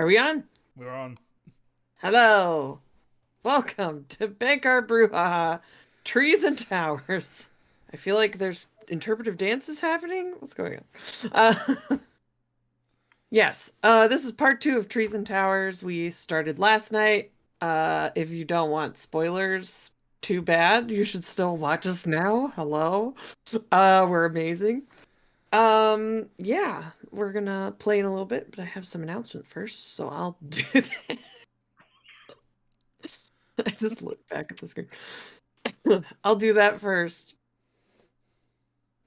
Are we on? We're on. Hello. Welcome to Bhenkar Brouhaha, Trees and Towers. I feel like there's interpretive dances happening. What's going on? Yes, this is part two of Trees and Towers. We started last night. If you don't want spoilers, too bad. You should still watch us now. Hello. We're amazing. Yeah, we're gonna play in a little bit, but I have some announcement first, so I'll do that. I just look back at the screen. I'll do that first.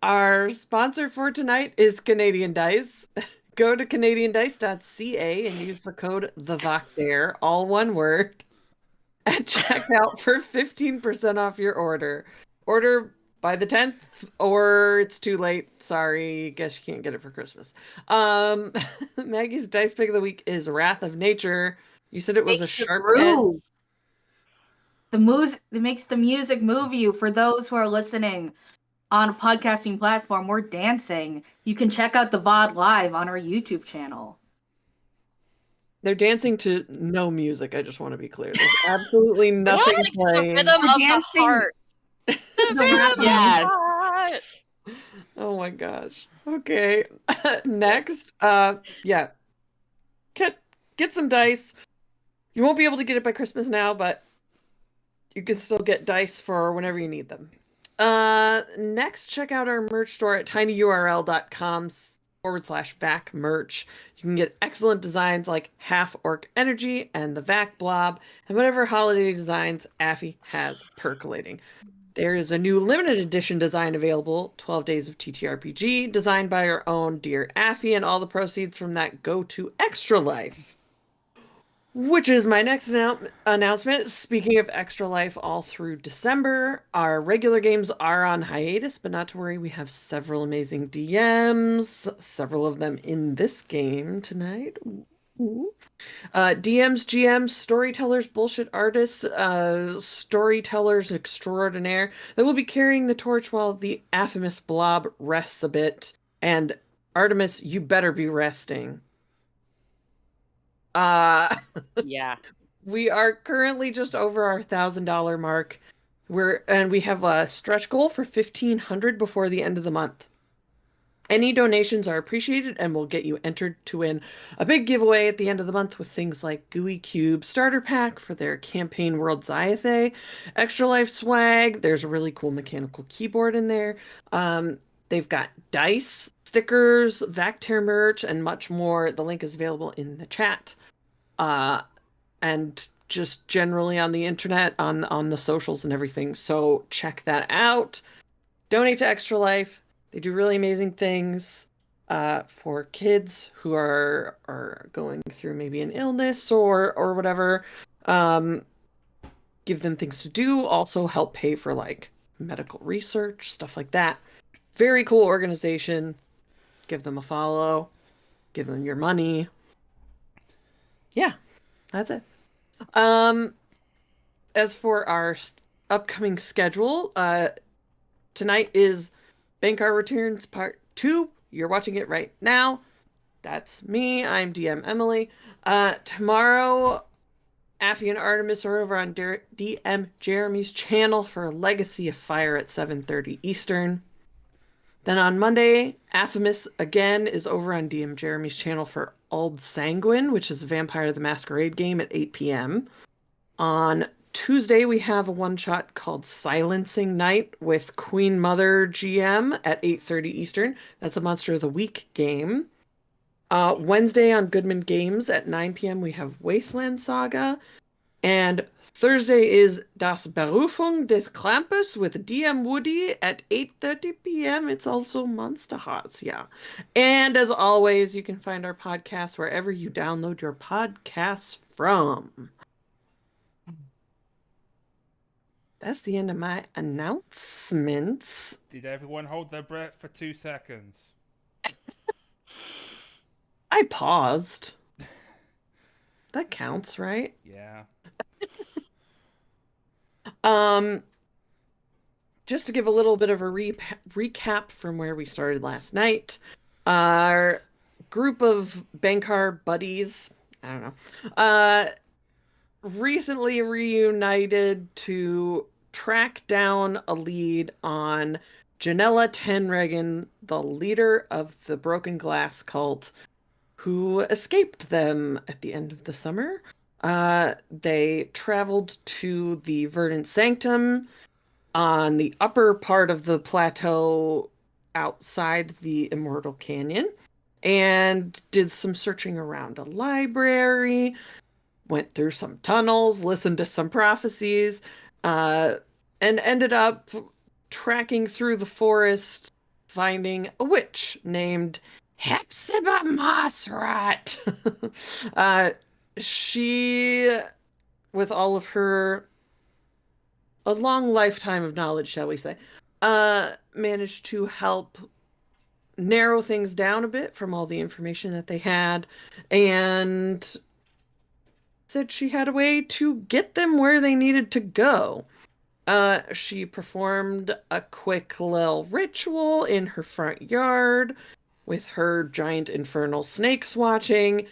Our sponsor for tonight is Canadian Dice. Go to canadiandice.ca and use the code TheVocDare, all one word, at checkout for 15% off your order. Order by the 10th or it's too late. Sorry, guess you can't get it for Christmas. Maggie's dice pick of the week is Wrath of Nature. You said it was a Makes you sharp edge. groove. The music, it makes the music move you. For those who are listening on a podcasting platform, we're dancing. You can check out the VOD live on our YouTube channel. They're dancing to no music. I just want to be clear. There's absolutely nothing It's the playing. rhythm We're of the dancing heart. to the rap of Yes. Oh my gosh. Okay. Next, yeah. Get some dice. You won't be able to get it by Christmas now, but you can still get dice for whenever you need them. Next, check out our merch store at tinyurl.com/vac merch. You can get excellent designs like Half Orc Energy and the Vac Blob, and whatever holiday designs Affy has percolating. There is a new limited edition design available, 12 Days of TTRPG, designed by our own dear Affy, and all the proceeds from that go to Extra Life. Which is my next announcement. Speaking of Extra Life, all through December, our regular games are on hiatus, but not to worry, we have several amazing DMs, several of them in this game tonight. DMs, GMs, storytellers, bullshit artists, storytellers extraordinaire that will be carrying the torch while the affamous blob rests a bit. And Artemis, you better be resting. Yeah. We are currently just over our $1,000 mark. We have a stretch goal for 1,500 before the end of the month. Any donations are appreciated and will get you entered to win a big giveaway at the end of the month with things like GUI Cube Starter Pack for their campaign World Zyathe, Extra Life swag. There's a really cool mechanical keyboard in there. They've got dice, stickers, Vactear merch, and much more. The link is available in the chat. And just generally on the internet, on the socials and everything. So check that out. Donate to Extra Life. They do really amazing things for kids who are going through maybe an illness or whatever. Give them things to do. Also help pay for like medical research, stuff like that. Very cool organization. Give them a follow. Give them your money. Yeah, that's it. As for our upcoming schedule, tonight is Bhenkar Returns Part 2. You're watching it right now. That's me. I'm DM Emily. Tomorrow, Affy and Artemis are over on DM Jeremy's channel for Legacy of Fire at 7:30 Eastern. Then on Monday, Aphamus again is over on DM Jeremy's channel for Old Sanguine, which is a Vampire the Masquerade game at 8 p.m. On Tuesday, we have a one-shot called Silencing Night with Queen Mother GM at 8:30 Eastern. That's a Monster of the Week game. Wednesday on Goodman Games at 9 p.m. we have Wasteland Saga. And Thursday is Das Berufung des Krampus with DM Woody at 8:30 p.m. It's also Monster Hearts, yeah. And as always, you can find our podcast wherever you download your podcasts from. That's the end of my announcements. Did everyone hold their breath for 2 seconds? I paused. That counts, right? Yeah. Just to give a little bit of a recap from where we started last night. Our group of Bhenkar buddies I don't know. Recently reunited to track down a lead on Janella Tenregan, the leader of the Broken Glass cult, who escaped them at the end of the summer. They traveled to the Verdant Sanctum on the upper part of the plateau outside the Immortal Canyon and did some searching around a library, went through some tunnels, listened to some prophecies, uh, and ended up tracking through the forest, finding a witch named Hepzibah Mossrat. uh, she, with all of her a long lifetime of knowledge, shall we say, managed to help narrow things down a bit from all the information that they had, and said she had a way to get them where they needed to go. She performed a quick little ritual in her front yard with her giant infernal snakes watching,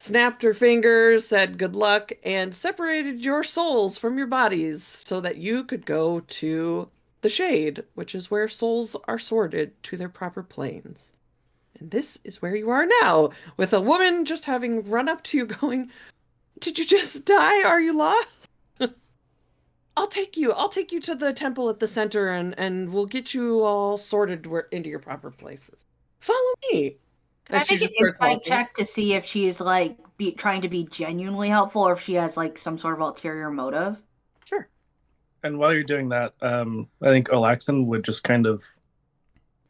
snapped her fingers, said good luck, and separated your souls from your bodies so that you could go to the shade, which is where souls are sorted to their proper planes. And this is where you are now, with a woman just having run up to you going, "Did you just die? Are you lost?" I'll take you. I'll take you to the temple at the center and we'll get you all sorted into your proper places. Follow me. Can And I she make an just starts insight walking. check to see if she's like trying to be genuinely helpful or if she has like some sort of ulterior motive? Sure. And while you're doing that, I think Olaxon would just kind of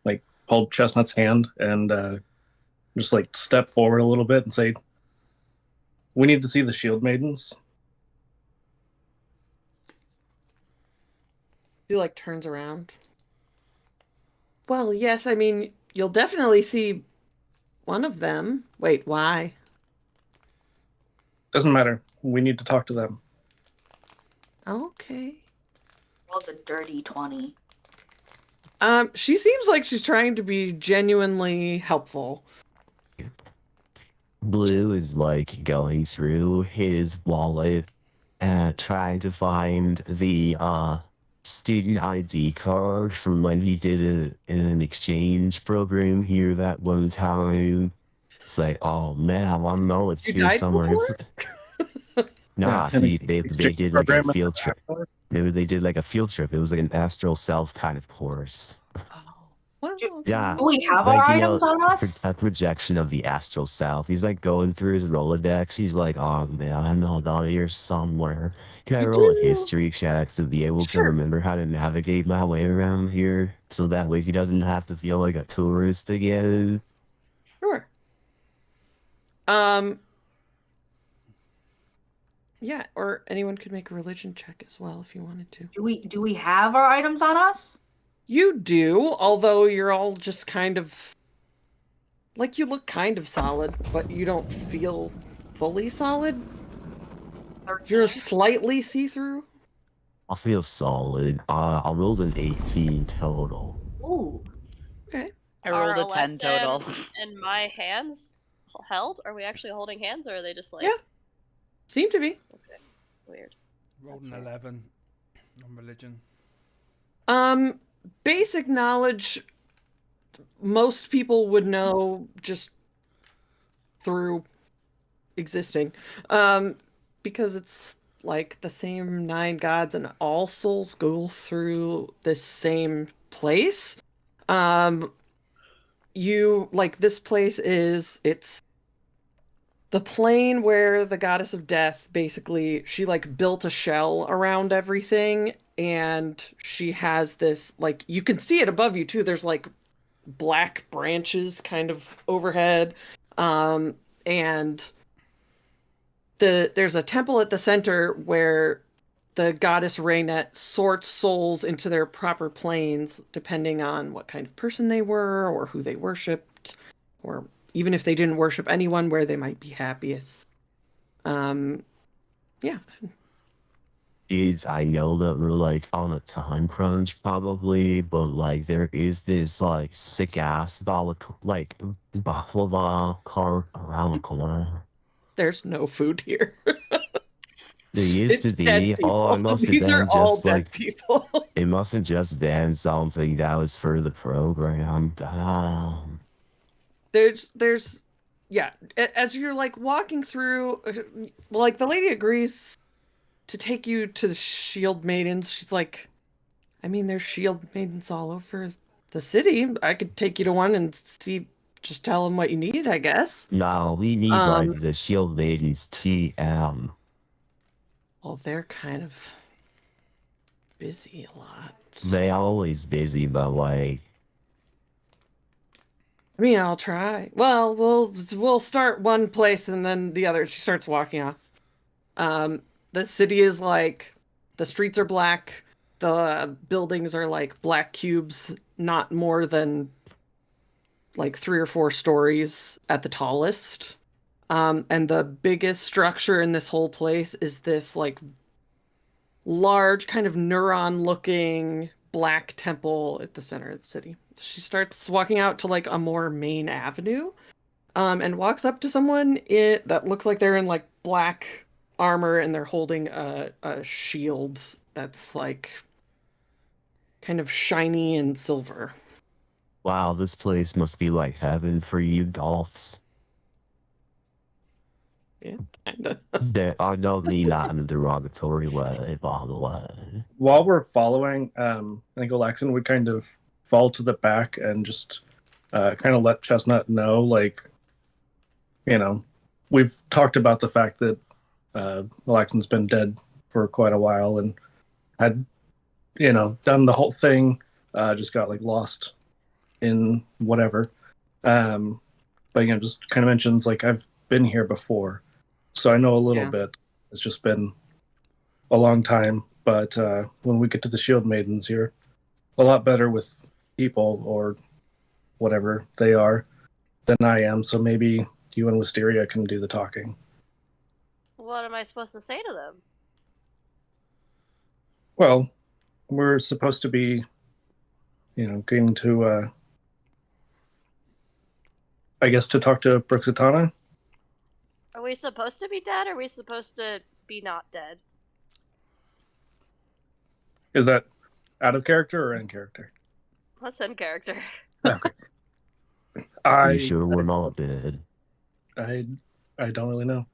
like hold Chestnut's hand and just like step forward a little bit and say, "We need to see the Shield Maidens." She like turns around. Well, yes, I mean, you'll definitely see one of them. Wait, why? Doesn't matter. We need to talk to them. Okay. Well, it's a dirty 20. She seems like she's trying to be genuinely helpful. Blue is like going through his wallet and trying to find the student ID card from when he did it in an exchange program here that one time. It's like, oh man, I know it's You here died somewhere. before? Nah, And the they exchange did like a program field trip. They did like a field trip. It was like an astral self kind of course. Oh, well, Yeah. Do we have our Like, you items know, on us? a projection of the astral self. He's like going through his Rolodex. He's like, oh man, I know down here somewhere. Can I You roll a do. history check to be able to Sure. remember how to navigate my way around here? So that way he doesn't have to feel like a tourist again. Sure. Yeah, or anyone could make a religion check as well if you wanted to. Do we have our items on us? You do, although you're all just kind of like you look kind of solid, but you don't feel fully solid. 13? You're slightly see-through. I feel solid. I rolled an 18 total. Ooh. Okay. I rolled a 10 RLSM total. and my hands held? Are we actually holding hands, or are they just like Yeah. Seem to be. weird? Rolled That's an weird. 11 on religion. Basic knowledge most people would know just through existing. Because it's like the same nine gods and all souls go through this same place. You like this place it's the plane where the goddess of death basically she like built a shell around everything, and she has this like you can see it above you too. There's like black branches kind of overhead, and there's a temple at the center where the goddess Raynet sorts souls into their proper planes depending on what kind of person they were or who they worshipped, or even if they didn't worship anyone, where they might be happiest. Yeah. Is I know that we're like on a time crunch probably, but like there is this like sick ass baklava car around the corner. There's no food here. There used to It's dead be. Oh, people. it must have These are been all just dead like people. it must have just been something that was for the program. There's yeah, as you're like walking through, like the lady agrees to take you to the shield maidens. She's like, I mean, there's shield maidens all over the city. I could take you to one and see, just tell them what you need, I guess. No, we need like Um, the Shield Maidens TM. well, they're kind of busy a lot. They always busy, but like I mean, I'll try. Well, we'll start one place and then the other. She starts walking off. Um, the city is like the streets are black. The buildings are like black cubes, not more than like 3 or 4 stories at the tallest. And the biggest structure in this whole place is this like large kind of neuron looking black temple at the center of the city. She starts walking out to like a more main avenue, and walks up to someone that looks like they're in like black armor and they're holding a shield that's like kind of shiny and silver. wow, this place must be like heaven for you dolphs. Yeah, kind of. I don't mean that in a derogatory way, by the way. While we're following, I think Alaxon would kind of fall to the back and just kind of let Chestnut know, like, you know, we've talked about the fact that Alaxon's been dead for quite a while and had, you know, done the whole thing, just got like lost in whatever. But again, just kind of mentions like I've been here before, so I know a little Yeah. bit. It's just been a long time, but when we get to the Shield Maidens, you're a lot better with people or whatever they are than I am. So maybe you and Wisteria can do the talking. What am I supposed to say to them? Well, we're supposed to be, you know, getting to, I guess, to talk to Brooksatana. Are we supposed to be dead? Or are we supposed to be not dead? Is that out of character or in character? What's in character? Okay. You sure we're not dead? I don't really know.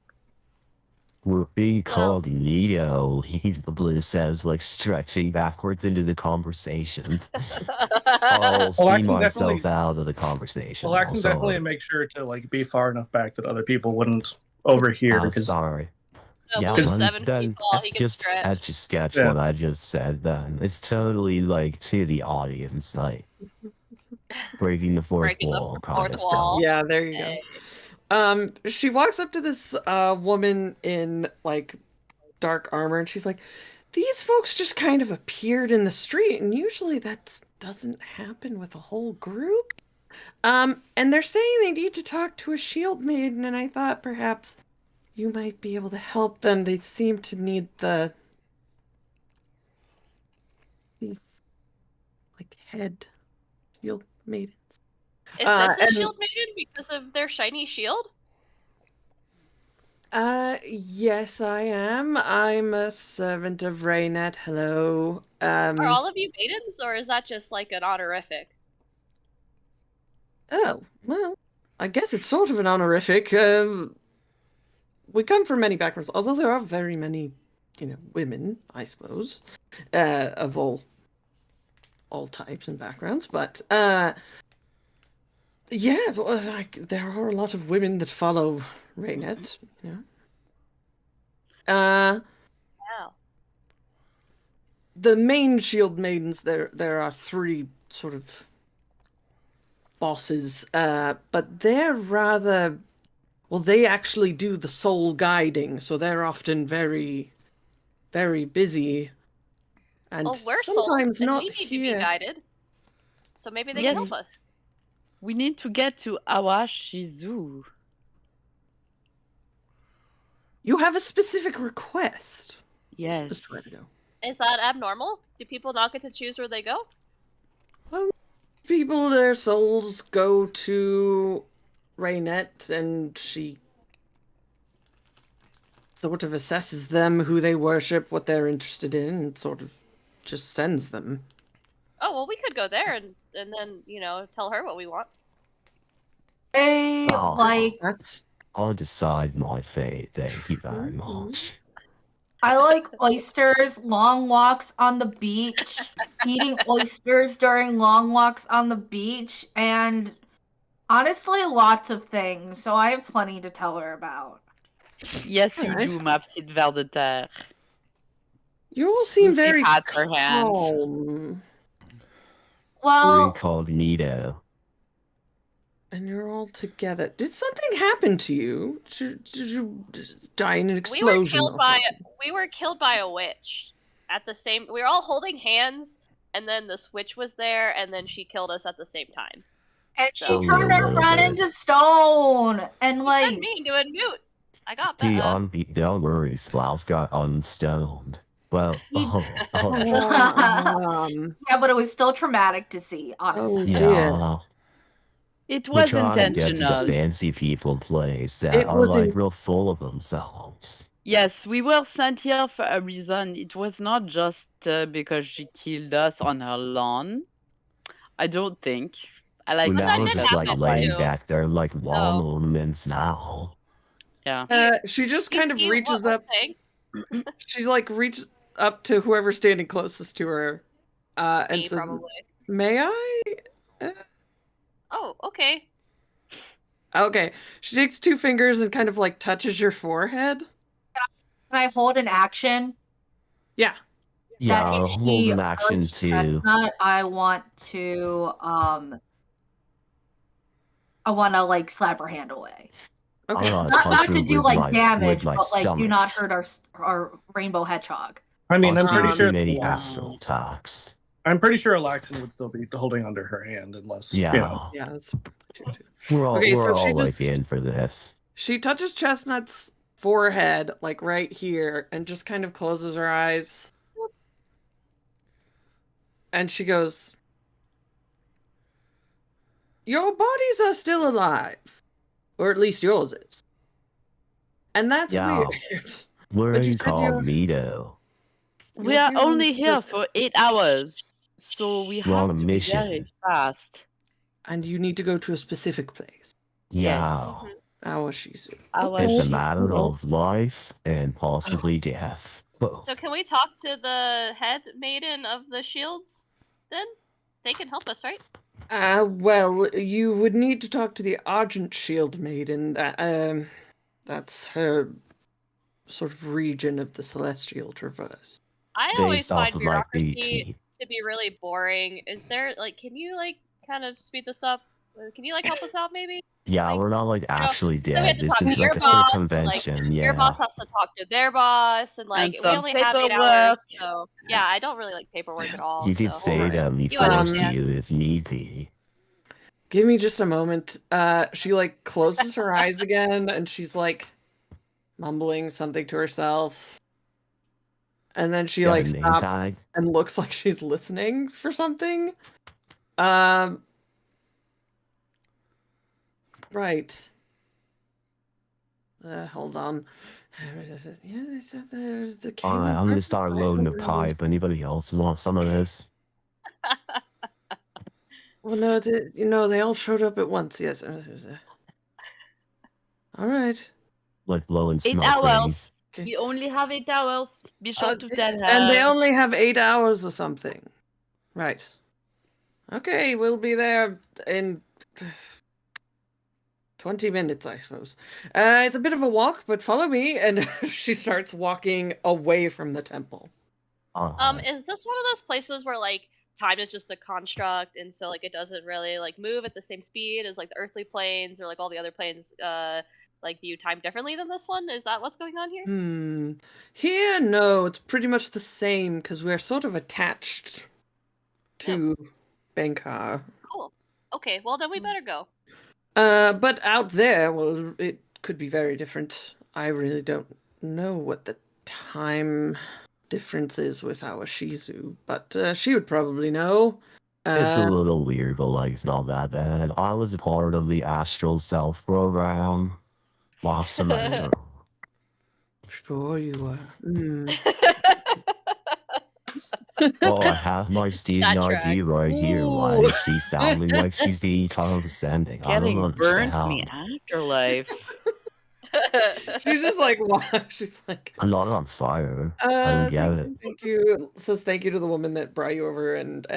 We're being Well- called Neo, he says, like stretching backwards into the conversation. I'll see Alaxon myself definitely- out of the conversation. Well, I'm Axon definitely sorry. make sure to like be far enough back that other people wouldn't overhear. I'm Because sorry. Yeah, well, 7 then feet tall, he can just stretch. etch a sketch Yeah. what I just said. Then it's totally like to the audience, like breaking the fourth Breaking the wall kind fourth of wall. stuff. Yeah, there you go. Hey. She walks up to this woman in like dark armor and she's like, these folks just kind of appeared in the street and usually that doesn't happen with a whole group. And they're saying they need to talk to a shield maiden and I thought perhaps you might be able to help them. They seem to need these like head shield maidens. Is this a and- shield maiden because of their shiny shield? Yes, I am. I'm a servant of Raynet. Hello. Are all of you maidens, or is that just like an honorific? Oh, well, I guess it's sort of an honorific. We come from many backgrounds, although there are very many, women, I suppose, of all types and backgrounds. But yeah, like there are a lot of women that follow Raynet. Wow. The main shield maidens, there are 3 sort of bosses, but they're rather, well, they actually do the soul guiding, so they're often very, very busy, and Well, we're sometimes souls, and not we need to here. be guided. So maybe they Yes. can help us. We need to get to Awashizu. You have a specific request. Yes. Just try to go. Is that abnormal? Do people not get to choose where they go? People, their souls go to Raynet, and she sort of assesses them, who they worship, what they're interested in, and sort of just sends them. Oh well, we could go there and then tell her what we want. Hey, Oh, like That's I'll decide my fate. Thank you very much. I like oysters, long walks on the beach, eating oysters during long walks on the beach, and honestly, lots of things. So I have plenty to tell her about. Yes, you Alright. do, ma petite ver de terre. You all seem She very pats her hand. calm, Well, Incognito. and you're all together. Did something happen to you? Did you die in an explosion? We were killed by a witch. At the same, we were all holding hands, and then this witch was there, and then she killed us at the same time. and she So- turned our friend into stone, and He like turned me into a newt. I got He that. don't worry, Slav got unstoned. Well, He- Um, yeah, but it was still traumatic to see, honestly. Oh, yeah. It We're was trying to get to the intentional. fancy people place that It are was like in- real full of themselves. Yes, we were sent here for a reason. It was not just because she killed us on her lawn. I don't think. I like Well, But now that we're did just like happen, laying too. back there like lawn So- ornaments now. Yeah. she just You kind of see reaches what up. we're saying? She's like reaches up to whoever's standing closest to her, and Me, says, probably. "May I?" Oh, okay. Okay. She takes two fingers and kind of like touches your forehead. Can I hold an action? Yeah. Yeah, That I'll if hold she an action hurts too. Chestnut, I want to like slap her hand away. Okay. I'll Not punch her to do with like my, damage, with my but like do stomach. not hurt our rainbow hedgehog. I mean, I'm I'll pretty see sure. too many Wow. astral attacks. I'm pretty sure Alaxon would still be holding onto her hand unless. Yeah, You know. Yeah, that's true too. we're all Okay, so we're she all like just- in for this. She touches Chestnut's forehead, like right here, and just kind of closes her eyes. And she goes, "Your bodies are still alive. Or at least yours is. And that's Yeah. weird." We're But you said you're- incognito. We You're are here only on here purpose. for 8 hours. So we We're on have a to mission. be very fast. And you need to go to a specific place. Yeah. Mhm. Awashizu. Our It's a ship matter will- of life and possibly death. Both. So can we talk to the head maiden of the shields? Then they can help us, right? Well, you would need to talk to the Argent Shield Maiden. That's her sort of region of the Celestial Traverse. I always Based off find of like bureaucracy BT. to be really boring. Is there can you kind of speed this up? Can you help us out maybe? Yeah, like, we're not like actually we have dead. to This talk is to like your a boss, circumvention. Your Yeah. boss has to talk to their boss, and And we some only have 8 hours. paperwork. So yeah, I don't really like paperwork at all. You can so. say that we You force understand. you if need be. Give me just a moment. She like closes her eyes again, and she's like mumbling something to herself. And then she Got like a name stops tag? and looks like she's listening for something. Right. Hold on. Yeah, they said there's the Alright, I'm gonna start loading the pipe. pipe. Anybody else want some of this? Well, no, they all showed up at once. Yes. All right. Like blowing 8 smoke hours. rings. We only have 8 hours. Be sure to tell her. And they only have 8 hours or something. Right. Okay, we'll be there in 20 minutes, I suppose. It's a bit of a walk, but follow me. And she starts walking away from the temple. Alright. Is this one of those places where time is just a construct, and so it doesn't really move at the same speed as the earthly planes or all the other planes view time differently than this one? Is that what's going on here? Here, no, it's pretty much the same because we're sort of attached to Bhenkar. Cool. Okay, well then we better go. But out there, well, it could be very different. I really don't know what the time difference is with our Shizu, but she would probably know. It's a little weird, but it's not that bad. I was a part of the Astral Self program last semester. sure you are. Mm. Oh, I have my student That ID track. right here. Why Ooh. is she sounding like she's being condescending? I don't Getting burnt me understand. afterlife. She's just like, wow. She's like, I'm not on fire. I don't get it. thank you. Says thank you to the woman that brought you over and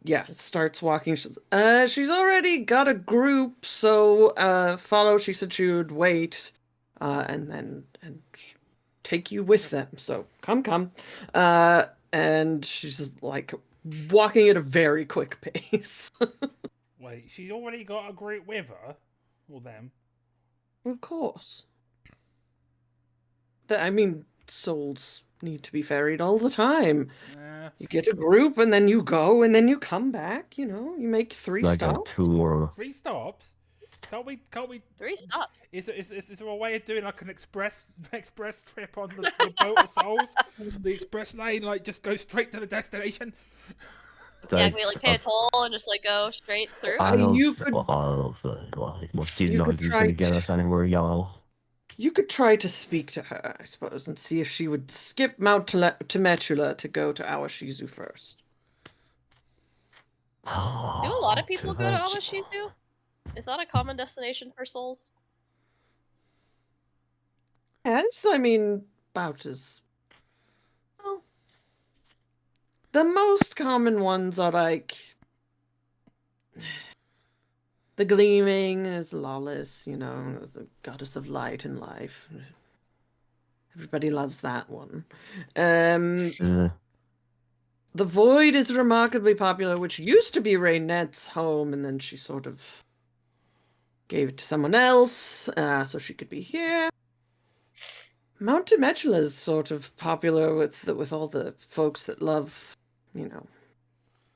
yeah, starts walking. She's already got a group, so follow. She said she would wait, and take you with them. So come. And she's just like walking at a very quick pace. Wait, she already got a group with her? Or them? Of course. I mean, souls need to be ferried all the time. You get a group, and then you go, and then you come back. You know, you make 3 Like a stops. tour. 3 stops? Can't we 3 stops. is there a way of doing like an express trip on the boat of souls? The express lane, like just go straight to the destination? Yeah, can we like pay a toll and just like go straight through? I don't You think, could- well, student could ID is try gonna get to- us anywhere, y'all. You could try to speak to her, I suppose, and see if she would skip Mount Temecula to go to Awashizu first. Do a lot of people go to Awashizu? Is that a common destination for souls? Yes, I mean, about as... Well, the most common ones are like... The Gleaming is Lawless, you know, the goddess of light and life. Everybody loves that one. The Void is remarkably popular, which used to be Raynette's home, and then she sort of gave it to someone else, so she could be here. Mount Temecula is sort of popular with all the folks that love, you know,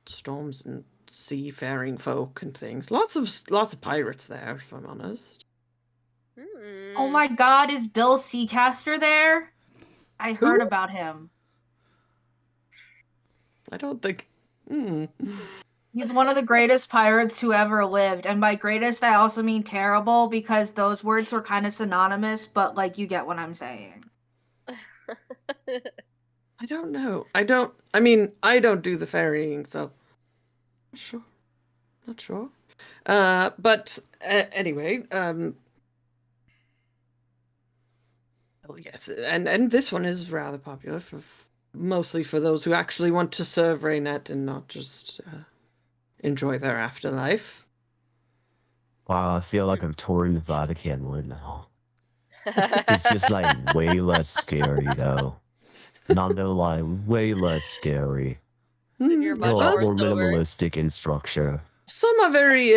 storms and seafaring folk and things. Lots of pirates there, if I'm honest. Oh my god, is Bill Seacaster there? I heard about him. I don't think... He's one of the greatest pirates who ever lived. And by greatest, I also mean terrible, because those words were kind of synonymous, but like, you get what I'm saying. I don't know. I don't do the ferrying, so... Not sure. But anyway, oh yes, and this one is rather popular mostly for those who actually want to serve Raynette and not just enjoy their afterlife. Wow, I feel like I'm touring the Vatican right now. It's just like way less scary though. Not gonna lie, way less scary. You're A much lot more more sober. minimalistic in structure. Some are very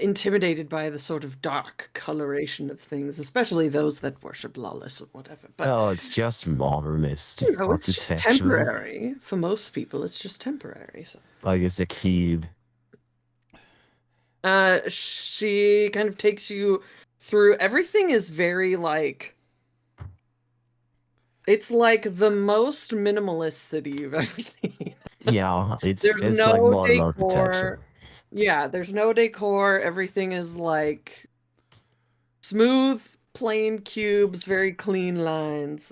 intimidated by the sort of dark coloration of things, especially those that worship Lawless or whatever. But Oh, it's just modernist you know, it's just architecture. temporary. For most people, it's just temporary. So. Like it's a key. She kind of takes you through. Everything is very like. It's like the most minimalist city you've ever seen. Yeah, it's There's like no modern decor. architecture. Yeah, there's no decor. Everything is like smooth, plain cubes, very clean lines.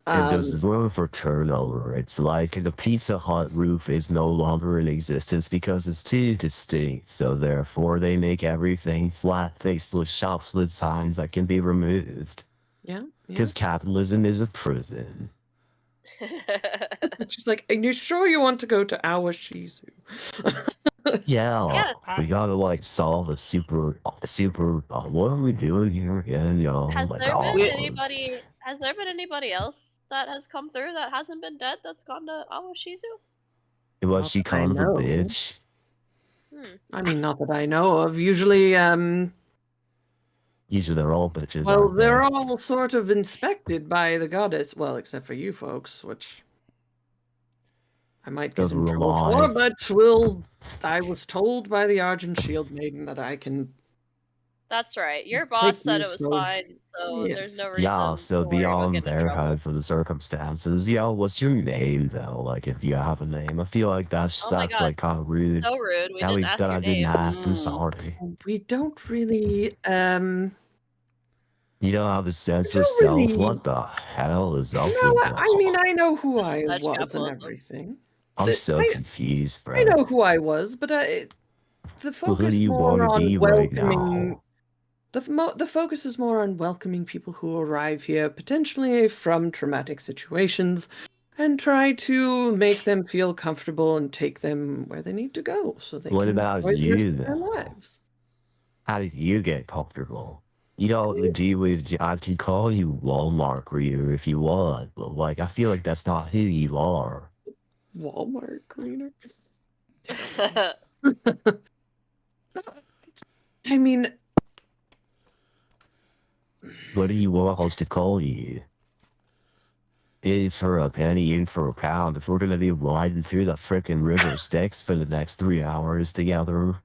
And there's room for turnover. It's like the Pizza Hut roof is no longer in existence because it's too distinct. So therefore, they make everything flat faceless shops with signs that can be removed. Yeah. Because capitalism is a prison. She's like, "And you sure you want to go to Awashizu?" Yeah, we gotta like solve a super. What are we doing here again, y'all? Has Like, there oh, been it's- anybody else that has come through that hasn't been dead that's gone to Awashizu? Was she Not that I called the know. bitch? I mean, not that I know of. Usually, Usually they're all bitches. well, aren't they? they're all sort of inspected by the goddess. Well, except for you folks, which I might get Those in were trouble for, alive. but I was told by the Argent Shield Maiden that I can. That's right. Your Take boss said you, it was so- fine, so Yes. there's no reason. Yeah, so to worry about beyond getting in their trouble. head for the circumstances, yeah, what's your name though? Like, if you have a name, I feel like that's Oh my God. like kind of rude. So rude. We that didn't ask that your I didn't name. ask. I'm sorry. We don't really. You don't have a sense of don't self? really- What the hell is up No, with I mean, that? I know who I Such was and capitalism. everything. I'm so I confused, I know bro. who I was, but the Well, who do focus you want more to on be right welcoming. now? The focus is more on welcoming people who arrive here, potentially from traumatic situations, and try to make them feel comfortable and take them where they need to go so they What can about enjoy the rest you, of their though? lives. How did you get comfortable? You know, I can call you Walmart Reader if you want, but like, I feel like that's not who you are. Walmart cleaner. I mean, What do you want us to call you? In for a penny, in for a pound. If we're gonna be riding through the frickin' river Styx for the next 3 hours together,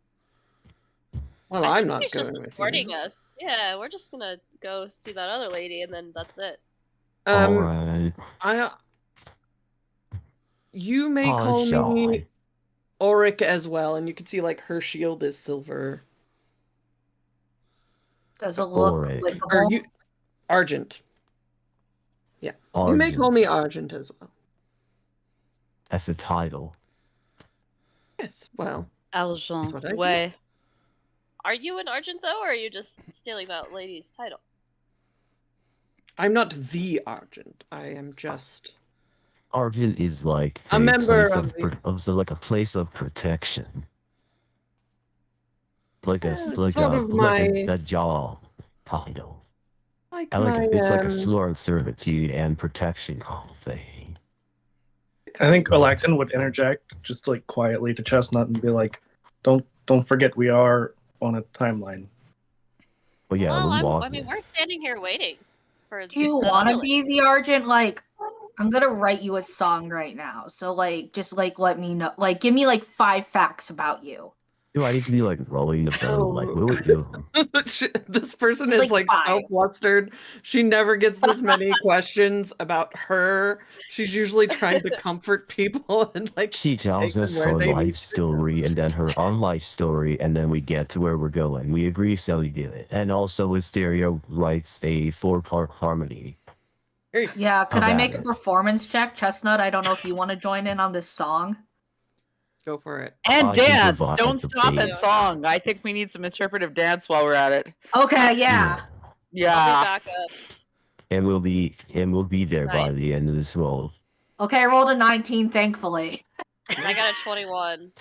well, I I'm think not he's just going with escorting you. us. Yeah, we're just gonna go see that other lady, and then that's it. alright. I you may Oh, call me shy. Auric as well, and you can see like her shield is silver. Does it look Auric. Or clickable? you Argent. Yeah. You may call me Argent as well. That's a title. Yes, well, Argent. what I do. Ouais. Are you an Argent though, or are you just stealing that lady's title? I'm not the Argent. I am just Argent is like a member place of of, the so like a place of protection. Like a, sort of my a job title. like I like my it. It's like a sworn servitude and protection kind of thing. I think Alaxon would interject just like quietly to Chestnut and be like, "Don't forget we are on a timeline." But yeah, Well, we're I walking. mean, we're standing here waiting for Do you that want other to lady. be the Argent? Like, I'm gonna write you a song right now. So, like, just like let me know. Like, give me like 5 facts about you. Do I need to be like rolling the boat? Like, Oh. what would we do? This person Like is like so five. flustered. She never gets this many questions about her. She's usually trying to comfort people and like She tells take them us where her they need life to story and then her unlife story, and then we get to where we're going. We agree, so we do it. And also, Wisteria writes a 4-part harmony. go. Yeah, could How I about make a it? performance check? Chestnut, I don't know if you want to join in on this song. Go for it. And I can dance. provide Don't the stop at bass. song. I think we need some interpretive dance while we're at it. Okay, yeah. I'll Yeah. be back up. And we'll be there by Nice. the end of this roll. Okay, I rolled a 19, thankfully. And I got a 21.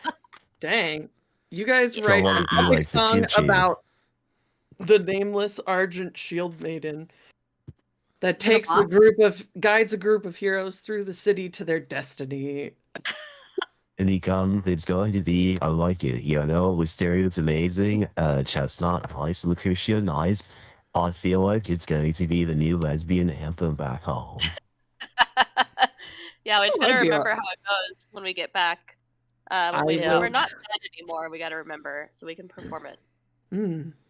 Dang. You guys So write what an would be epic like the song choo-choo? about the nameless Argent Shield Maiden that Gonna takes what? guides a group of heroes through the city to their destiny. And it's going to be, I like it, you know, Wisteria's amazing, Chestnut, nice, Lucretia, nice. I feel like it's going to be the new lesbian anthem back home. Yeah, we just Oh, gotta that'd be remember how it goes when we get back. I We're will- not dead anymore. We gotta remember so we can perform it.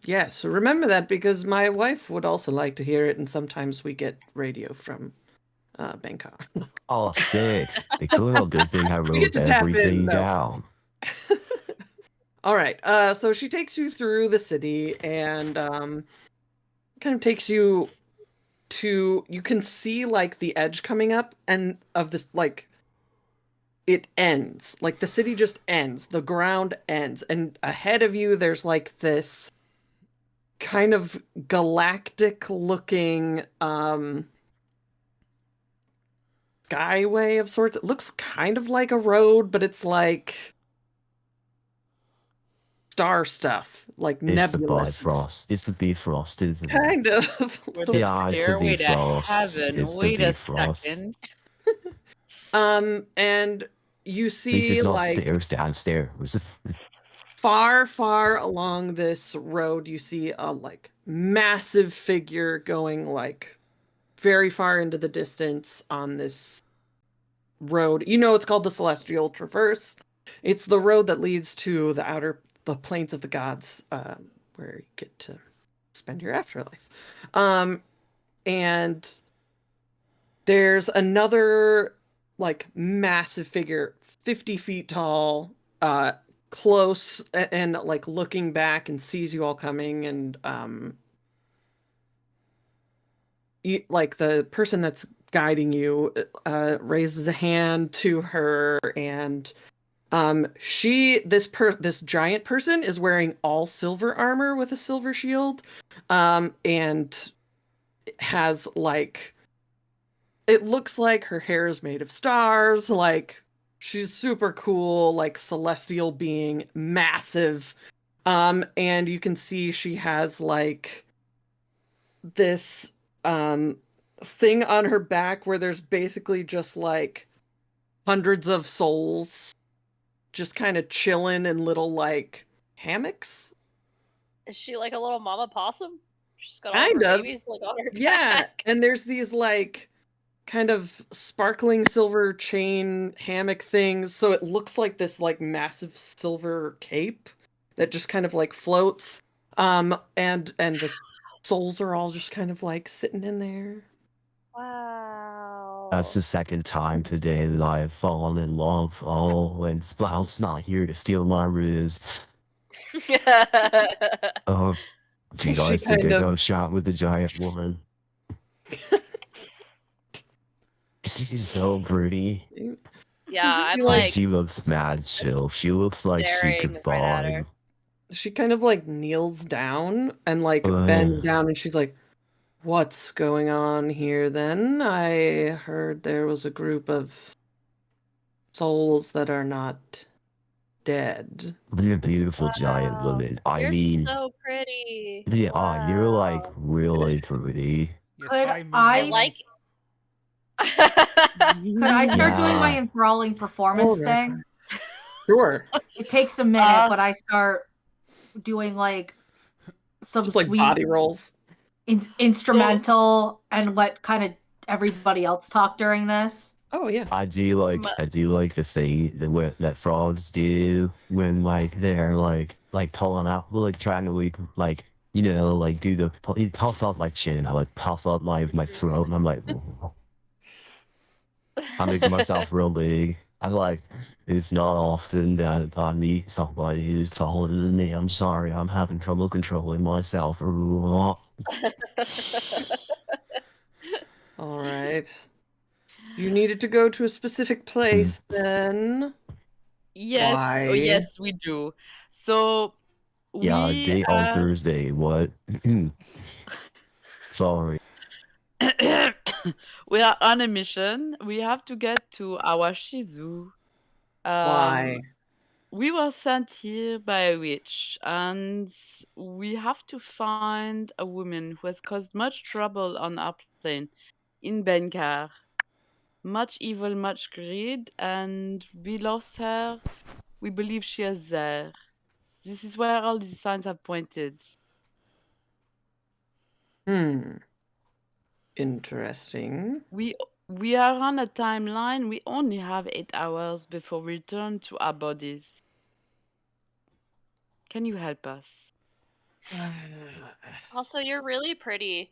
Yes, remember that because my wife would also like to hear it, and sometimes we get radio from Bhenkar. Oh, sick. It's a little good thing I We get wrote to tap in, everything though. down. All right. So she takes you through the city and kind of takes you to. You can see like the edge coming up, and of this like it ends. Like the city just ends. The ground ends, and ahead of you, there's like this kind of galactic-looking skyway of sorts. It looks kind of like a road, but it's like star stuff, like It's the nebulous. Bifrost. It's the Bifrost, isn't it? Kind of. With the Yeah, it's the stairway to Bifrost. heaven. It's the Wait a Bifrost. second. And you At least see it's not like stairs downstairs. far along this road, you see a like massive figure going like very far into the distance on this road. You know, it's called the Celestial Traverse. It's the road that leads to the plains of the gods, where you get to spend your afterlife. And there's another like massive figure, 50 feet tall, close and like looking back and sees you all coming and like the person that's guiding you raises a hand to her, and this giant person is wearing all silver armor with a silver shield, and has like, it looks like her hair is made of stars, like she's super cool, like celestial being, massive. And you can see she has like this thing on her back where there's basically just like hundreds of souls just kind of chilling in little like hammocks. Is she like a little mama possum? She's got all of Kind her of. babies like on her Yeah. back. And there's these like kind of sparkling silver chain hammock things. So it looks like this like massive silver cape that just kind of like floats. And the souls are all just kind of like sitting in there. Wow. That's the second time today that I have fallen in love. Oh, and Sprout's not here to steal my riz. Oh, do you She guys think I kind of- got shot with the giant woman? She's so pretty. Yeah, I'm She, like She looks mad chill. She looks like she staring could right at her. vibe. She kind of like kneels down and like Ugh. bends down, and she's like, "What's going on here then? I heard there was a group of souls that are not dead." You're a beautiful giant Wow. woman. I You're mean, so pretty. yeah, you're like Wow. really pretty. Yes, Could hi, I I- Moonlight. like. Could I start doing my Yeah. enthralling performance Alright. thing? Sure. It takes a minute, but I start doing like some Just like sweet body rolls. instrumental and let kind of everybody else talk during this. Oh yeah. I do like the thing that frogs do when like they're like pulling out, like trying to like like do the puff up my chin. I like puff up my throat, and I'm like, I'm making myself real big. I like, it's not often that I meet somebody who's taller than me. I'm sorry, I'm having trouble controlling myself. All right. You needed to go to a specific place then. Yes, Why? oh yes, we do. So Yeah, we date on Thursday. What? Sorry. we are on a mission. We have to get to our Shizu. Why? We were sent here by a witch, and we have to find a woman who has caused much trouble on our plane in Bhenkar. Much evil, much greed, and we lost her. We believe she is there. This is where all the signs have pointed. Interesting. We are on a timeline. We only have 8 hours before we return to our bodies. Can you help us? Also, you're really pretty.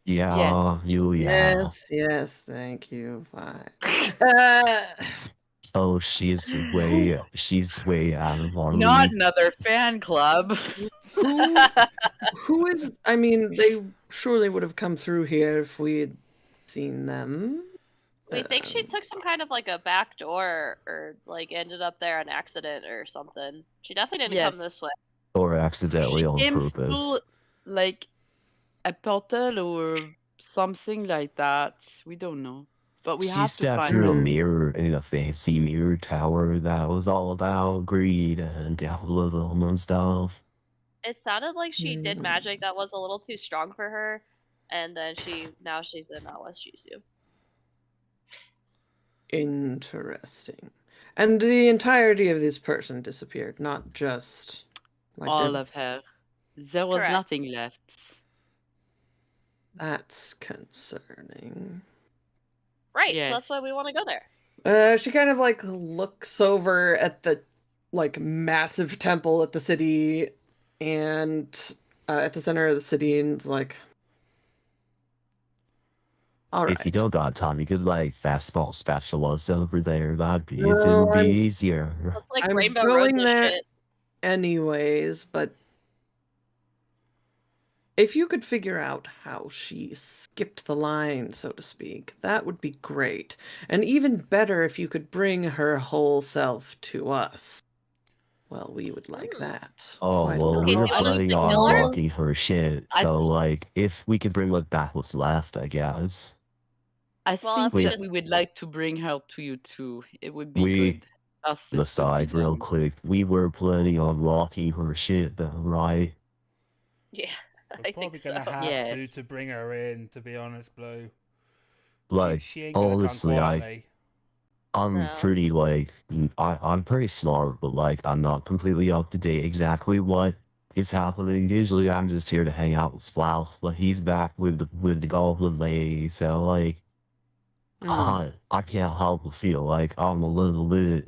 Yeah, yeah. Yes, thank you. Fine. Oh, she's way out of our Not league. another fan club. Who is, I mean, they surely would have come through here if we had seen them. We think she took some kind of like a back door or like ended up there on accident or something. She definitely didn't come Yes. this way. Or accidentally on Came purpose. through like a portal or something like that. We don't know. But we She have to stepped find through a her. mirror in a fancy mirror tower that was all about greed and capitalism and stuff. It sounded like she did Hmm. magic that was a little too strong for her, and then now she's in West Shizu. Interesting. And the entirety of this person disappeared, not just like All the- of her. There was Correct. nothing left. That's concerning. Right, Yes. so that's why we want to go there. She kind of like looks over at the like massive temple at the city and at the center of the city, and is like, all right. If you don't got time, you could like fastball specialists over there. That'd be No, even be I'm- easier. That's like I'm Rainbow going Road there- shit. Anyways, but if you could figure out how she skipped the line, so to speak, that would be great. And even better if you could bring her whole self to us. Well, we would like that. Oh, quite a well, lot. Okay, we so were you want us planning to on kill her? rocking her shit, I so, think like, if we could bring what back what's left, I guess. I Well, think if we Wait, that just we would like to bring her to you too. It would be we, good. Our the sis would be side real down. quick, we were planning on rocking her shit, though, right? yeah, We're I think probably so. gonna have Yes. to bring her in. To be honest, Blue. Like, She ain't gonna come honestly, quietly. I'm No. pretty, like, I'm pretty smart, but, like, I'm not completely up to date exactly what is happening. Usually I'm just here to hang out with Splash, but he's back with the Goblin Lady, so, like, Mm. I can't help but feel like I'm a little bit,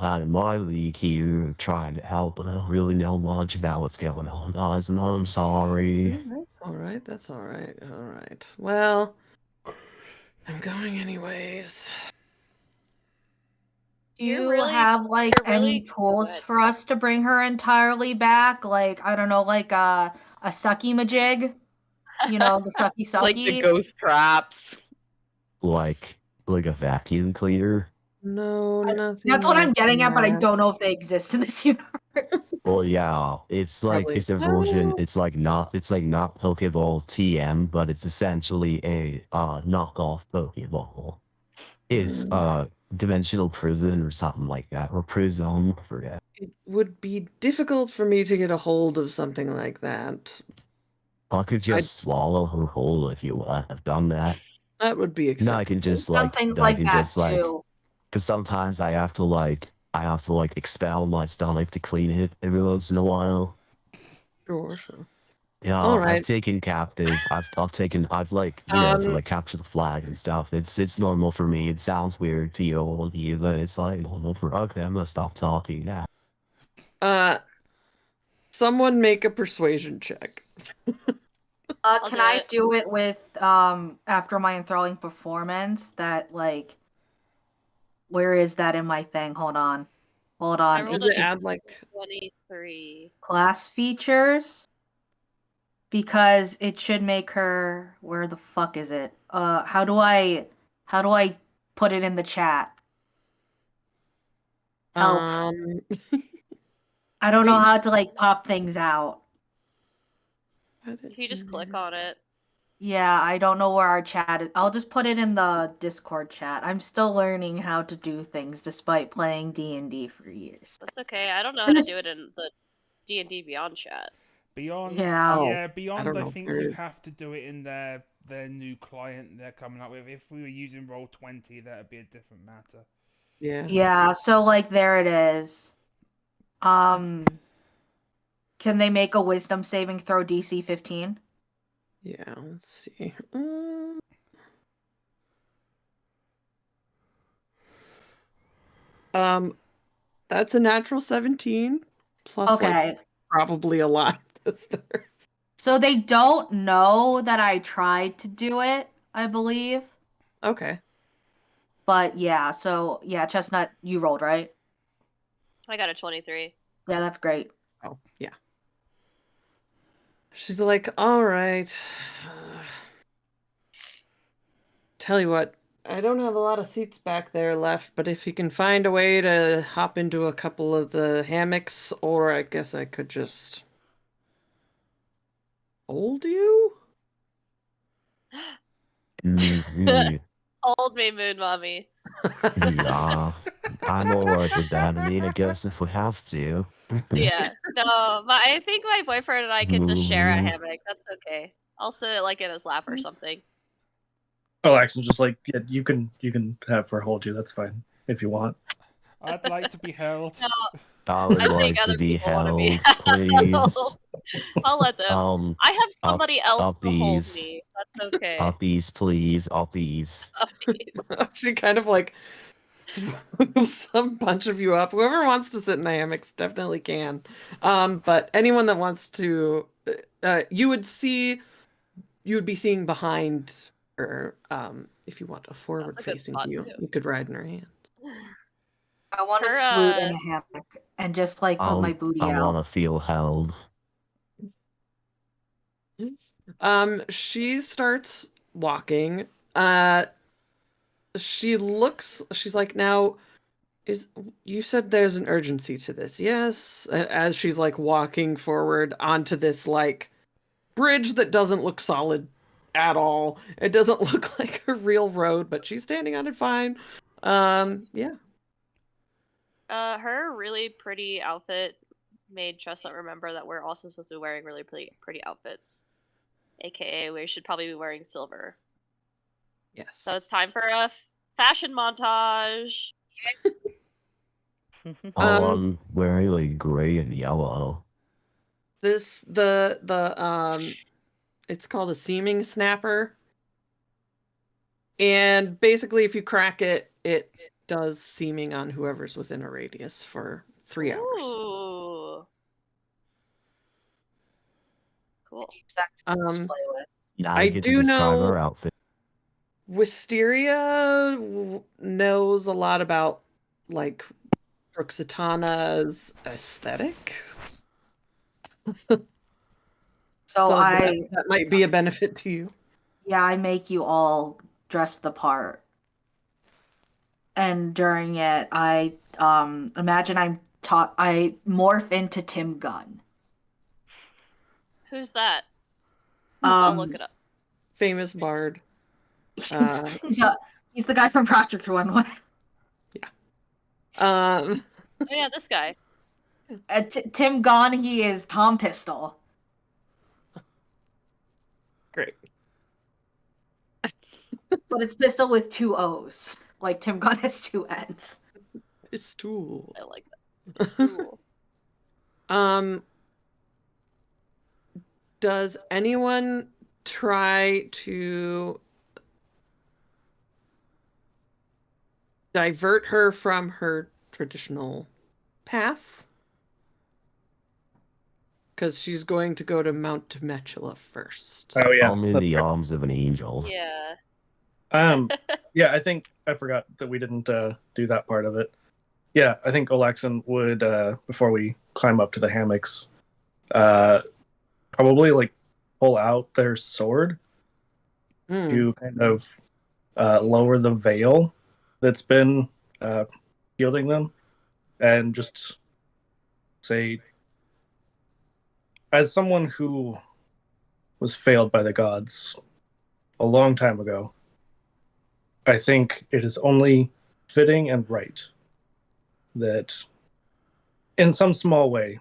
out of my league here, trying to help, but I don't really know much about what's going on, guys, and I'm sorry. That's all right. That's all right. All right. Well, I'm going anyways. Do You're you really, have like you're any really tools good. for us to bring her entirely back? Like, I don't know, like a sucky majig? You know, the sucky Like the sucky? ghost traps. Like a vacuum cleaner. No, nothing That's what I'm like getting at, but I that. don't know if they exist in this universe. Well, yeah, it's like Probably. it's a version. It's like not Pokeball TM, but it's essentially a knockoff Pokeball. It's Dimensional Prison or something like that, or Prism, I forget. It would be difficult for me to get a hold of something like that. I could just swallow her whole if you want. I've done that. That would be No, I can acceptable. just Done like things I like can that just like too. because sometimes I have to expel my stomach to clean it every once in a while. Sure, sure. Yeah, All I've right. taken captive. I've for Um, like capture the flag and stuff. It's normal for me. It sounds weird to you, but it's like normal for. Okay, I'm gonna stop talking now. someone make a persuasion check. I'll Can do I it. do it with after my enthralling performance? That like, where is that in my thing? Hold on. I rolled Does a it add like 23. Class features, because it should make her. Where the fuck is it? How do I put it in the chat? Help. um I don't know wait, how to like pop things out. If you just click on it. Yeah, I don't know where our chat is. I'll just put it in the Discord chat. I'm still learning how to do things despite playing D&D for years. That's okay. I don't know how to do it in the D&D Beyond chat. Beyond, Yeah. Oh, yeah, I Beyond. don't I know if think there you is. have to do it in their new client they're coming up with. If we were using Roll20, that'd be a different matter. Yeah. Yeah, so like there it is. Can they make a wisdom saving throw DC 15? Yeah, let's see. That's a natural 17 plus like Okay. probably a lot. Is there? So they don't know that I tried to do it, I believe. Okay. But yeah, so yeah, Chestnut, you rolled, right? I got a 23. Yeah, that's great. Oh, yeah. She's like, all right. Tell you what, I don't have a lot of seats back there left, but if you can find a way to hop into a couple of the hammocks, or I guess I could just hold you? Mhm. Hold me, Moon Mommy. Yeah, I'm alright with that. I mean, I guess if we have to. Yeah. No, I think my boyfriend and I can just share a hammock. That's okay. I'll sit like in his lap or something. Oh, actually, just like yeah, you can have her hold you. That's fine if you want. I'd like to be held. No, I would I think like to other be people want to be held, please. I'll let them. I have somebody else to hold Uppies. me. That's okay. Uppies, please, uppies. Puppies. She kind of like swoops a bunch of you up. Whoever wants to sit in the hammocks definitely can. But anyone that wants to, you would be seeing behind her. If you want a That's a good forward-facing spot view, too. you could ride in her hand. I want to Her, sploot in a hammock and just like put my booty I out. want to feel held. She starts walking. She's like, now, you said there's an urgency to this, yes? As she's like walking forward onto this like bridge that doesn't look solid at all. It doesn't look like a real road, but she's standing on it fine. Yeah. Her really pretty outfit made Chestnut remember that we're also supposed to be wearing really pretty outfits. AKA, we should probably be wearing silver. Yes. So it's time for a fashion montage. I'm wearing like gray and yellow. The it's called a seaming snapper. And basically if you crack it, it does seaming on whoever's within a radius for 3 hours. Ooh. Cool. Um, Now I I get to do describe know our outfit. Wisteria knows a lot about like Bruxitana's aesthetic. So that might be a benefit to you. I make you all dress the part. And during it, I imagine I morph into Tim Gunn. Who's that? I'll look it up. Famous bard. He's the guy from Project Runway. Um, Oh yeah, this guy. Tim Gunn, he is Tom Pistol. Great. But it's Pistol with 2 O's. Like Tim Gunn has 2 N's. It's tool. I like that. It's cool. Does anyone try to divert her from her traditional path? Because she's going to go to Mount Temecula first. Oh yeah. I'm in the arms of an angel. Yeah. Yeah, I think I forgot that we didn't do that part of it. Yeah, I think Olaxon would before we climb up to the hammocks, probably like pull out their sword to kind of lower the veil that's been shielding them, and just say, as someone who was failed by the gods a long time ago, I think it is only fitting and right that in some small way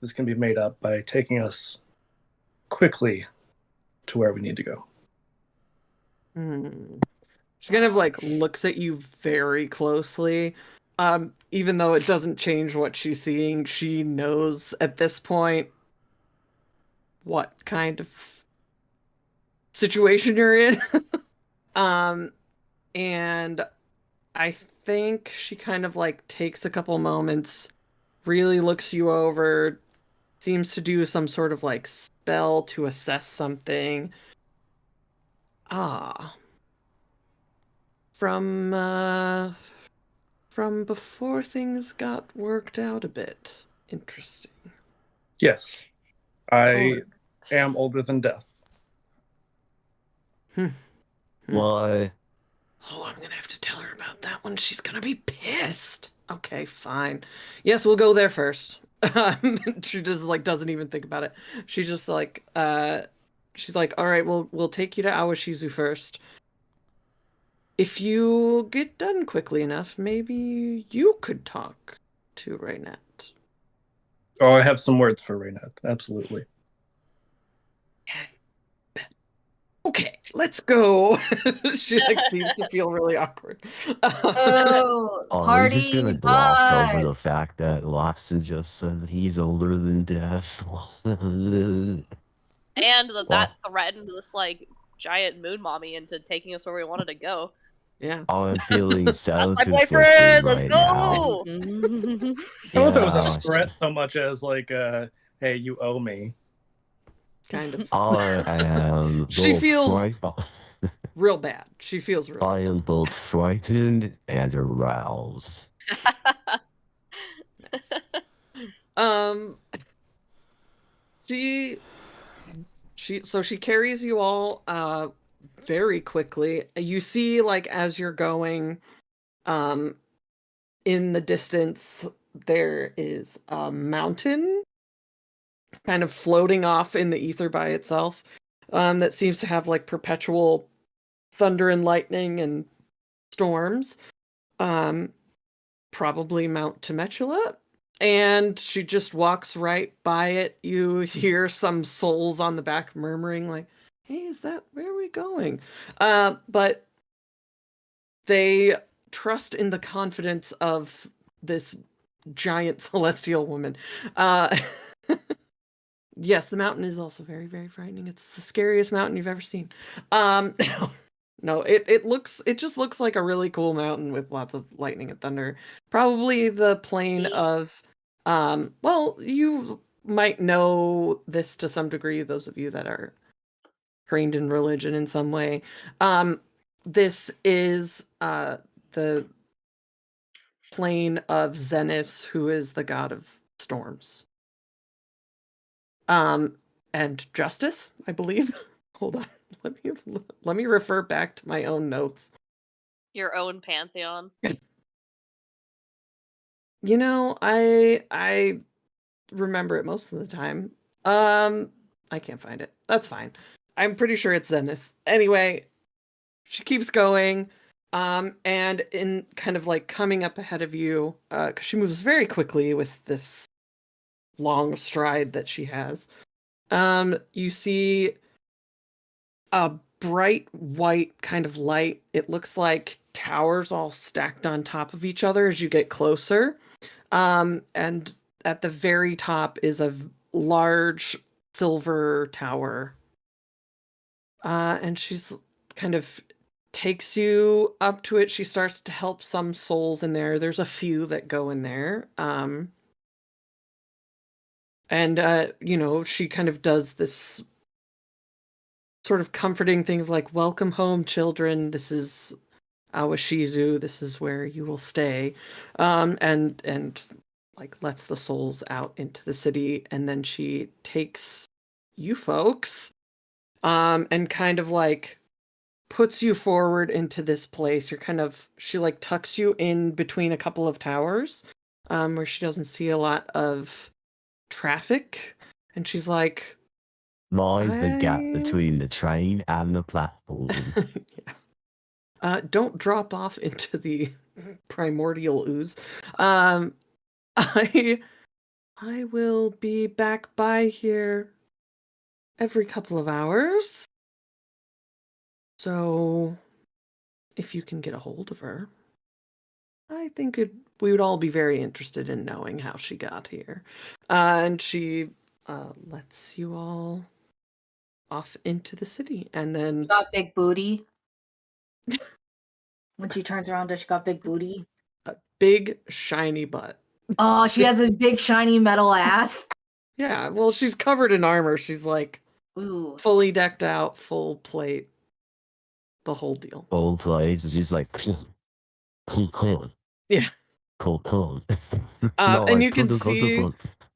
this can be made up by taking us quickly to where we need to go. She kind of like looks at you very closely. Even though it doesn't change what she's seeing, she knows at this point what kind of situation you're in. And I think she kind of like takes a couple moments, really looks you over, seems to do some sort of like spell to assess something. From before things got worked out a bit. Interesting. Yes, I am older than death. What? Oh, I'm gonna have to tell her about that one. She's gonna be pissed. Okay, fine. Yes, we'll go there first. She just like doesn't even think about it. She just like she's like, all right, we'll take you to Awashizu first. If you get done quickly enough, maybe you could talk to Raynette. Oh, I have some words for Raynette. Absolutely. Okay, let's go. She like seems to feel really awkward. Oh, Are we just gonna gloss over party the fact that Lobson just said he's older than death? And that threatened this like giant moon mommy into taking us where we wanted to go. Yeah. I'm feeling so That's my conflicted boyfriend. Let's right now. go. I don't know if it was a threat so much as like, hey, you owe me. Kind of. I am She both feels real bad. She feels real I am both frightened and aroused. Nice. She She carries you all very quickly. You see, like, as you're going, um in the distance there is a mountain kind of floating off in the ether by itself, that seems to have like perpetual thunder and lightning and storms. Um Probably Mount Temecula. And she just walks right by it. You hear some souls on the back murmuring, like, hey, is that where are we going? But they trust in the confidence of this giant celestial woman. Uh, yes, the mountain is also very, very frightening. It's the scariest mountain you've ever seen. No, no, it just looks like a really cool mountain with lots of lightning and thunder. Probably the plane of, well, you might know this to some degree, those of you that are trained in religion in some way. This is the plane of Zenith, who is the god of storms. And justice, I believe. Hold on. Let me refer back to my own notes. Your own pantheon. You know, I remember it most of the time. I can't find it. That's fine. I'm pretty sure it's Zenith. Anyway, she keeps going. And in kind of like coming up ahead of you, because she moves very quickly with this long stride that she has. You see a bright white kind of light. It looks like towers all stacked on top of each other as you get closer. And at the very top is a large silver tower. And she's kind of takes you up to it. She starts to help some souls in there. There's a few that go in there. And you know, she kind of does this sort of comforting thing of like, welcome home, children. This is Awashizu. This is where you will stay. And like lets the souls out into the city. And then she takes you folks, and kind of like puts you forward into this place. She like tucks you in between a couple of towers, where she doesn't see a lot of traffic. And she's like, Mind the gap I between the train and the platform. yeah. Don't drop off into the primordial ooze. Um, I I will be back by here every couple of hours. So if you can get a hold of her, I think we would all be very interested in knowing how she got here. And she lets you all off into the city, and then Got big booty. When she turns around, does she got big booty? a big shiny butt. Oh, she has a big shiny metal ass. Yeah, well, she's covered in armor. She's like Ooh. fully decked out, full plate, the whole deal. Old place, and she's like, cool. Yeah. Cool. And you can see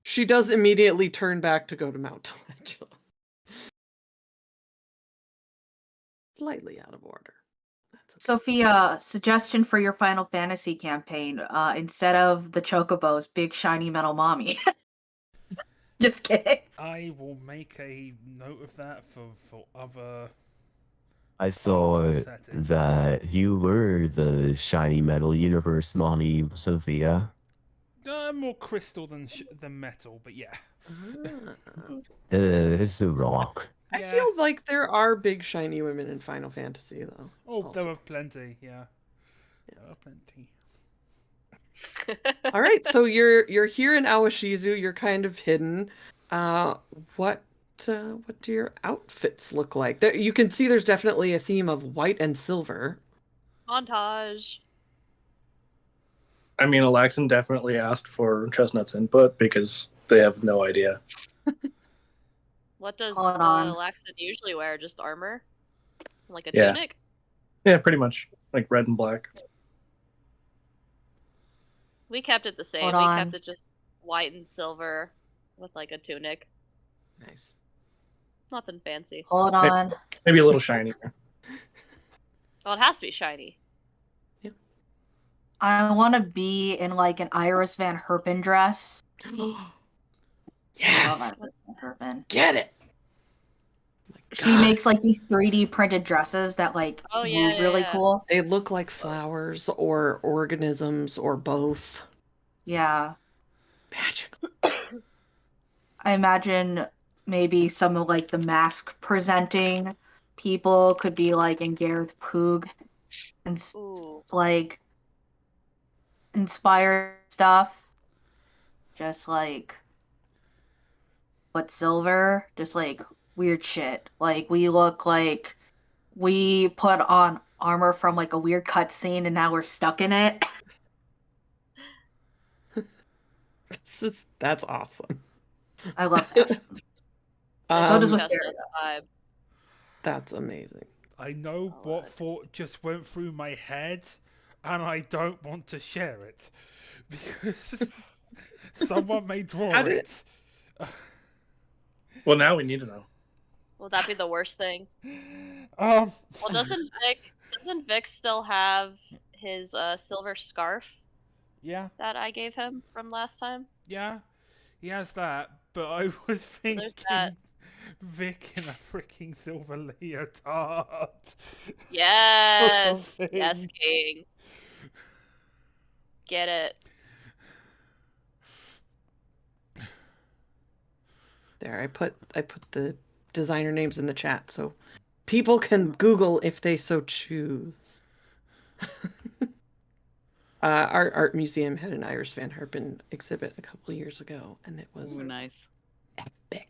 she does immediately turn back to go to Mount Telangela. Slightly out of order. That's okay. Sophia, suggestion for your Final Fantasy campaign. Instead of the chocobos, big shiny metal mommy. Just kidding. I will make a note of that for other. I thought setting. that you were the shiny metal universe mommy, Sophia. More crystal than metal, but yeah. It's a rock. I Yeah. feel like there are big shiny women in Final Fantasy, though. Oh, also. there were plenty. Yeah. There are plenty. All right, so you're here in Awashizu. You're kind of hidden. What do your outfits look like? You can see there's definitely a theme of white and silver. Montage. I mean, Alaxon definitely asked for Chestnut's input because they have no idea. What does Hold on. Laxton usually wear? Just armor? Like a Yeah. tunic? Yeah, pretty much like red and black. We kept it the same. Hold We on. kept it just white and silver with like a tunic. Nice. Nothing fancy. Hold on. Maybe a little shinier. Well, it has to be shiny. I want to be in like an Iris Van Herpen dress. I love Yes, Iris Van Herpen. get it. My She God. makes like these 3D printed dresses that like Oh, move yeah, really yeah. cool. They look like flowers or organisms or both. Yeah. Magic. I imagine maybe some of like the mask presenting people could be like in Gareth Poog and Ooh. like inspired stuff. Just like but silver, just like weird shit. Like we look like we put on armor from like a weird cutscene and now we're stuck in it. That's awesome. I love fashion. So does Um, Wisteria. Chestnut's vibe. that's amazing. I know Oh, what Lord. thought just went through my head, and I don't want to share it because someone may draw How did it. Well, now we need to know. Will that be the worst thing? Um. Well, doesn't Vic still have his silver scarf Yeah, that I gave him from last time? yeah, he has that. But I was So there's that. thinking Vic in a freaking silver leotard. Yes, something. yes, King. Get it. There, I put the designer names in the chat so people can Google if they so choose. Our art museum had an Iris Van Herpen exhibit a couple of years ago, and it was Ooh, nice. epic.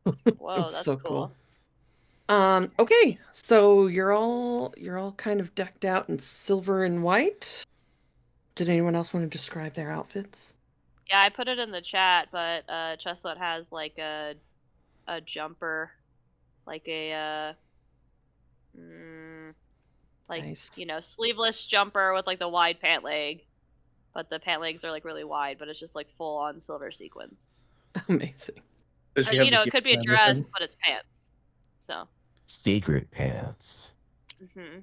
Whoa, It was that's so cool. Okay, so you're all kind of decked out in silver and white. Did anyone else want to describe their outfits? Yeah, I put it in the chat, but Chestnut has like a jumper, like a like Nice. sleeveless jumper with like the wide pant leg, but the pant legs are like really wide, but it's just like full on silver sequins. Amazing. Does she have the It could be a heels and dress, everything? but it's pants. So. Secret pants hmm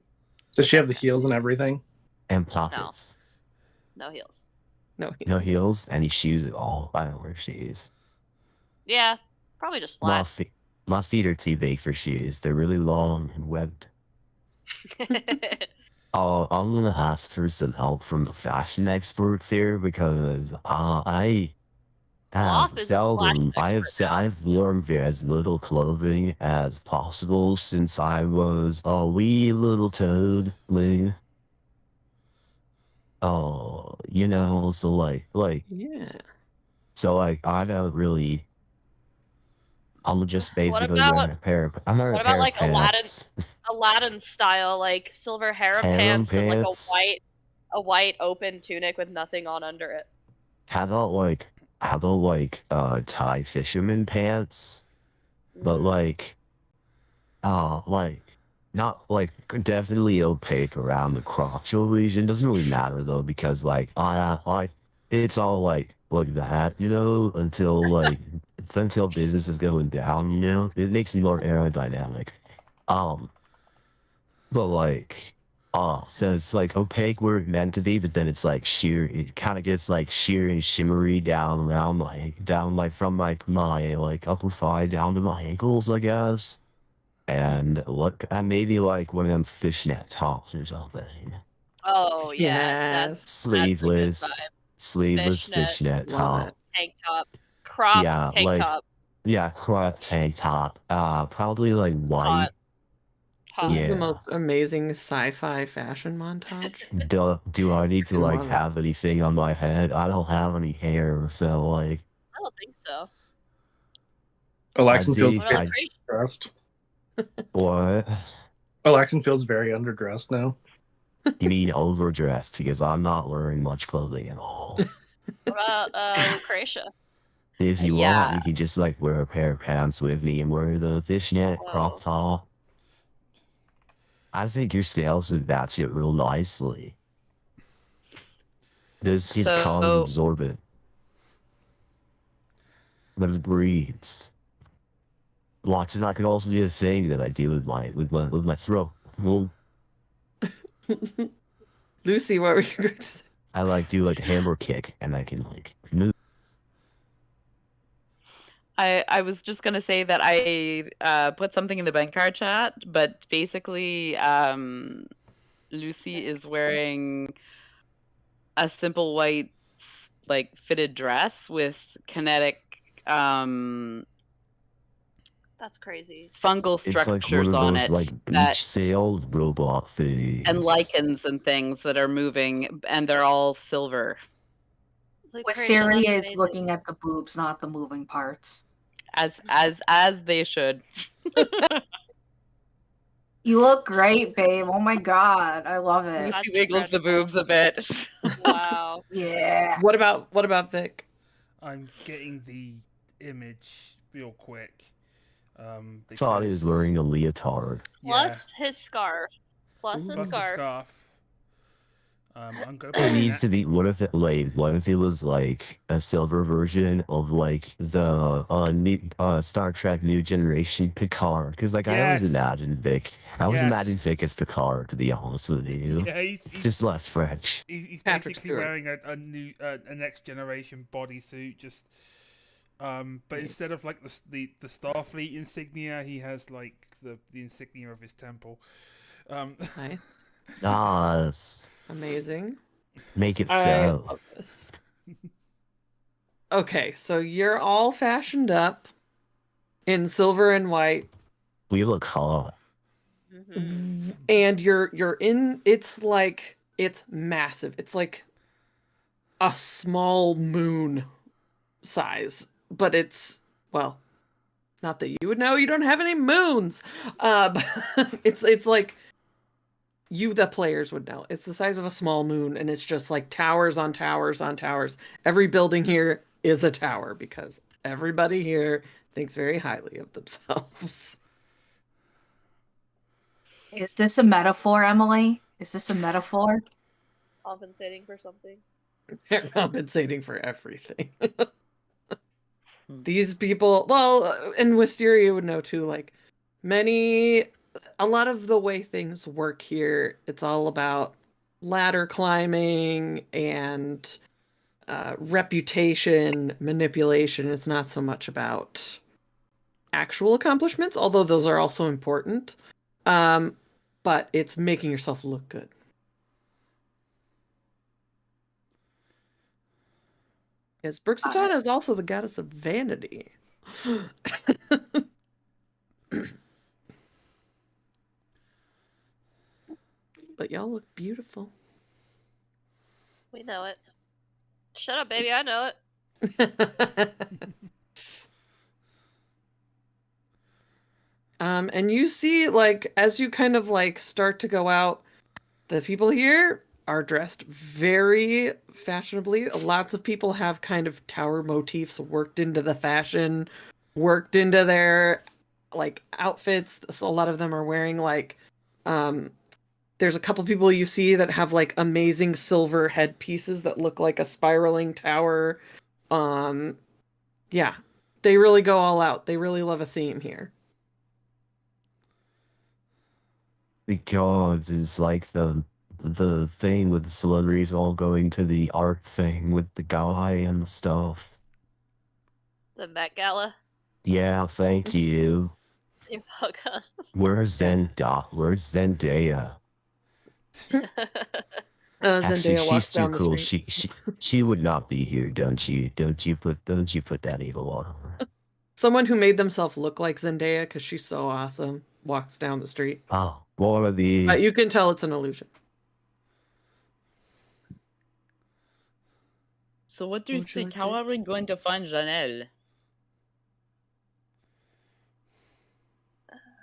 Does she have the heels and everything? and pockets. No heels. No No heels. heels, any shoes at all. I don't wear shoes. Yeah, probably just My, flats. my feet are too big for shoes. They're really long and webbed. Oh, I'm gonna ask for some help from the fashion experts here because I have Sloth is a slash seldom expert now. I've worn as little clothing as possible since I was a wee little toadling. Oh, so Yeah. I don't really. I'm just What basically about wearing I'm wearing what a about pair of like pants. Aladdin style, like silver harem Harem pants and like pants. a white open tunic with nothing on under it? How about tie fisherman pants? But Mm. like not like definitely opaque around the crotchal region. Doesn't really matter though because I it's all like that, until business is going down, it makes me more aerodynamic. Um, but so it's like opaque where it's meant to be, but then it's like sheer. It kind of gets like sheer and shimmery down around from my upper thigh down to my ankles, I guess. And maybe like one of them fishnet tops or something. Oh yeah, Yes. that's a good Sleeveless, vibe. sleeveless Fishnet, fishnet Love top. it. tank top, cropped Yeah, tank top, crop tank top. Probably like white. hot, This hot. is the Yeah. most amazing sci-fi fashion montage. Do I need to Love it. have anything on my head? I don't have any hair, so I don't think so. Alexan feels do- What about I- the creation? underdressed. what? Alexan feels very underdressed now. You mean overdressed because I'm not wearing much clothing at all. What about Lucretia? If you Yeah. want, you can just wear a pair of pants with me and wear the fishnet crop Whoa. top. I think your scales would match it real nicely. This is kind of So absorbent. But it breathes. Watching, I can also do the thing that I do with my throat. Well, Lucy, what were you going to say? I like do like a hammer kick, and I can like move. I was just gonna say that I put something in the Bhenkar chat, but basically, Lucy is wearing a simple white like fitted dress with kinetic That's crazy. fungal It's like one structures of on those it like that beach sail robot and things. lichens and things that are moving, and they're all silver. Lucretia, that's Wisteria is amazing. looking at the boobs, not the moving parts. As they should. You look great, babe. Oh my god, I love it. Lucy That's wiggles the incredible. boobs a bit. Wow. Yeah. What about Vic? I'm getting the image real quick. Thought he was Because- wearing a leotard. Plus his scarf. Plus his plus the scarf. scarf. I'm gonna It put needs to be. What if it was like a silver version of like the Star Trek New Generation Picard? Because like I always Yes. imagined Vic. I always Yes. imagined Vic as Picard. To be honest with you, Yeah, he's just less French. he's Patrick basically Stewart. wearing a new a next generation bodysuit. Just but instead of like the Starfleet insignia, he has like the insignia of his temple. Nice. Nice. Amazing. Make it I so. love this. Okay, so you're all fashioned up in silver and white, We look hot. Mm-hmm. and you're in. It's massive. It's like a small moon size, but it's well, not that you would know. You don't have any moons. But it's like you, the players, would know. It's the size of a small moon, and it's just like towers on towers on towers. Every building here is a tower because everybody here thinks very highly of themselves. Is this a metaphor, Emily? Is this a metaphor? Compensating for something. They're compensating for everything. These people, well, and Wisteria would know too, like a lot of the way things work here, it's all about ladder climbing and reputation manipulation. It's not so much about actual accomplishments, although those are also important. But it's making yourself look good. Because Brooksatana is also the goddess of vanity. But y'all look beautiful. We know it. Shut up, baby. I know it. And you see, like, as you kind of like start to go out, the people here are dressed very fashionably. Lots of people have kind of tower motifs worked into the fashion, worked into their like outfits. So a lot of them are wearing like there's a couple people you see that have like amazing silver headpieces that look like a spiraling tower. Yeah. They really go all out. They really love a theme here. The gods is like the thing with the celebrities all going to the art thing with the guy and stuff. The Met Gala. Yeah, thank you. You're welcome. Where's Zendaya? Actually, Zendaya she's walks too down the cool. street. She would not be here, don't you? Don't you put that evil on her? Someone who made themselves look like Zendaya because she's so awesome walks down the street. Oh, what are the But you can tell it's an illusion. So what do you Would you think? like How to- are we going to find Janelle?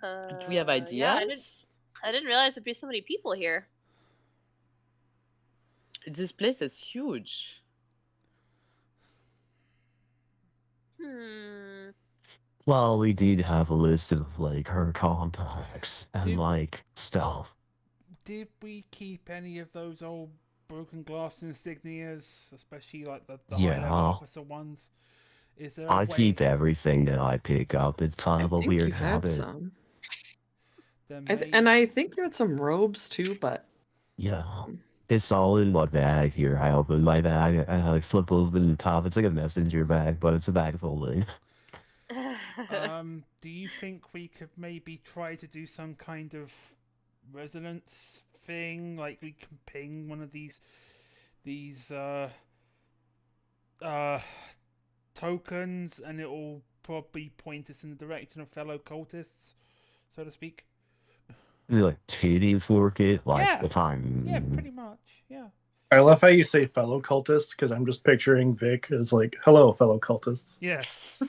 Do we have ideas? Yeah, I didn't realize there'd be so many people here. This place is huge. Hmm. Well, we did have a list of like her contacts and Did- like stuff. Did we keep any of those old broken glass insignias, especially like the high level Yeah. officer ones? Is there a I way? keep everything that I pick up. It's kind I of a think you weird had habit. some. There And I think you had some robes too, but Yeah. It's all in my bag here. I open my bag and I flip open the top. It's like a messenger bag, but it's a bag full of Do you think we could maybe try to do some kind of resonance thing? Like we can ping one of these tokens, and it'll probably point us in the direction of fellow cultists, so to speak. like tuning fork it, like Yeah. the time. Yeah, pretty much. Yeah. I love how you say fellow cultists because I'm just picturing Vic as like, "Hello, fellow cultists." Yes.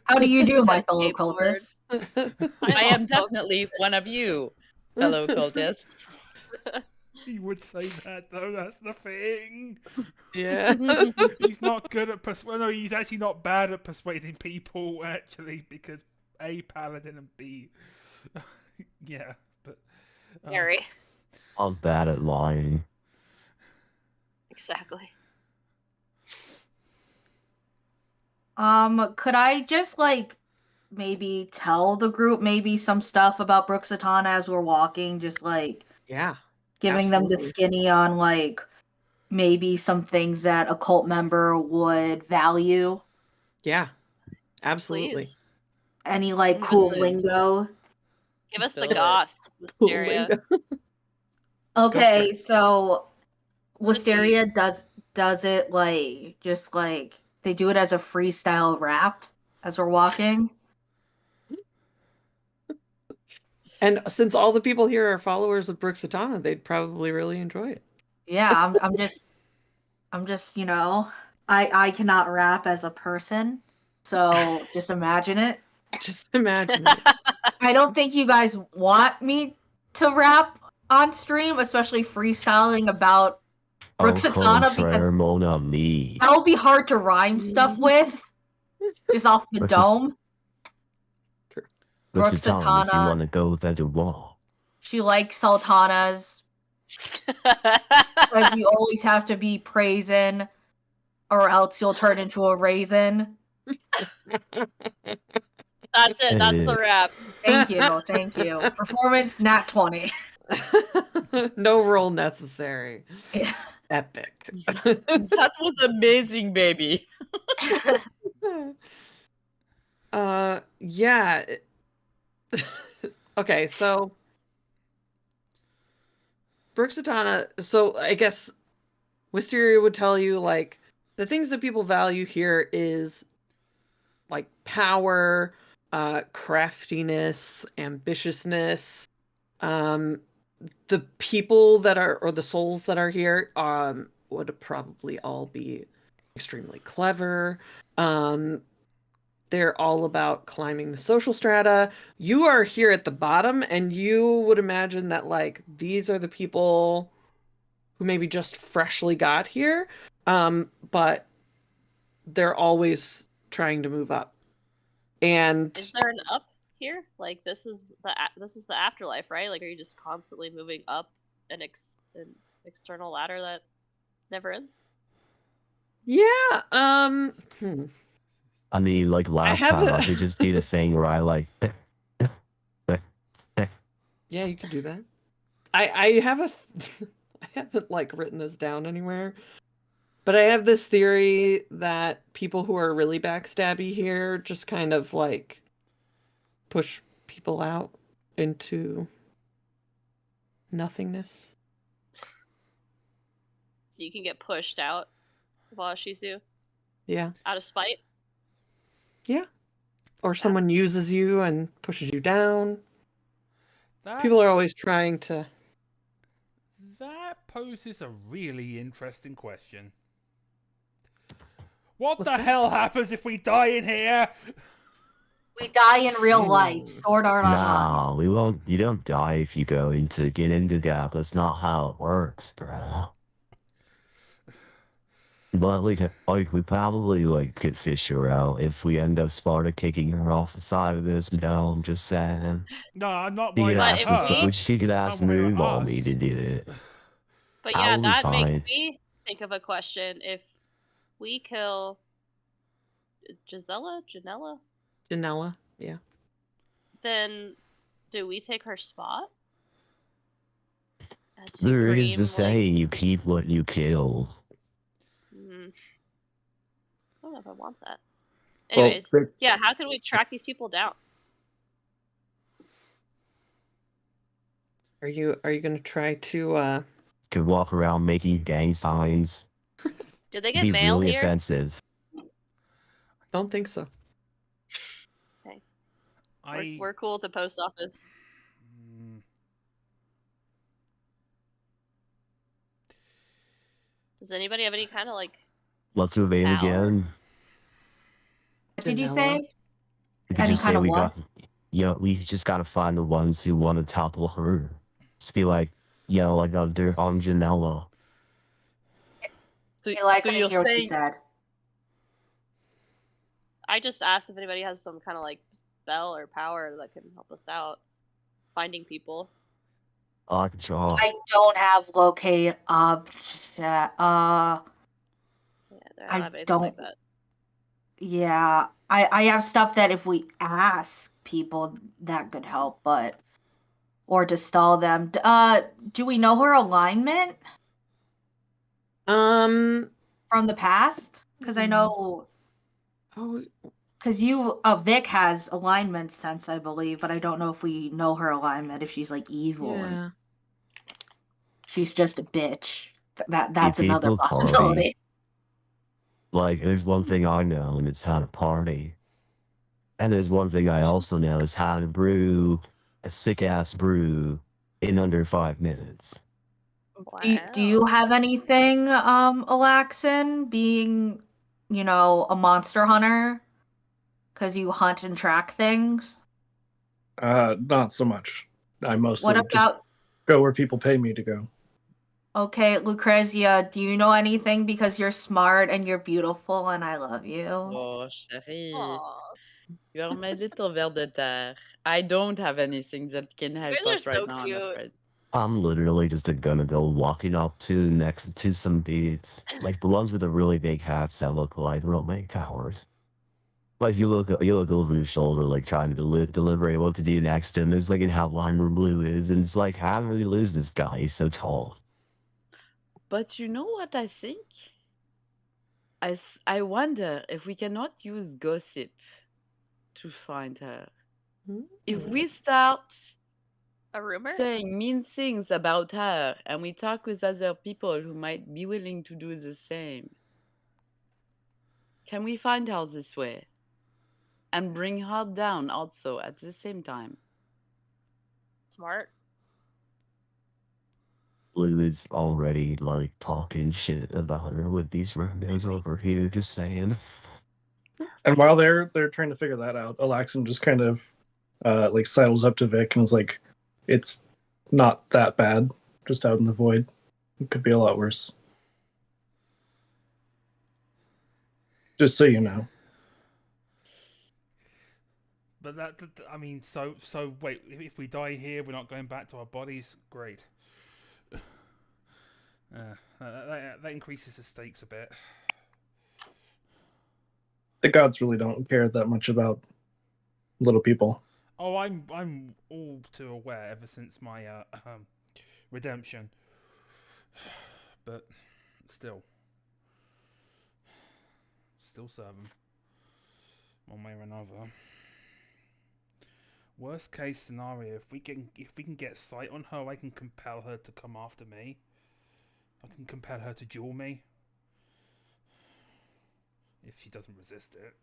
How do you do, He's my got fellow skateboard. cultists? I am definitely one of you, fellow cultists. He would say that though. That's the thing. yeah. He's not good at well, no, he's actually not bad at persuading people. Actually, because A, paladin, and B, yeah. But Very. I'm bad at lying. Exactly. Could I just like maybe tell the group maybe some stuff about Brooksatana as we're walking, just like Yeah. giving them the Absolutely. skinny on like maybe some things that a cult member would value? Yeah. Absolutely. Please. Any like Give us cool the lingo? give us the Do it. goss, Cool Wisteria. lingo. Okay, it. so What a tea. Wisteria does it like just like they do it as a freestyle rap as we're walking. And since all the people here are followers of Brooksatana, they'd probably really enjoy it. Yeah, I'm just, I cannot rap as a person. So just imagine it. Just imagine it. I don't think you guys want me to rap on stream, especially freestyling about Oh, Brooksatana, because mon ami. that will be hard to rhyme stuff with, just off the What's it- dome. What's the time? Makes you Brooksatana, want to go to the wall. she likes sultanas, because you always have to be praising, or else you'll turn into a raisin. That's it. That's the wrap. Thank you. Performance nat 20. No roll necessary. Yeah. Epic. That was amazing, baby. Yeah. Okay, so Brooksatana, so I guess Wisteria would tell you like the things that people value here is like power, craftiness, ambitiousness. The people that are, or the souls that are here, would probably all be extremely clever. They're all about climbing the social strata. You are here at the bottom, and you would imagine that like these are the people who maybe just freshly got here, but they're always trying to move up. And Is there an up here? Like this is the afterlife, right? Like are you just constantly moving up an external ladder that never ends? yeah, I mean, like last have time, a- I could just do the thing where I like. yeah, you can do that. I have a I haven't like written this down anywhere, but I have this theory that people who are really backstabby here just kind of like push people out into nothingness. So you can get pushed out of Ashizu Yeah. out of spite. Yeah. Or someone uses you and pushes you down. That People are always trying to. that poses a really interesting question. What What's the that? hell happens if we die in here? We die in real life. Sword art online. Nah, we won't. You don't die if you get into gap. That's not how it works, bro. But we probably could fish her out if we end up Sparta kicking her off the side of this dome. Just saying. No, I'm not She worried could about But if ask her. we- she could ask I'm worried Moon about Mommy us. to do it. But That yeah, will be that makes fine. me think of a question. If we kill Gisela? Janella? Janella, yeah. Then do we take her spot? As There is the Supreme, like, saying, you keep what you kill. I don't know if I want that. Well, Anyways, yeah, how can we track these people down? Are you gonna try to Could walk around making gang signs. Do they It'd get be mail really here? offensive. don't think so. We're cool at the post office. Mm, Does anybody have any kind of like What's her name power? again? What did you Janella. say? We could Any just say kind of we what? we just gotta find the ones who want to topple her. Just be like, like they're on Janella. So, I so couldn't you're hear what you saying said. I just asked if anybody has some kind of like spell or power that can help us out finding people. I can draw. I don't have locate object. Yeah, I don't I have anything don't. like that. Yeah, I have stuff that if we ask people that could help, but or to stall them. Do we know her alignment Um. from the past? Because I know, Oh, because Vic has alignment sense, I believe, but I don't know if we know her alignment. If she's like evil or yeah. she's just a bitch. That's another People party. possibility. Like, there's one thing I know, and it's how to party. And there's one thing I also know is how to brew a sick ass brew in under 5 minutes. Do you have anything, Alaxin, being, a monster hunter? Because you hunt and track things? Not so much. I mostly What just about, go where people pay me to go. okay, Lucrezia, do you know anything because you're smart and you're beautiful and I love you? oh, chérie, Aw, you are my little ver de terre. I don't have anything that can you help guys are us right so now, I'm cute. afraid. I'm literally just gonna go walking up to next to some dudes, like the ones with the really big hats that look like romantic towers. Like you look over your shoulder, like trying to deliberate what to do next, and there's like an outline where Blue is, and it's like, how do we lose this guy? He's so tall. But you know what I think? I wonder if we cannot use gossip to find her. If we start A rumor? saying mean things about her and we talk with other people who might be willing to do the same, can we find her this way? And bring her down also at the same time. Smart. Blue is already like talking shit about her with these randos over here, just saying. And while they're trying to figure that out, Alaxin just kind of like sidles up to Vic and is like, "It's not that bad. Just out in the void. It could be a lot worse. Just so you know." but I mean, so wait. If we die here, we're not going back to our bodies. Great. That increases the stakes a bit. The gods really don't care that much about little people. Oh, I'm all too aware ever since my redemption. But still serve them one way or another. Worst case scenario, if we can get sight on her, I can compel her to come after me. I can compel her to duel me if she doesn't resist it.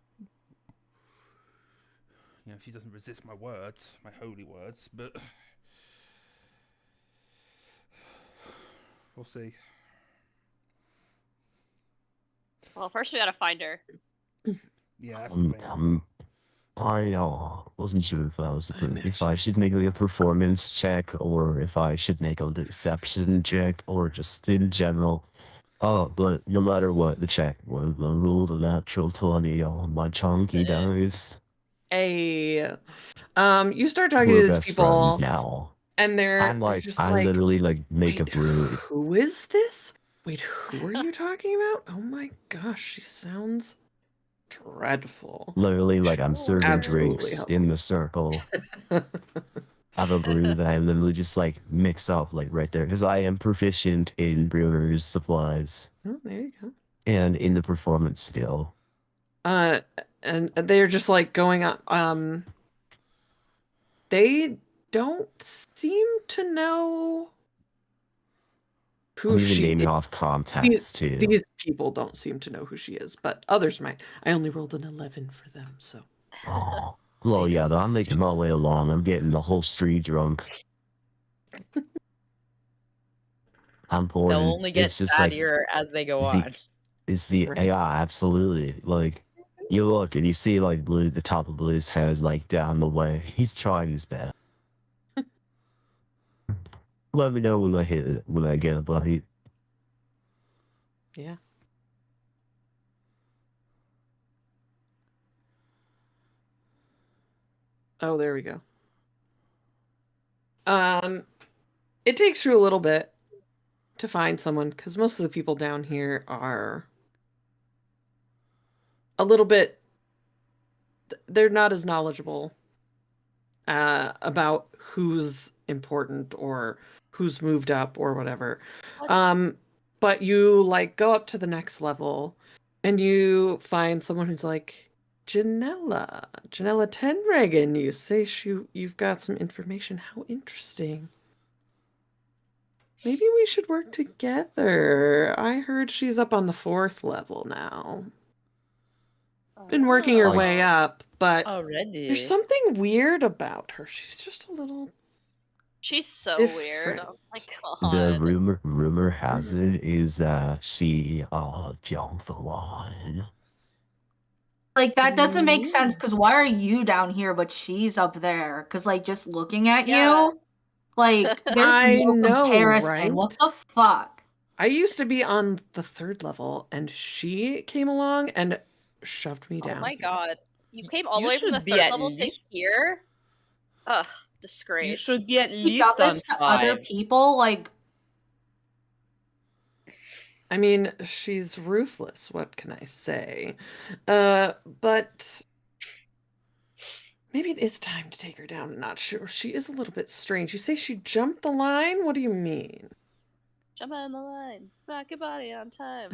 If she doesn't resist my words, my holy words, but we'll see. Well, first we gotta find her. Yeah, that's the thing. I wasn't sure if I should make a performance check or if I should make a deception check or just in general. Oh, but no matter what, the check was the rule the natural 20 on my chunky dice. You start talking We're to these best people, friends now. and they're I just literally make a wait, brew. who is this? Wait, who are you talking about? Oh my gosh, she sounds dreadful. Literally, like I'm serving Absolutely drinks helpful. in the circle. I have a brew that I literally just like mix up like right there because I am proficient in brewer's supplies Oh, there you go. and in the performance skill. And they're just like going on. They don't seem to know who I'm even she naming is. off contacts too. These people don't seem to know who she is, but others might. I only rolled an 11 for them, so. Oh, well, yeah, though, I'm making my way along. I'm getting the whole street drunk. I'm pouring. They'll only get It's just like fattier as they go on. it's the Right. AI, absolutely. Like you look and you see like Blue, the top of Blue's head, like down the way. He's trying his best. Let me know when I hit it, when I get a buddy. Yeah. Oh, there we go. It takes you a little bit to find someone because most of the people down here are a little bit. They're not as knowledgeable about who's important or who's moved up or whatever. What? But you like go up to the next level and you find someone who's like Janella Tenregan. You say you've got some information. How interesting. Maybe we should work together. I heard she's up on the 4th level now. Been working her Oh. way up, but Already. there's something weird about her. She's just a little She's so weird. different. Oh my The god. rumor has it is she jumped the line. Like, that doesn't make sense, because why are you down here, but she's up there? Because, like, just looking at Yeah. you, like, there's I no know, comparison. right? What the fuck? I used to be on the 3rd level, and she came along and shoved me down. Oh my here. god. You came all the You way from the should be 3rd at level to least- here? Ugh, You disgrace. should be at You least done on this to other 5. people? Like, I mean, she's ruthless. What can I say? But maybe it is time to take her down a notch. She is a little bit strange. You say she jumped the line? What do you mean? Jump on the line. Rock your body on time.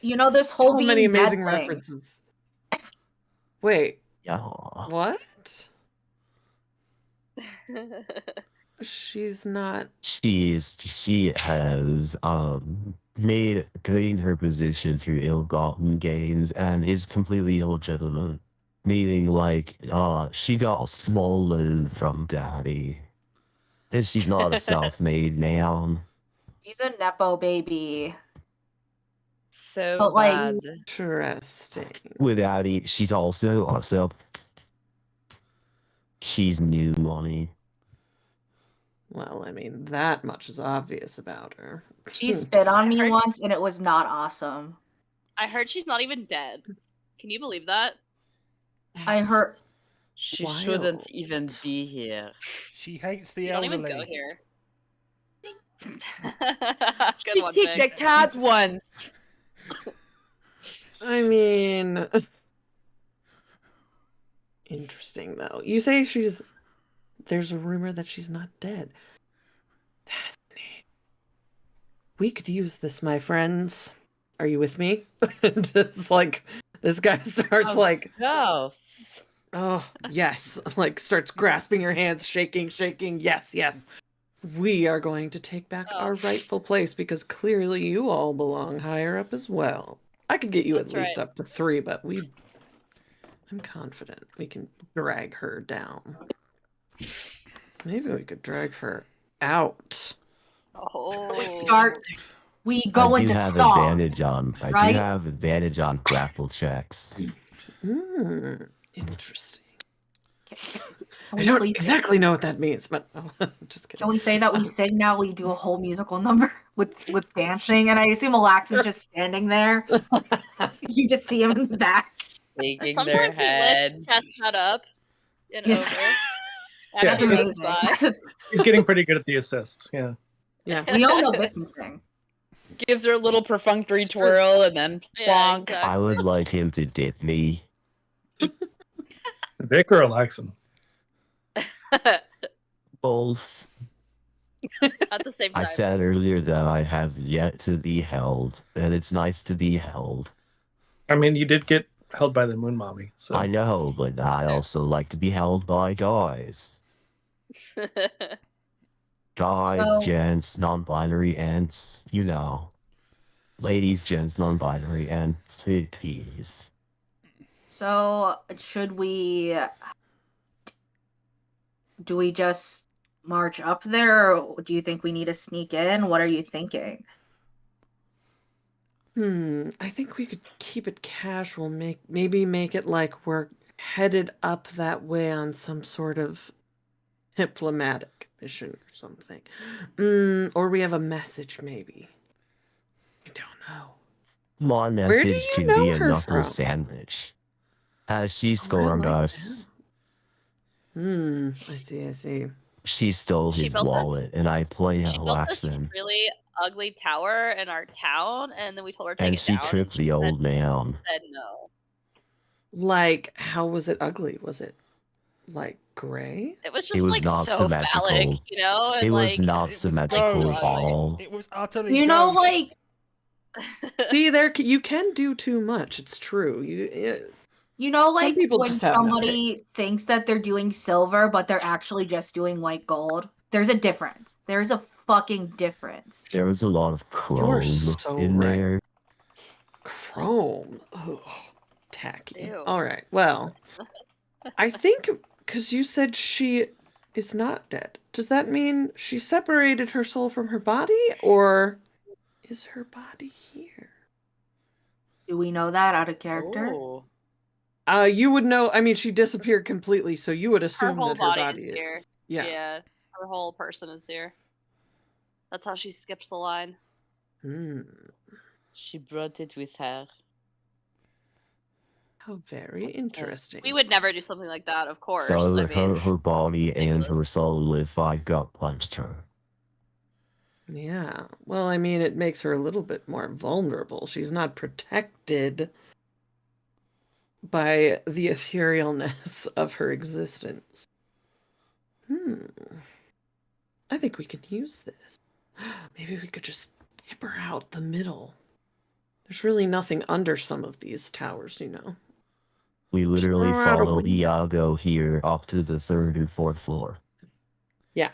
you know, this whole How being many dead amazing thing. references. Wait, Yeah. what? She's not. She has gained her position through ill-gotten gains and is completely illegitimate. Meaning like she got small loan from daddy. And she's not a self-made man. She's a Nepo baby. So But, like- bad. Interesting. Without it, she's also she's new money. Well, I mean, that much is obvious about her. She spit on me Right. once, and it was not awesome. I heard she's not even dead. Can you believe that? I heard. She Wild. shouldn't even be here. She hates the You don't elderly. even go here. Good She one, kicked the Vic. cat once. I mean, interesting though. You say there's a rumor that she's not dead. Fascinating. We could use this, my friends. Are you with me? And it's like this guy starts Oh, like, No. oh yes, like starts grasping your hands, shaking. Yes. We are going to take back Oh. our rightful place because clearly you all belong higher up as well. I could get you That's at least right. up to 3, but I'm confident we can drag her down. Maybe we could drag her out. Oh. We go I do into have song. advantage on right? grapple checks. Interesting. Can I we don't please- exactly know what that means, but just kidding. Can we say that we sing now? We do a whole musical number with dancing, and I assume Alax is just standing there. You just see him in the back. Shaking their Sometimes he head. lifts Chestnut up and Yeah. over. Yeah. That's After he amazing. moves by. He's getting pretty good at the assist. Yeah. Yeah. We all know Vic can sing. Gives her a little perfunctory It's true. twirl and then Yeah, plonk. exactly. I would like him to dip me. Vic or Alaxon? Both. At the same time. I said earlier that I have yet to be held, and it's nice to be held. I mean, you did get held by the Moon Mommy, so I know, but I also like to be held by guys. Guys, So- gents, non-binary ants, you know. Ladies, gents, non-binary ants, please. So, do we just march up there, or do you think we need to sneak in? What are you thinking? I think we could keep it casual, maybe make it like we're headed up that way on some sort of diplomatic mission or something. Or we have a message, maybe. I don't know. My do message you can know be a her knuckle from? sandwich. She Oh, I stormed like us. I see. She stole She his built this- wallet, and I play She built this Alaxon. really ugly tower in our town, and then we told her to take And it she down. tripped the old man. Said no. Like, how was it ugly? Was it like gray? It was just It was like not so symmetrical. phallic, you know. And, It was like, not it was symmetrical gross. at all. It was utterly You know, gross. like, See, you can do too much. It's true. Some like people when just have no somebody thinks that they're doing silver, but they're actually just doing white gold. There's a difference. There's a fucking difference. There was a lot of You are chrome so in right. there. Chrome. Ugh, tacky. Ew. All right. Well, I think because you said she is not dead. Does that mean she separated her soul from her body, or is her body here? Do we know that out of character? Oh. You would know. I mean, she disappeared completely, so you would assume whole that her body body is here. is. Yeah. Her whole person is here. That's how she skipped the line. Hmm. She brought it with her. How very interesting. We would never do something like that, of course. So I mean, her body and her soul if I got punched her. Yeah. Well, I mean, it makes her a little bit more vulnerable. She's not protected by the etherealness of her existence. I think we can use this. Maybe we could just tip her out the middle. There's really nothing under some of these towers, you know. We literally throw out a follow window. Iago here up to the 3rd and 4th floor. Yeah.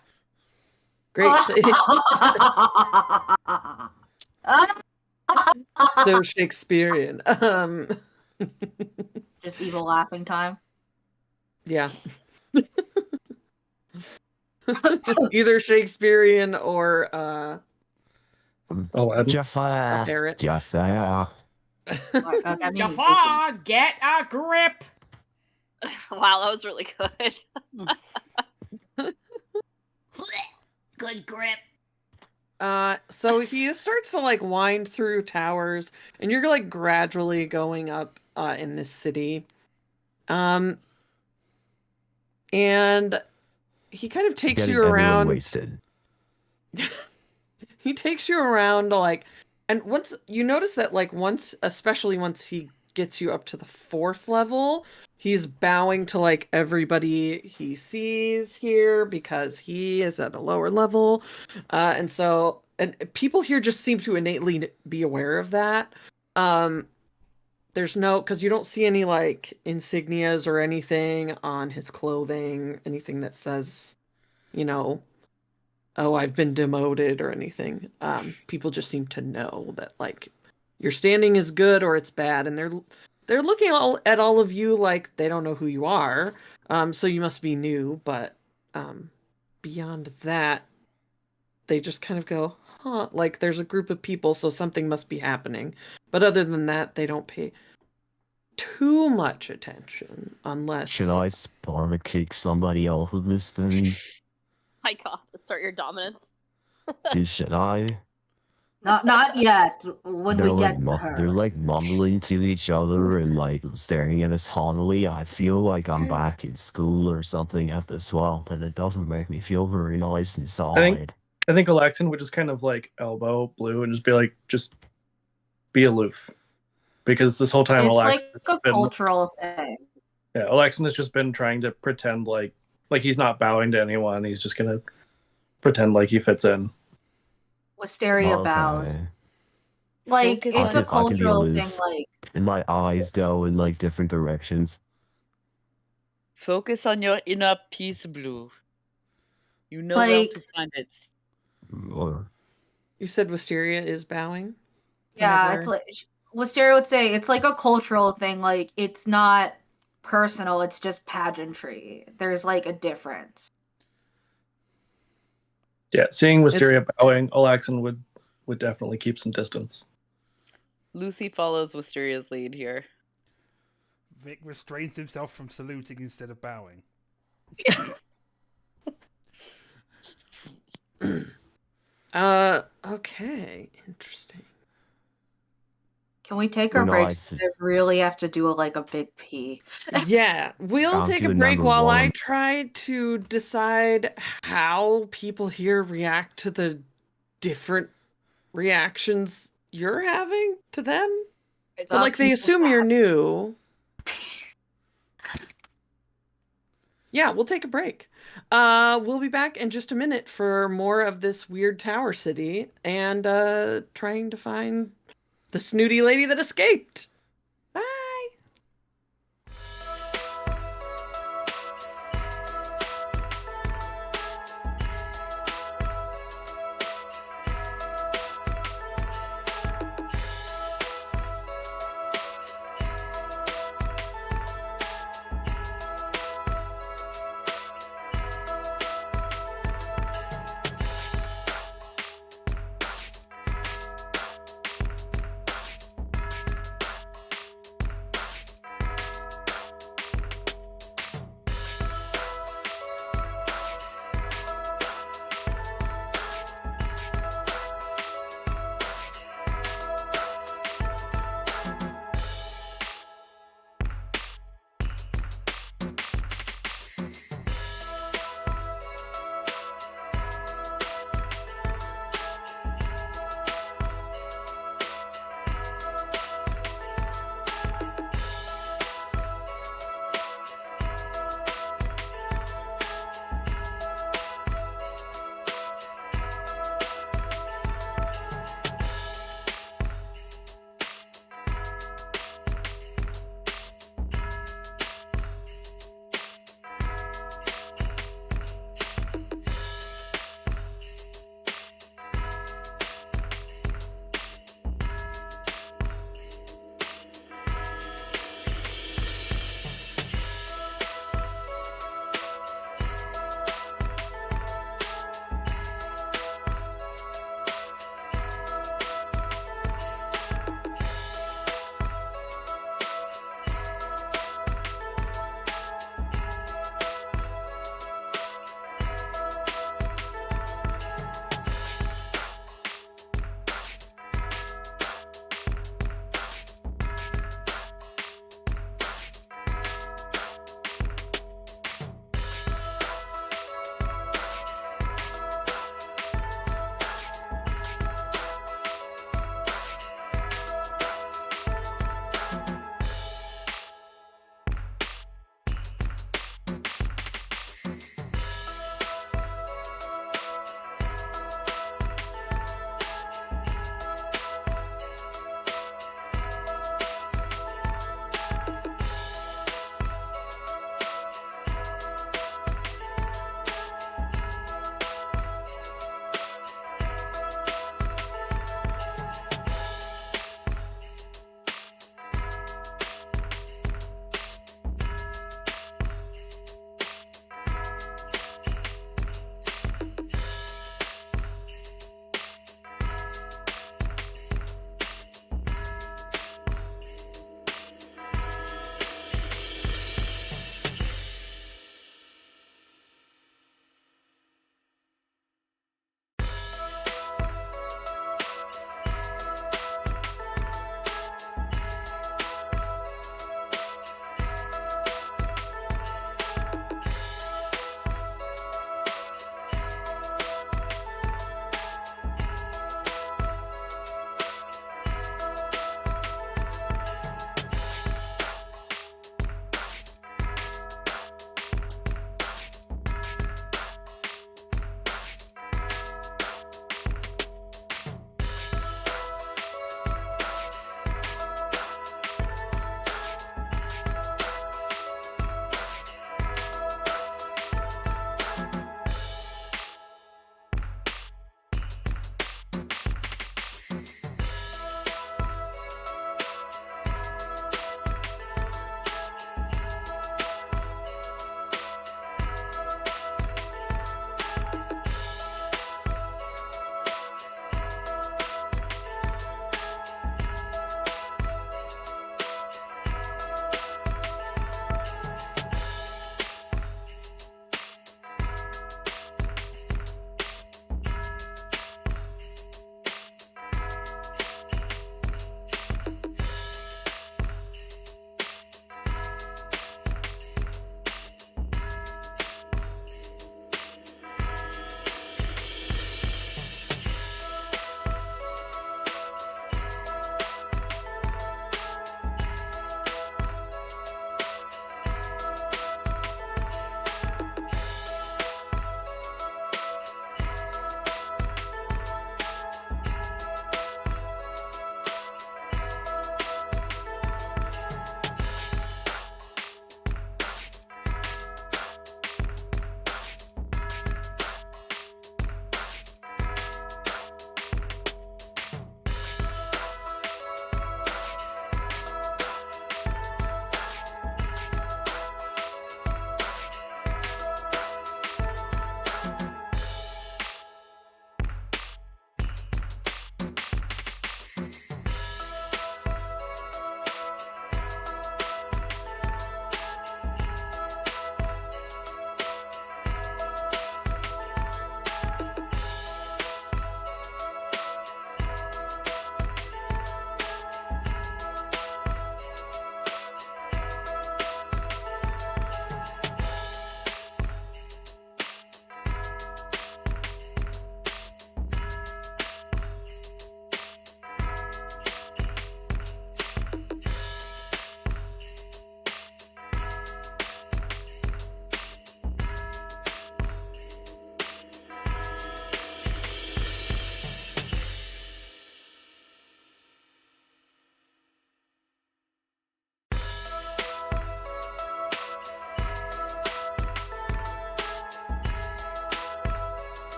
Great. So Shakespearean. Just evil laughing time. Yeah. Either Shakespearean or Aladdin. Jafar. parrot. Jafar. What that means? Jafar, get a grip. wow, that was really good. Good grip. So he starts to like wind through towers, and you're like gradually going up in this city. And he kind of takes Getting you everyone around. wasted. He takes you around like, and once you notice that like especially once he gets you up to the 4th level, he's bowing to like everybody he sees here because he is at a lower level. And people here just seem to innately be aware of that. There's because you don't see any like insignias or anything on his clothing, anything that says, you know, oh, I've been demoted or anything. People just seem to know that like your standing is good or it's bad, and they're looking at all of you like they don't know who you are. So you must be new, but beyond that, they just kind of go, huh, like there's a group of people, so something must be happening. But other than that, they don't pay too much attention unless Should I spawn kick somebody off of this thing? My God, assert your dominance. Should I? Not yet. When we get to her. They're like mumbling to each other and like staring at us haughtily. I feel like I'm back in school or something at this swamp, and it doesn't make me feel very nice inside. I think Alaxon would just kind of like elbow Blue and just be like, just be aloof, because this whole time It's Alaxon like has a been, cultural thing. yeah, Alaxon has just been trying to pretend like he's not bowing to anyone. He's just gonna pretend like he fits in. Wisteria bows. Okay. Like Focus it's on a I can be cultural thing. aloof. Like And my eyes go in like different directions. focus on your inner peace, Blue. You know where Like to find it. Or You said Wisteria is bowing? yeah, it's like Wisteria would say it's like a cultural thing. Like it's not personal. It's just pageantry. There's like a difference. Yeah, seeing Wisteria bowing, Alaxon would definitely keep some distance. Lucy follows Wisteria's lead here. Vic restrains himself from saluting instead of bowing. Okay. Interesting. Can we take Or our no, breaks? I really have to do like a big pee. Yeah, we'll I'll take do a break number while I one. try to decide how people here react to the different reactions you're having to them. I But got like they people assume to you're have- new. Yeah, we'll take a break. We'll be back in just a minute for more of this weird tower city and trying to find the snooty lady that escaped. Bye.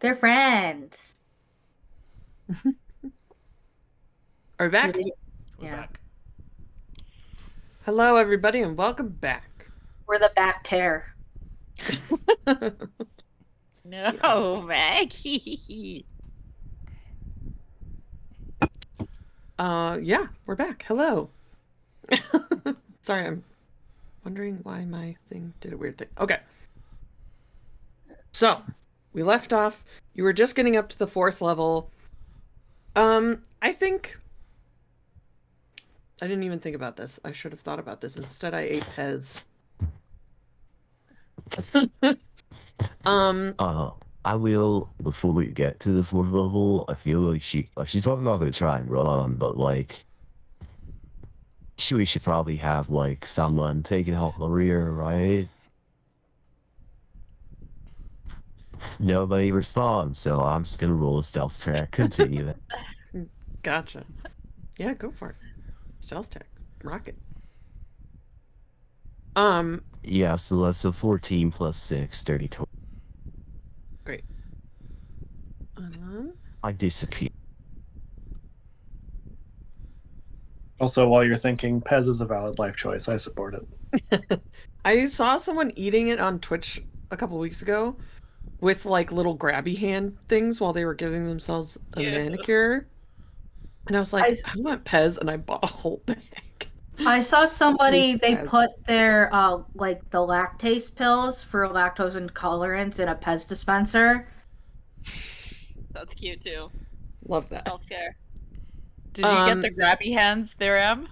They're friends. Are we back? We're Yeah. back. Hello, everybody, and welcome back. We're the back tear. No, Maggie. Yeah, we're back. Hello. Sorry, I'm wondering why my thing did a weird thing. Okay. So, we left off. You were just getting up to the 4th level. I think I didn't even think about this. I should have thought about this. Instead, I ate Pez. I will, before we get to the 4th level, I feel like she's probably not going to try and run, but like, we should probably have like someone taking out the rear, right? Nobody responds, so I'm just going to roll a stealth check. Continue that. Gotcha. Yeah, go for it. Stealth tech. Rocket. Yeah, so that's a 14 plus 6, 32. Great. I disappear. Also, while you're thinking, Pez is a valid life choice. I support it. I saw someone eating it on Twitch a couple weeks ago with like little grabby hand things while they were giving themselves a manicure. And I was like, I want Pez, and I bought a whole bag. I saw somebody, they Pez. put their, like, the lactase pills for lactose intolerance in a Pez dispenser. That's cute too. Love that. Self-care. Did you get the grabby hands there, Em?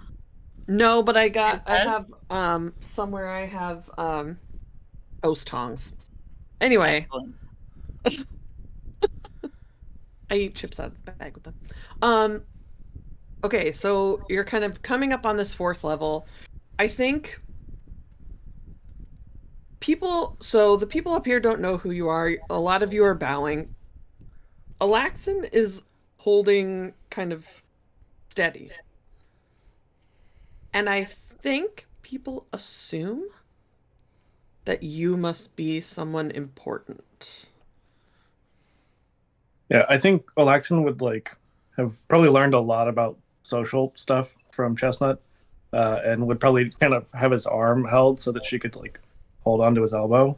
No, but I Pez? have, somewhere I have, O's tongs. Anyway. Excellent. I eat chips out of the bag with them. Okay, so you're kind of coming up on this 4th level. I think the people up here don't know who you are. A lot of you are bowing. Alaxon is holding kind of steady. And I think people assume that you must be someone important. Yeah, I think Alaxon would like have probably learned a lot about social stuff from Chestnut, and would probably kind of have his arm held so that she could like hold onto his elbow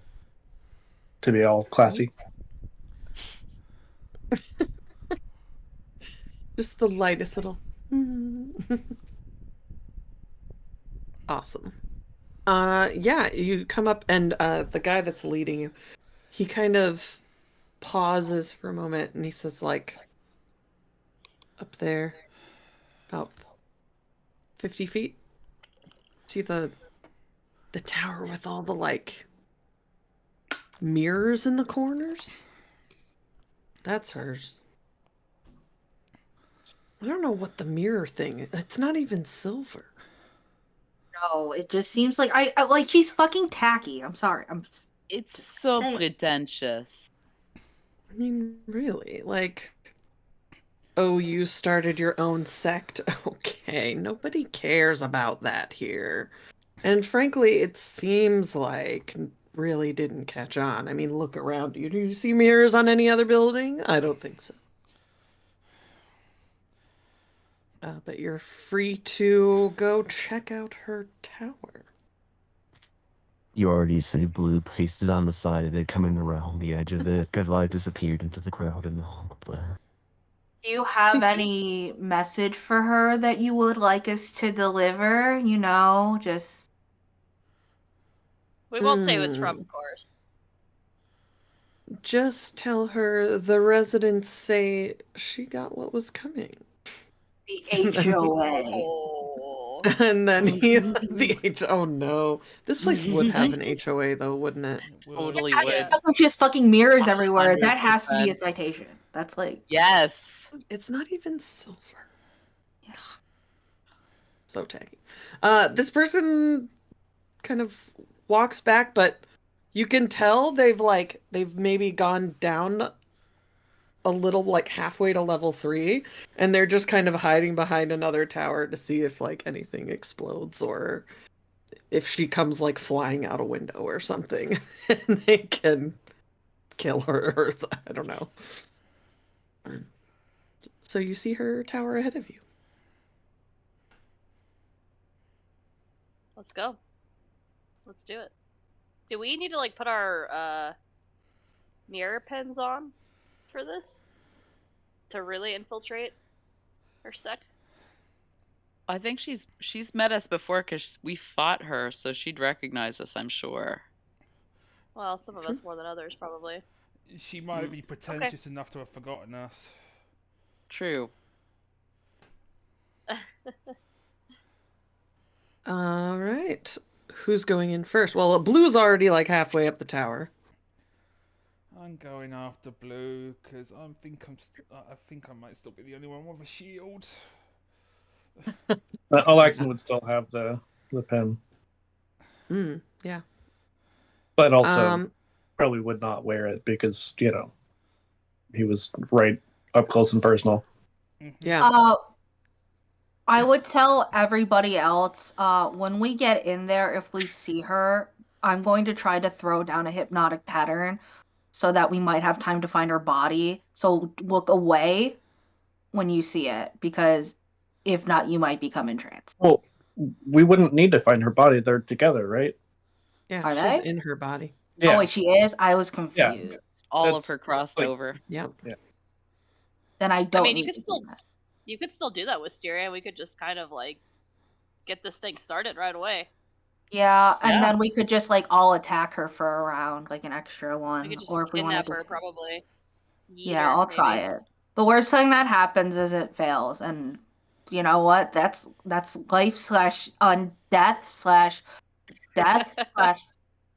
to be all classy. Just the lightest little. Awesome. Yeah, you come up and the guy that's leading you, he kind of pauses for a moment and he says, like, up there, about 50 feet. See the tower with all the like mirrors in the corners? That's hers. I don't know what the mirror thing is. It's not even silver. No, it just seems like I like she's fucking tacky. I'm sorry. It's Just so say it. pretentious. I mean, really, like, oh, you started your own sect? Okay, nobody cares about that here. And frankly, it seems like really didn't catch on. I mean, look around you. Do you see mirrors on any other building? I don't think so. But you're free to go check out her tower. You already see blue pasted on the side of it, coming around the edge of it, because I disappeared into the crowd and all there. Do you have any message for her that you would like us to deliver? You know, just We won't say who it's from, of course. Just tell her the residents say she got what was coming. the HOA. Oh. And then oh no. This place would have an HOA though, wouldn't it? Totally How would. come she has fucking mirrors everywhere? That has to be a 100%. citation. That's like Yes. It's not even silver. Yeah. So tacky. This person kind of walks back, but you can tell they've maybe gone down a little, like halfway to level 3, and they're just kind of hiding behind another tower to see if like anything explodes or if she comes like flying out a window or something, and they can kill her, or I don't know. So you see her tower ahead of you. Let's go. Let's do it. Do we need to like put our mirror pens on for this to really infiltrate her sect? I think she's met us before because we fought her, so she'd recognize us, I'm sure. Well, some of True. us more than others, probably. She might be pretentious enough to have forgotten us. True. All right. Who's going in first? Well, Blue's already like halfway up the tower. I'm going after Blue because I think I might still be the only one with a shield. Alaxon would still have the pen, Yeah. but also probably would not wear it because he was right up close and personal. Yeah. I would tell everybody else, when we get in there, if we see her, I'm going to try to throw down a hypnotic pattern so that we might have time to find her body. So look away when you see it, because if not, you might become entranced. Well, we wouldn't need to find her body. They're together, right? Yeah, Are she's they? in her body. Yeah. Oh, wait, she is? I was confused. All of That's, her crossed like- over. Yeah. Then I don't I mean, need to do that. you could still do that with Styria. We could just kind of like get this thing started right away. Yeah, and Yeah. then we could just like all attack her for a round, like an extra We one. could just Or if we wanted kidnap to. her, probably. Yeet Yeah, her, I'll maybe. try it. The worst thing that happens is it fails, and you know what? That's life slash on death slash death slash.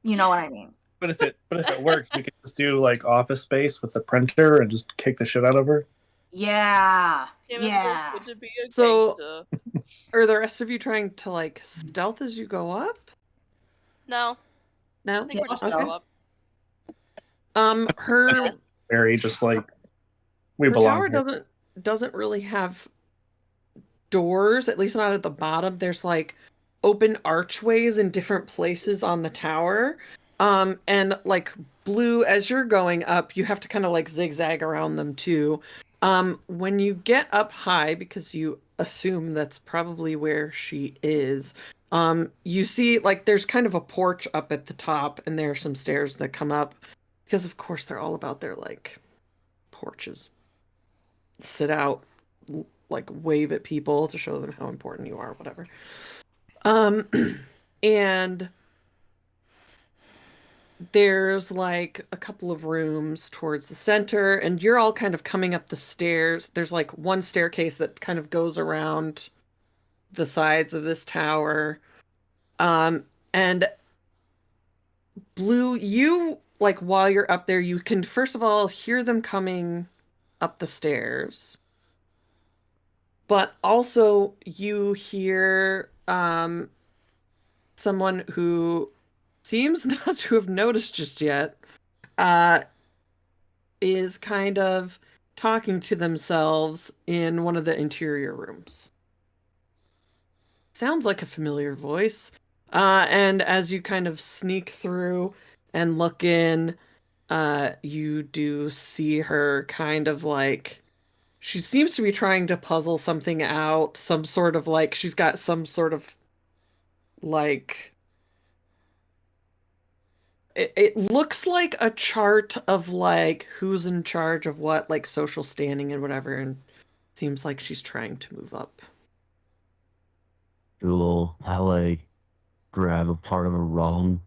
You know what I mean? But if it works, we could just do like Office Space with the printer and just kick the shit out of her. Yeah, Give it yeah. good to be a So- gangsta. Are the rest of you trying to like stealth as you go up? No, No? I think we're just Okay. gonna go up. Her Yes. Very just like we her belong tower here. doesn't really have doors, at least not at the bottom. There's like open archways in different places on the tower. And like Blue, as you're going up, you have to kind of like zigzag around them too. When you get up high, because you assume that's probably where she is, you see like there's kind of a porch up at the top, and there are some stairs that come up, because of course they're all about their like porches. Sit out, like wave at people to show them how important you are, whatever. And there's like a couple of rooms towards the center, and you're all kind of coming up the stairs. There's like one staircase that kind of goes around the sides of this tower. And Blue, you like while you're up there, you can first of all hear them coming up the stairs. But also you hear someone who seems not to have noticed just yet, is kind of talking to themselves in one of the interior rooms. Sounds like a familiar voice. And as you kind of sneak through and look in, you do see her kind of like, she seems to be trying to puzzle something out, some sort of like, she's got some sort of like, it looks like a chart of like who's in charge of what, like social standing and whatever, and seems like she's trying to move up. Cool. I like grab a part of a rung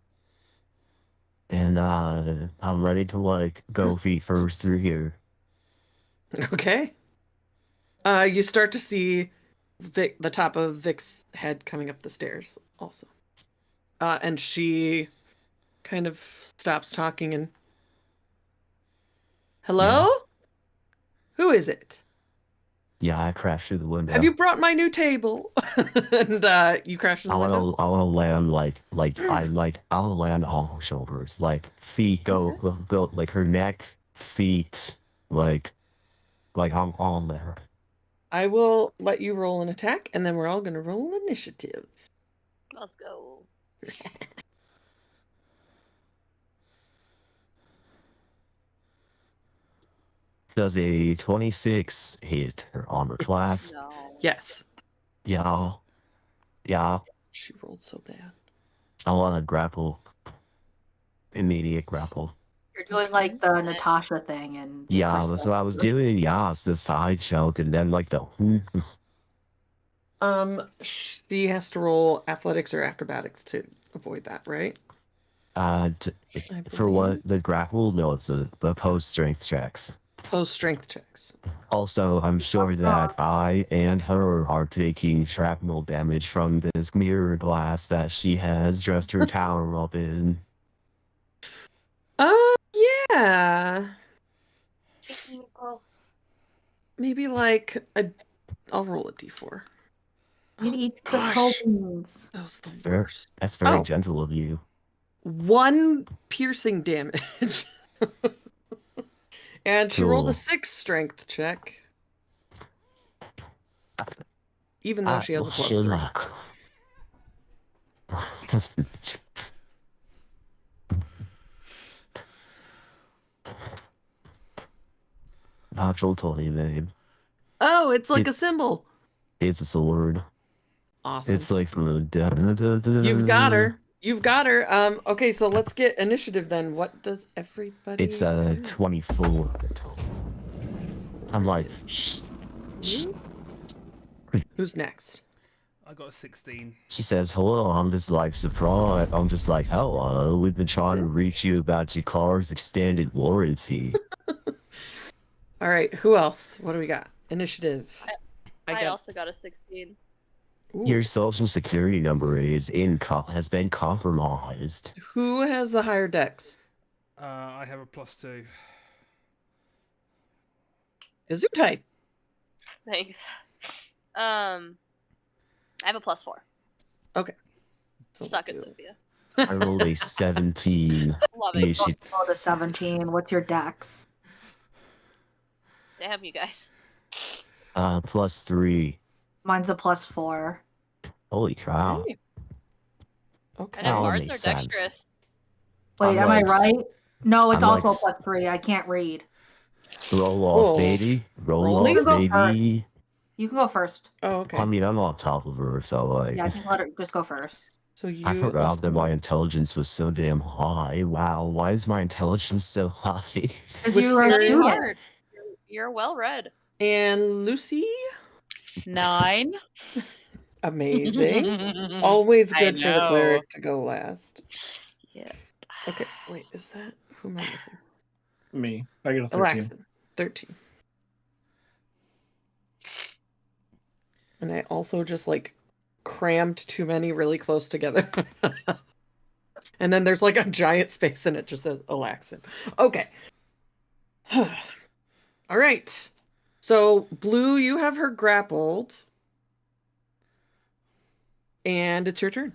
and I'm ready to like go feet first through here. Okay. You start to see Vic, the top of Vic's head coming up the stairs also. And she kind of stops talking and, hello? Yeah. Who is it? Yeah, I crashed through the window. Have you brought my new table? And you crash through the window? I wanna land I'll land on her shoulders. Like feet go like her neck, feet, like I'm on there. I will let you roll an attack, and then we're all going to roll initiative. Let's go. Does a 26 hit her armor class? No. Yes. Yeah. Yeah. She rolled so bad. I want to grapple. Immediate grapple. You're doing like the Natasha thing and Yeah, that's what I was doing. Yeah, it's the side choke and then like the. She has to roll athletics or acrobatics to avoid that, right? T- I for what believe. the grapple? No, it's the opposed strength checks. Post strength checks. Also, I'm sure that I and her are taking shrapnel damage from this mirror glass that she has dressed her tower up in. Yeah. Maybe like I'll roll a d4. It eats the Gosh. tokens. That was the Fair. worst. That's very Oh. gentle of you. 1 piercing damage. And she rolled a Cool. 6 strength check. Even though she has a +3. Natural 20 name. Oh, it's like a symbol. It's a sword. Awesome. It's like from You've got her. You've got her. Okay, so let's get initiative then. What does everybody It's do? 24. I'm like, shh. Who's next? I got a 16. She says, hello, I'm just like surprised. I'm just like, hello, we've been trying to reach you about your car's extended warranty. All right, who else? What do we got? Initiative. I also got a 16. Ooh. Your social security number has been compromised. Who has the higher dex? I have a +2. Gesundheit. Thanks. I have a +4. Okay. So Suck we'll it, do- Sophia. I rolled a 17. Love it. Initi- Roll the 17. What's your dex? Damn, you guys. +3. Mine's a +4. Holy cow. Okay. I Okay. know That bards makes are sense. dexterous. Wait, I'm am I like- right? No, it's I'm also like- a +3. I can't read. Roll off, Oh. baby. Roll Rolling? off, baby. You can go first. Oh, okay. I mean, I'm on top of her, so like, Yeah, I think let her just go first. So you. I forgot also- that my intelligence was so damn high. Wow, why is my intelligence so high? Because With you were a Siri- student. Hard. You're well read. And Lucy. 9. Amazing. Always I good for the know. cleric to go last. Yeah. Okay, wait, is that who am I missing? Me. I got a 13. Alaxon. 13. And I also just like crammed too many really close together. And then there's like a giant space and it just says Alaxon. Okay. All right. So Blue, you have her grappled. And it's your turn.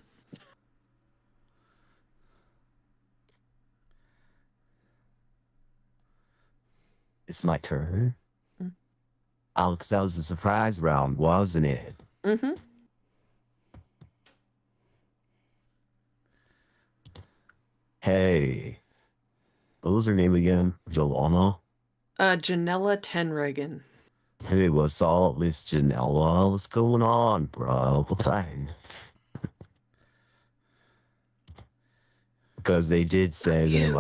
It's my turn. Mm. Oh, because that was a surprise round, wasn't it? Mm-hmm. Hey. What was her name again? Joanna? Janella Tenregan. Hey, what's up, Miss Janella? What's going on, bro? Because they did say that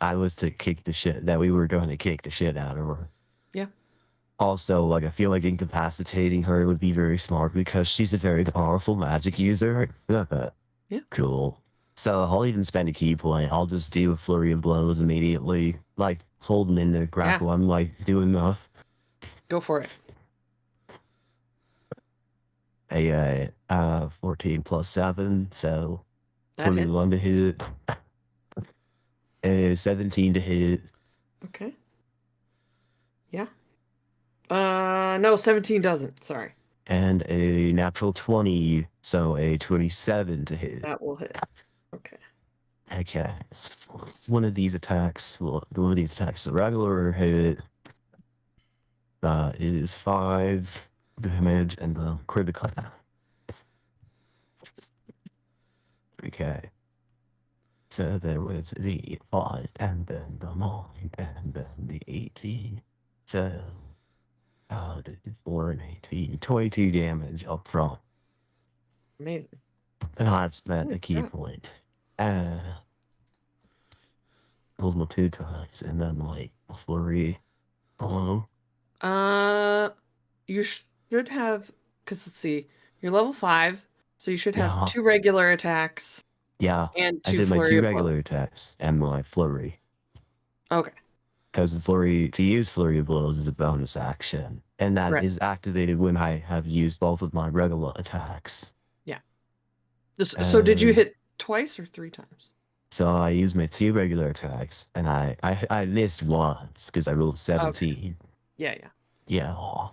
I was to kick the shit, that we were going to kick the shit out of her. Yeah. Also, like, I feel like incapacitating her would be very smart because she's a very powerful magic user. Yeah. Cool. So I'll even spend a key point. I'll just do a flurry of blows immediately. Like, hold them in the grapple. I'm like, doing enough. Go for it. 14 plus 7, so That hit. 21 to hit. 17 to hit. Okay. Yeah. No, 17 doesn't. Sorry. And a natural 20, so a 27 to hit. That will hit. Okay. Okay. One of these attacks, the regular hit, is 5 damage, and the critical. Okay. So there was the 5, and then the 9, and then the 18. So, 4 and 18, 22 damage up front. Amazing. And I spent Holy a key crap. point. Pulled my 2 times, and then like a flurry. Hello? You should have, because let's see, you're level 5, so you should have Yeah. 2 regular attacks Yeah. and I 2 did my flurry 2 of blows. regular attacks and my flurry. Okay. Because the flurry, to use flurry of blows is a bonus action. And that is Right. activated when I have used both of my regular attacks. Yeah. So did you And hit twice or 3 times? so I used my 2 regular attacks, and I missed once because I rolled 17. Yeah. Yeah.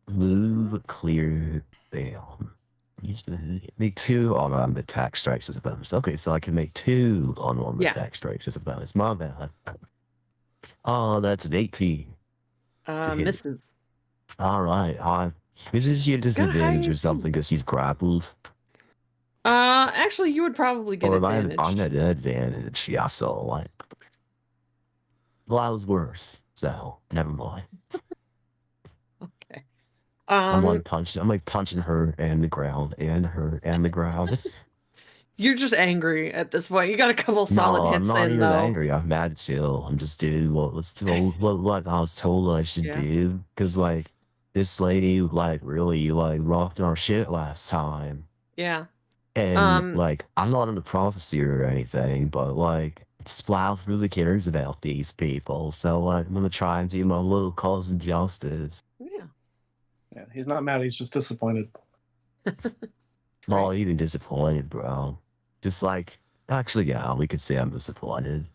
Move, clear, bam. Make 2 unarmed attack strikes as a bonus. Okay, so I can make 2 unarmed Yeah. attack strikes as a bonus. My bad. Oh, that's an 18. to hit. Misses. All right. Is this your disadvantage high or something because he's grappled? Actually, you would probably get Or am I advantage. on an advantage? Yeah, so like. Well, I was worse, so never mind. Okay. I'm like punching her and the ground and her and the ground. You're just angry at this point. You got a couple solid No, I'm hits not in, even though. angry. I'm mad still. I'm just doing what was told, what I was told I should Yeah. do. Because like this lady like really like rocked our shit last time. Yeah. And like I'm not in the prophecy or anything, but like Splash really cares about these people. So like I'm gonna try and do my little cause of justice. Yeah. Yeah, he's not mad. He's just disappointed. Not even disappointed, bro. Just like actually, yeah, we could say I'm disappointed.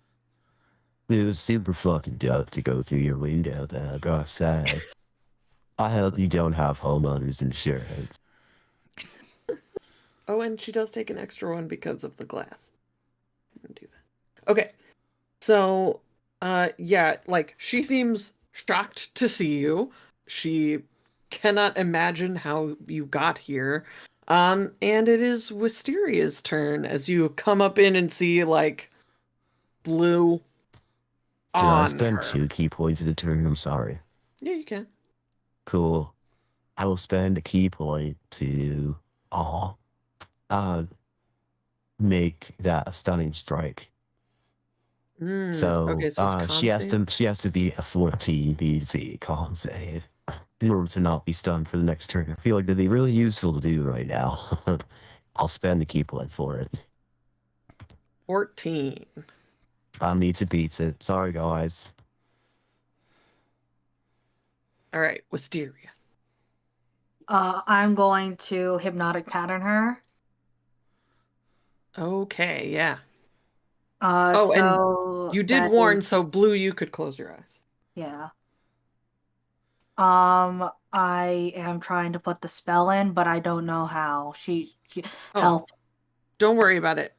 It was super fucking dope to go through your window there, I gotta say. I hope you don't have homeowners insurance. Oh, and she does take an extra one because of the glass. Do that. Okay. So, yeah, like she seems shocked to see you. She cannot imagine how you got here. And it is Wisteria's turn as you come up in and see like blue Can I on spend her. 2 key points of the turn? I'm sorry. Yeah, you can. Cool. I will spend a key point to make that a stunning strike. So Okay, so it's con save? she has to be a 14 BC con save in order to not be stunned for the next turn. I feel like that'd be really useful to do right now. I'll spend a key point for it. 14. Meets it beats it. Sorry guys. All right, Wisteria. I'm going to hypnotic pattern her. Okay, yeah. So and you did that warn, is- so blue, you could close your eyes. yeah. I am trying to put the spell in, but I don't know how. She Oh. help. Don't worry about it.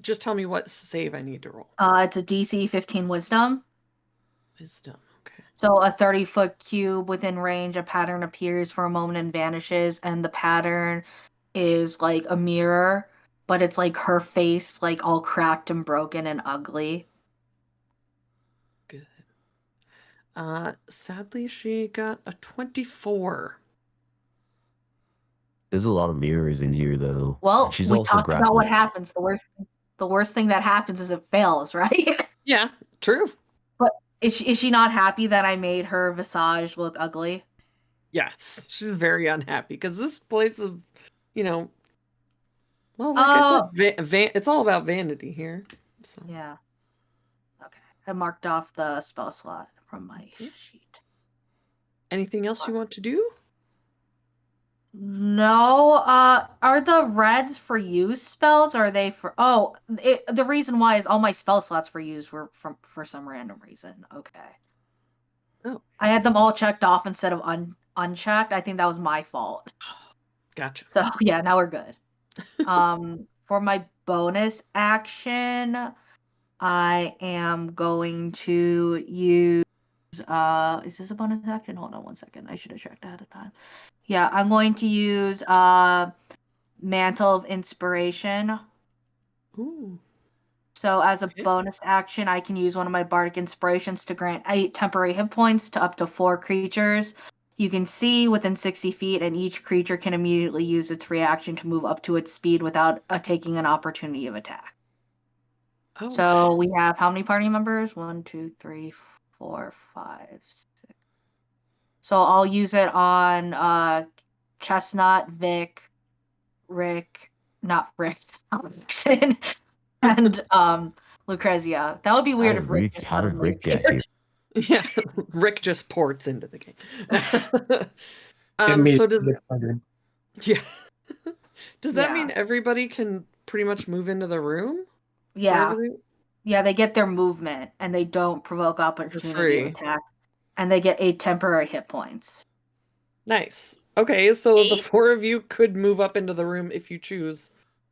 Just tell me what save I need to roll. It's a DC 15 Wisdom. Wisdom, okay. So a 30-foot cube within range, a pattern appears for a moment and vanishes, and the pattern is like a mirror, but it's like her face, like all cracked and broken and ugly. Good. Sadly, she got a 24. There's a lot of mirrors in here though. Well, She's we also talked about what grappled. happens. The worst thing that happens is it fails, right? Yeah, true. But is she not happy that I made her visage look ugly? Yes, she's very unhappy because this place is, well, like I said, it's all about vanity here. So. Yeah. Okay. I marked off the spell slot from my sheet. Anything else you want to do? No. Are the reds for use spells? Or are they for? Oh, the reason why is all my spell slots for use were for some random reason. Okay. Oh. I had them all checked off instead of unchecked. I think that was my fault. Gotcha. So yeah, now we're good. For my bonus action, I am going to use. Is this a bonus action? Hold on one second. I should have checked ahead of time. Yeah, I'm going to use Mantle of Inspiration. Ooh. So as a Okay. bonus action, I can use one of my bardic inspirations to grant 8 temporary hit points to up to 4 creatures you can see within 60 feet, and each creature can immediately use its reaction to move up to its speed without taking an opportunity of attack. Oh, So we have how many party members? 1, 2, 3, 4, 5, 6. So I'll use it on Chestnut, Vic, Rick, not Rick, Alexon, and Lucrezia. That would be weird if Rick just How did suddenly Rick get here? yeah. Rick just ports into the game. Immediately So does gets triggered. yeah. Does that Yeah. mean everybody can pretty much move into the room? Yeah, Wherever they yeah, they get their movement and they don't provoke for opportunity free. of attack, and they get 8 temporary hit points. Nice. Okay, so the 8? 4 of you could move up into the room if you choose,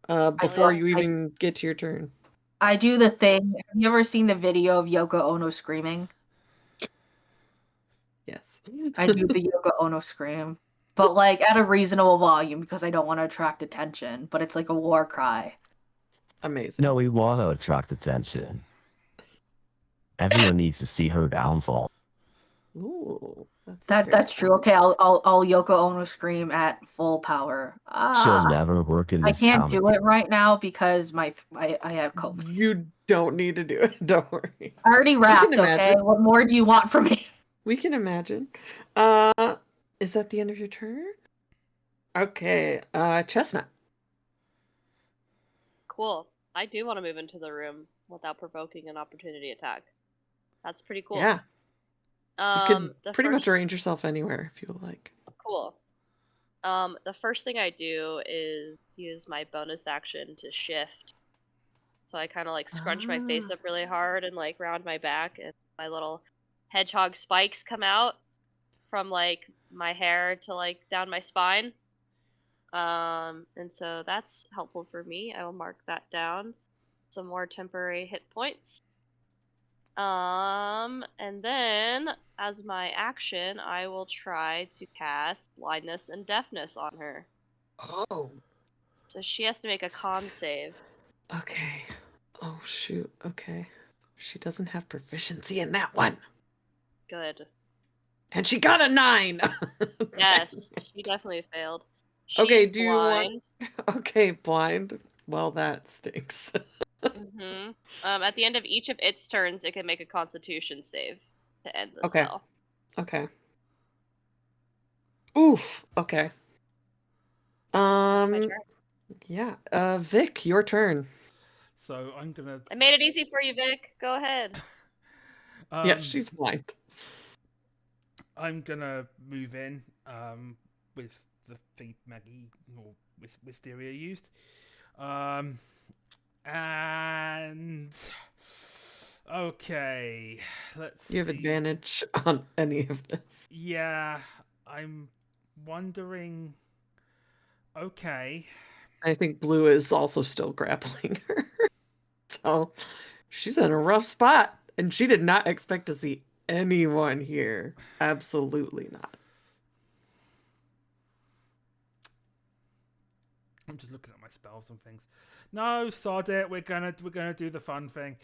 before will. you even get to your turn. I do the thing. Have you ever seen the video of Yoko Ono screaming? Yes. I do the Yoko Ono scream, but like at a reasonable volume because I don't want to attract attention. But it's like a war cry. Amazing. No, we want to attract attention. Everyone needs to see her downfall. Ooh, that's That's true. Okay, I'll Yoko Ono scream at full power. She'll never work in I this can't town do again. it right now because I have COVID. You don't need to do it. Don't worry. I already wrapped. Okay, imagine. what more do you want from me? We can imagine. Is that the end of your turn? Okay. Chestnut. Cool. I do want to move into the room without provoking an opportunity attack. That's pretty cool. Yeah. You could The pretty much first arrange yourself anywhere if you like. cool. The first thing I do is use my bonus action to shift. So I kind of like scrunch my face Ah. up really hard and like round my back, and my little hedgehog spikes come out from like my hair to like down my spine. And so that's helpful for me. I will mark that down. Some more temporary hit points. And then as my action, I will try to cast blindness and deafness on her. Oh. So she has to make a con save. Okay. Oh shoot. Okay. She doesn't have proficiency in that one. Good. And she got a 9. Yes, she definitely failed. Okay, She's do you want- blind. Okay, blind. Well, that stinks. Mm-hmm. At the end of each of its turns, it can make a Constitution save to end the Okay. spell. Okay. Oof. Okay. That's my turn. Yeah. Vic, your turn. So I'm gonna. I made it easy for you, Vic. Go ahead. Yeah, she's blind. I'm gonna move in with the thing Maggie or Wisteria used. And okay, let's You have see. advantage on any of this. Yeah, I'm wondering. Okay, I think Blue is also still grappling her. So she's in a rough spot. And she did not expect to see anyone here. Absolutely not. I'm just looking at my spells and things. No, sod it. We're gonna do the fun thing.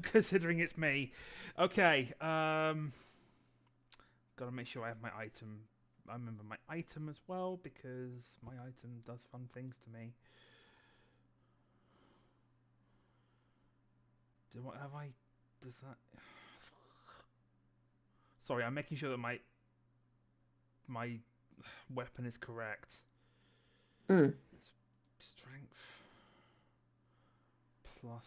Considering it's me. Okay. Gotta make sure I have my item. I remember my item as well because my item does fun things to me. Does that? Sorry, I'm making sure that my weapon is correct. Mm. Strength plus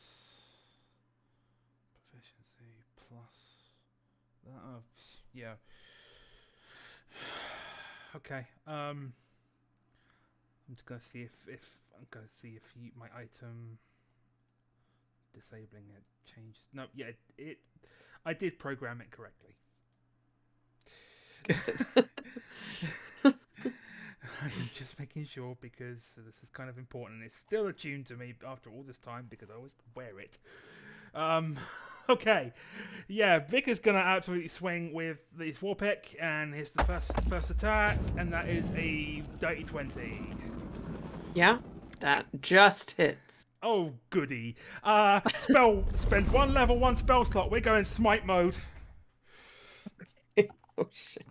proficiency plus that. Yeah. Okay. I'm just gonna see if my item disabling it changes. No, yeah, I did program it correctly. I'm just making sure because this is kind of important. It's still attuned to me after all this time because I always wear it. Okay. Yeah, Vic is gonna absolutely swing with his war pick and his first attack, and that is a dirty 20. Yeah, that just hits. Oh, goody. Spend one level, one spell slot. We're going smite mode. Oh shit.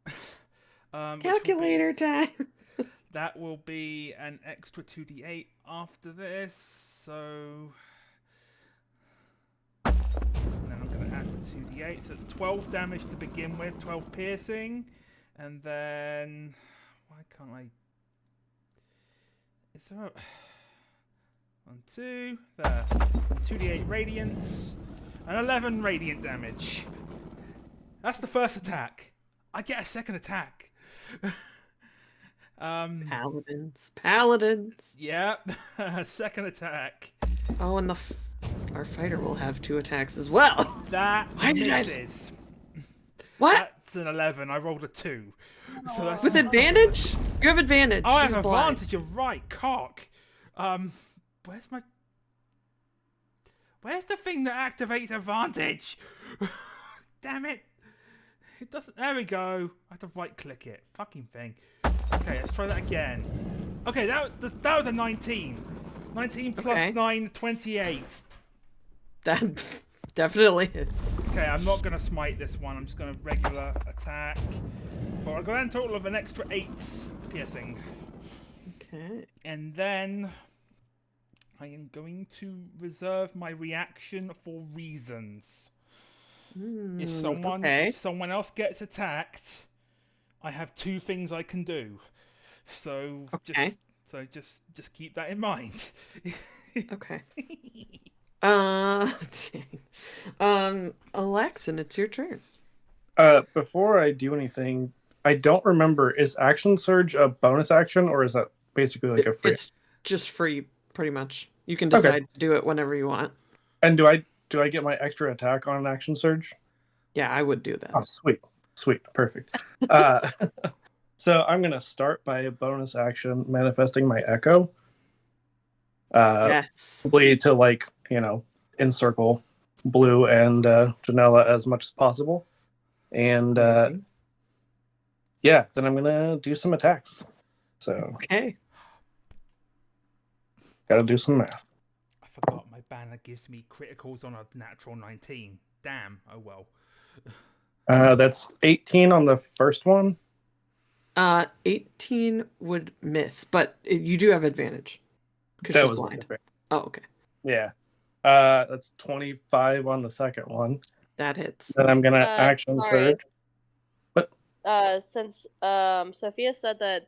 Which will be- Calculator time. that will be an extra 2d8 after this. So. And then I'm going to add the 2d8. So it's 12 damage to begin with, 12 piercing. And then. Why can't I. Is there a. 1, 2. There. 2d8 radiant. And 11 radiant damage. That's the first attack. I get a second attack. Paladins. Yep. Second attack. Oh, and our fighter will have 2 attacks as well. That Why did I- misses. What? That's an 11. I rolled a 2. So that's With advantage? You have advantage. Oh, I have She's blind. advantage. You're right. Cock. Where's my? Where's the thing that activates advantage? Damn it! It doesn't. There we go. I have to right-click it. Fucking thing. Okay, let's try that again. Okay, that was a 19. 19 plus Okay. 9, 28. That definitely is. Okay, I'm not gonna smite this one. I'm just gonna regular attack. But I'll go down total of an extra 8 piercing. Okay. And then I am going to reserve my reaction for reasons. If someone else gets attacked, I have 2 things I can do. So Okay. just keep that in mind. Okay. Alexin, it's your turn. Before I do anything, I don't remember, is Action Surge a bonus action, or is that basically like a free? It's just free, pretty much. You can decide to do it whenever you want. And do I get my extra attack on an Action Surge? Yeah, I would do that. Oh, sweet, perfect. So I'm gonna start by a bonus action manifesting my Echo. Yes. Probably to encircle Blue and Janella as much as possible, and yeah, then I'm gonna do some attacks. So Okay. gotta do some math. I forgot my banner gives me criticals on a natural 19. Damn. Oh well. That's 18 on the first one. 18 would miss, but you do have advantage. Because That she's was blind. one. Oh, okay. Yeah. That's 25 on the second one. That hits. Then I'm gonna action sorry. surge. Since Sophia said that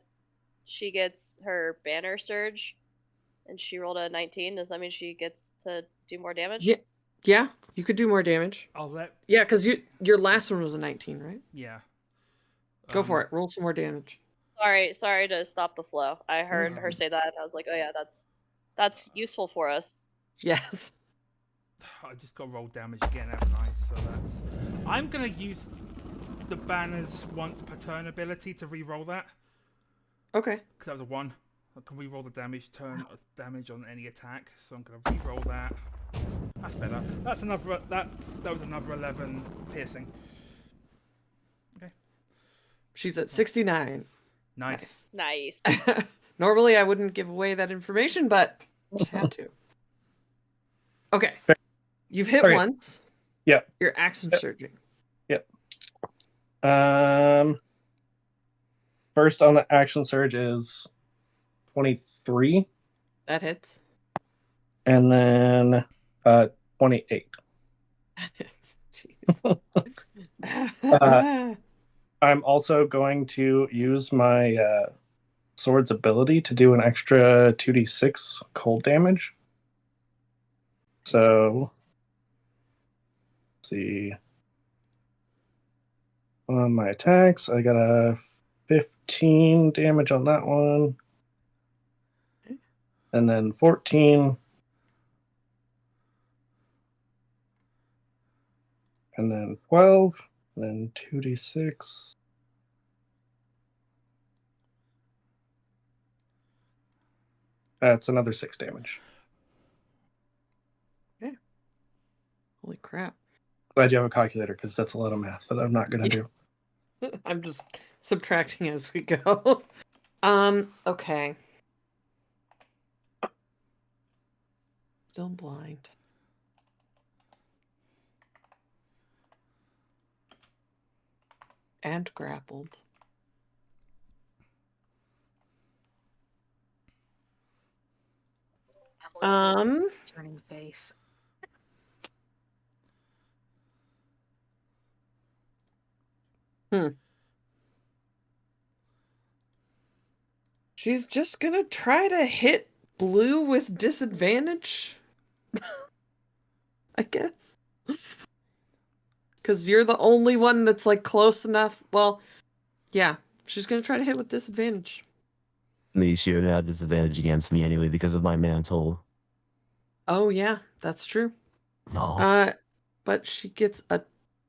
she gets her banner surge, and she rolled a 19, does that mean she gets to do more damage? Yeah, you could do more damage. I'll let. Yeah, because your last one was a 19, right? Yeah. Go for it. Roll some more damage. Sorry to stop the flow. I heard her say that, and I was like, oh yeah, that's useful for us. Yes. I just got roll damage again, haven't I? So I'm gonna use the banner's once per turn ability to re-roll that. Okay. Because that was a 1. I can re-roll the damage damage on any attack. So I'm gonna re-roll that. That's better. That was another 11 piercing. Okay. She's at 69. Nice. Nice. Normally I wouldn't give away that information, but just had to. Okay. You've hit once. Yep. You're action surging. Yep. First on the action surge is 23. That hits. And then 28. That hits. Jeez. I'm also going to use my sword's ability to do an extra 2d6 cold damage. So, let's see. On my attacks, I got a 15 damage on that one. And then 14. And then 12. And then 2d6. That's another 6 damage. Okay. Holy crap. Glad you have a calculator, because that's a lot of math that I'm not going to do. I'm just subtracting as we go. Okay. still blind. And grappled. Turning face. She's just gonna try to hit Blue with disadvantage. I guess. Because you're the only one that's like close enough. Well, yeah, she's gonna try to hit with disadvantage. She would have disadvantage against me anyway because of my mantle. Oh yeah, that's true. No. But she gets a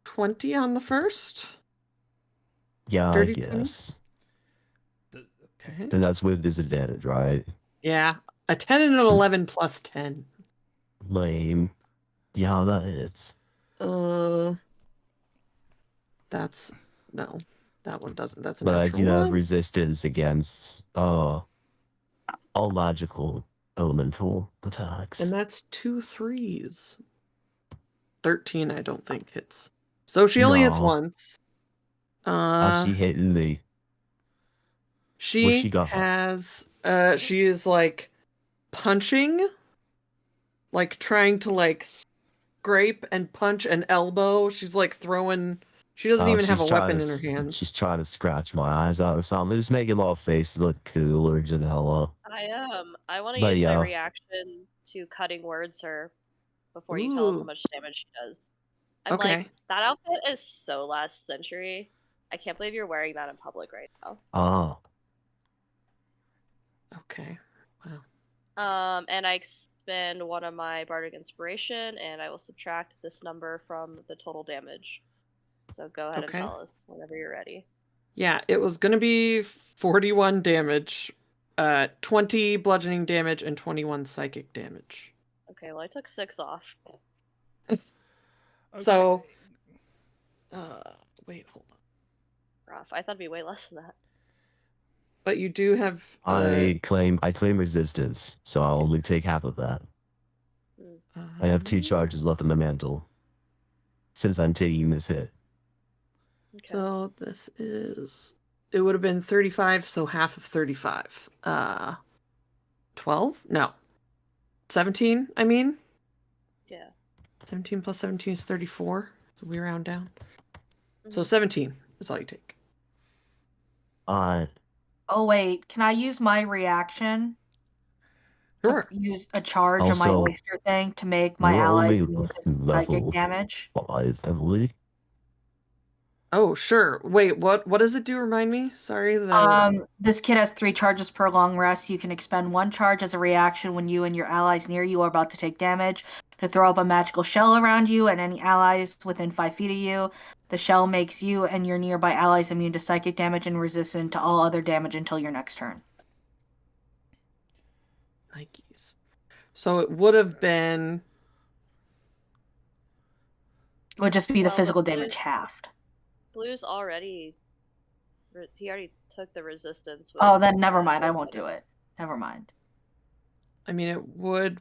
20 on the first. Yeah, Dirty I 20? guess. Okay. And that's with disadvantage, right? Yeah, a 10 and an 11 plus 10. Lame. Yeah, that hits. That's no, that one doesn't. That's a But I natural do have one. resistance against all magical elemental attacks. And that's 2 3s. 13, I don't think hits. So she only hits No. once. How's she hitting me? What She she got? has she is like punching, like trying to like scrape and punch and elbow. She's like throwing. She doesn't even have a weapon in her hands. She's trying to scratch my eyes out or something. Just making my face look cooler to the hell up. I want to But use my yeah. reaction to cutting words her before you tell us how Ooh. much damage she does. I'm Okay. like, that outfit is so last century. I can't believe you're wearing that in public right now. Oh. Okay. Wow. And I expend one of my bardic inspiration, and I will subtract this number from the total damage. So go ahead and tell us whenever you're ready. Yeah, it was gonna be 41 damage, 20 bludgeoning damage, and 21 psychic damage. Okay, well I took 6 off. So, wait, hold on. Rough. I thought it'd be way less than that. But you do have. I claim resistance, so I'll only take half of that. I have 2 charges left in my mantle. Since I'm taking this hit. Okay. So this is. It would have been 35, so half of 35. 12? No. 17, I mean? Yeah. 17 plus 17 is 34. So we round down. So 17 is all you take. Oh wait, can I use my reaction? Sure. To use a charge on my Also, oyster thing to make my we're allies only immune to psychic level damage? 5, I believe. Oh, sure. Wait, what does it do? Remind me? Sorry. This kit has 3 charges per long rest. You can expend 1 charge as a reaction when you and your allies near you are about to take damage to throw up a magical shell around you and any allies within 5 feet of you. The shell makes you and your nearby allies immune to psychic damage and resistant to all other damage until your next turn. Nikes. So it would have been. It would just be the Well, physical the damage halved. Blue's already. He already took the resistance. Oh, then never mind. I won't do it. Never mind. I mean, it would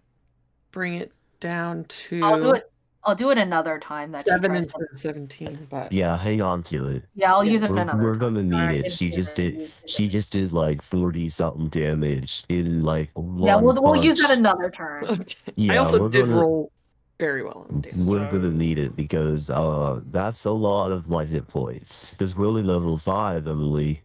bring it down to. I'll do it another time. That 7 instead of 17, but yeah, hang on to it. Yeah, I'll use it another. We're gonna need Sorry, it. She just did like 40 something damage in like one Yeah, we'll use punch. that another turn. Okay. Yeah, I also we're did gonna- roll very well on damage. We're gonna need it because that's a lot of my hit points. Because we're only level 5, Emily.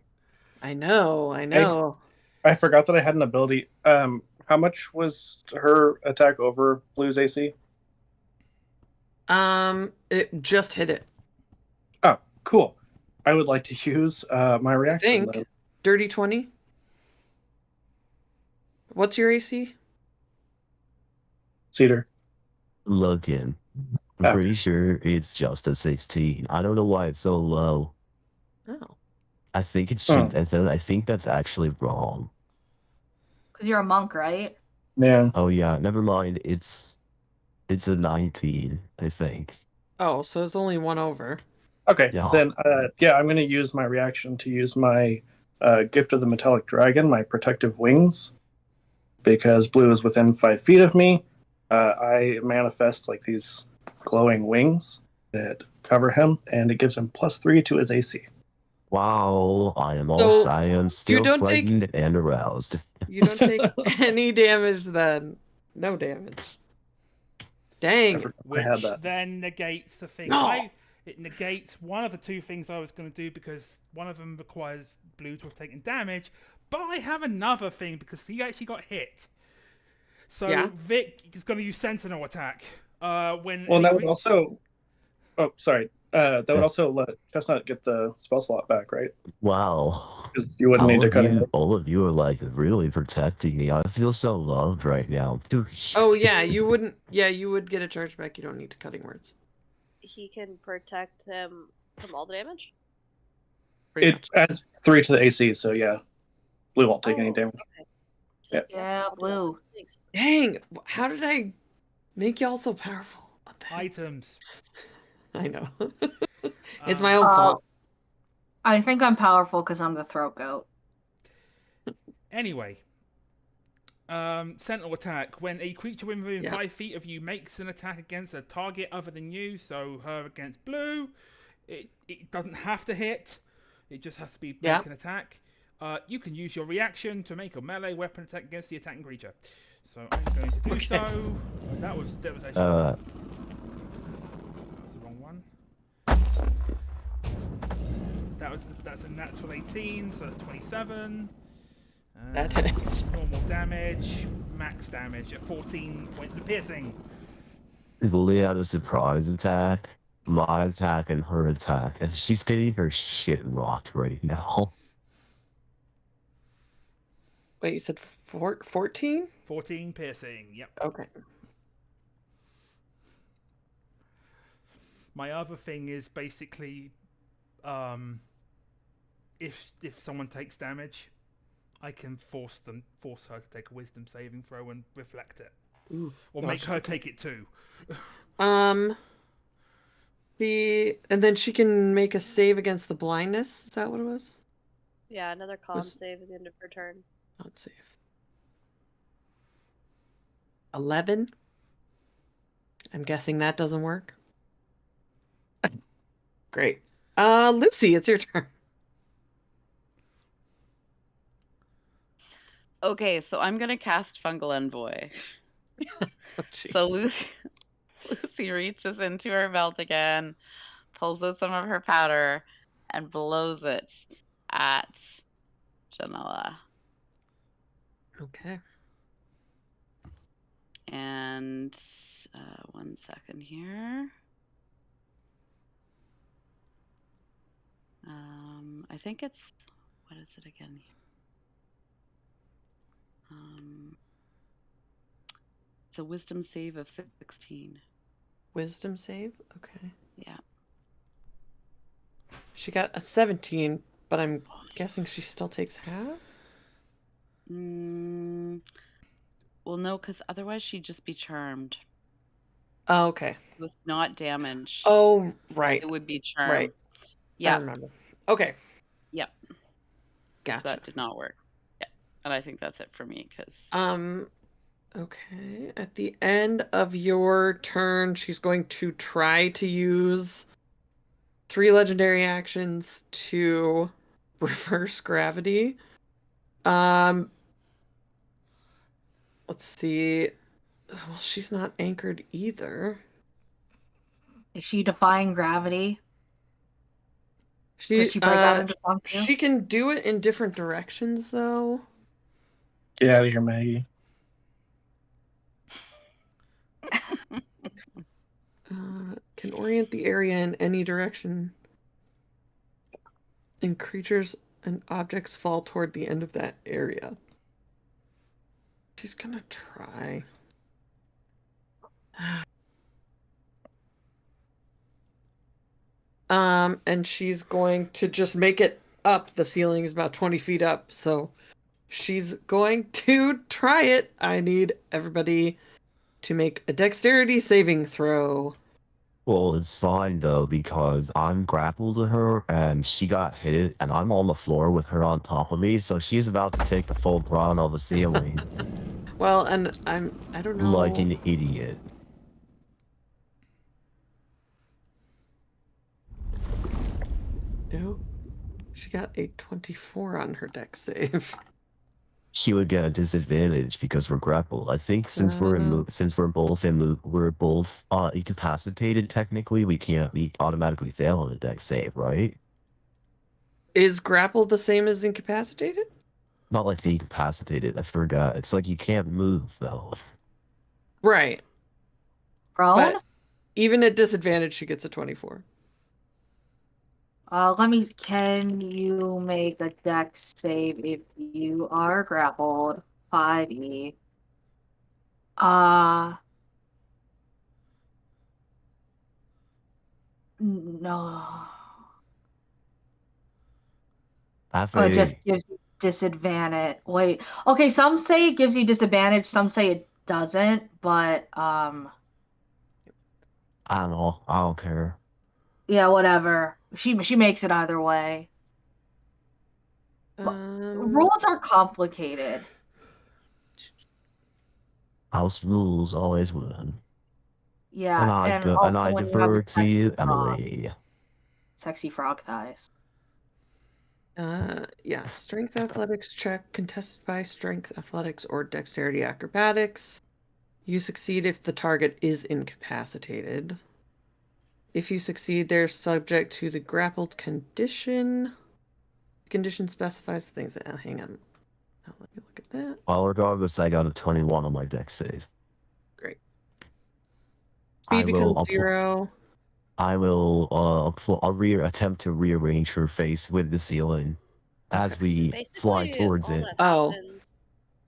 I know. I forgot that I had an ability. How much was her attack over Blue's AC? It just hit it. Oh, cool. I would like to use my I reaction. think. Dirty 20. What's your AC? Cedar. Logan. I'm pretty sure it's just a 16. I don't know why it's so low. Oh. I think it should. I think that's actually wrong. Because you're a monk, right? Yeah. Oh yeah, never mind. It's a 19, I think. Oh, so it's only 1 over. Okay, Yeah. then I'm going to use my reaction to use my Gift of the Metallic Dragon, my protective wings, because Blue is within 5 feet of me, I manifest like these glowing wings that cover him, and it gives him +3 to his AC. Wow, I So, am still don't take- frightened and aroused. You don't take any damage then. No damage. I Dang. forgot I Which had that. then negates the thing. No! It negates one of the two things I was going to do because one of them requires Blue to have taken damage, but I have another thing because he actually got hit. So Yeah. Vic is going to use Sentinel attack. When Well, any that would crea- also. Oh, sorry. That would also let Chestnut get the spell slot back, right? Wow. Because you wouldn't need to cut him. All of you are like really protecting me. I feel so loved right now. Oh yeah, you wouldn't. Yeah, you would get a charge back. You don't need to cutting words. He can protect him from all the damage. Pretty It much. adds 3 to the AC, so yeah, Blue won't take any Oh, damage. okay. So, Yeah, I'll do that. Blue. Thanks. Dang! How did I make y'all so powerful? What the heck? items. I know. It's my own Uh, fault. I think I'm powerful because I'm the throat goat. Anyway, Sentinel attack. When a creature within Yeah. 5 feet of you makes an attack against a target other than you, so her against Blue, it doesn't have to hit. It just has to be Yeah. make an attack. You can use your reaction to make a melee weapon attack against the attacking creature. So I'm going to do Okay. so. That was actually that's the wrong one. That's a natural 18, so that's 27. That hits. Normal damage, max damage at 14 points of piercing. Lily had a surprise attack, my attack, and her attack, and she's getting her shit rocked right now. Wait, you said 14? 14 piercing, yep. Okay. My other thing is basically, if someone takes damage, I can force her to take a wisdom saving throw and reflect it, Ooh, or gosh, make her okay. take it too. And then she can make a save against the blindness. Is that what it was? Yeah, another con Was- save at the end of her turn. Not save. 11. I'm guessing that doesn't work. Great. Lucy, it's your turn. Okay, so I'm gonna cast Fungal Envoy. Oh, So jeez. Lucy reaches into her belt again, pulls out some of her powder, and blows it at Janella. Okay. And 1 second here. I think it's, what is it again? It's a wisdom save of 16. Wisdom save? Okay. Yeah. She got a 17, but I'm guessing she still takes half? Well, no, because otherwise she'd just be charmed. Oh, okay. It was not damage. Oh, right. It would be charm. Right. I Yeah. remember. Okay. Yep. Gotcha. That did not work. Yeah. And I think that's it for me because Okay. At the end of your turn, she's going to try to use 3 legendary actions to reverse gravity. Let's see. Well, she's not anchored either. Is she defying gravity? She Could she break out into something? she can do it in different directions though. Get out of here, Maggie. Can orient the area in any direction. And creatures and objects fall toward the end of that area. She's gonna try. And she's going to just make it up. The ceiling is about 20 feet up, so she's going to try it. I need everybody to make a dexterity saving throw. Well, it's fine though because I'm grappled to her and she got hit and I'm on the floor with her on top of me, so she's about to take the full brunt of the ceiling. Well, and I don't know. Like an idiot. No. She got a 24 on her deck save. She would get a disadvantage because we're grappled. I think since we're both incapacitated, technically we automatically fail on the deck save, right? Is grapple the same as incapacitated? Not like the incapacitated. I forgot. It's like you can't move though. Right. Prone? But even at disadvantage, she gets a 24. Can you make a dex save if you are grappled? 5e. No. Have Oh, it just a gives you disadvantage. Wait. Okay, some say it gives you disadvantage, some say it doesn't, but I don't know. I don't care. yeah, whatever. She makes it either way. Rules are complicated. House rules always win. Yeah, and And also I when you have defer the to you, frog, Emily. sexy frog thighs. Yeah, strength athletics check contested by strength athletics or dexterity acrobatics. You succeed if the target is incapacitated. If you succeed, they're subject to the grappled condition. The condition specifies things. Hang on. Now let me look at that. Well, regardless, I got a 21 on my deck save. Great. I Speed will becomes 0. attempt to rearrange her face with the ceiling as we fly Basically, towards all it. that Oh. happens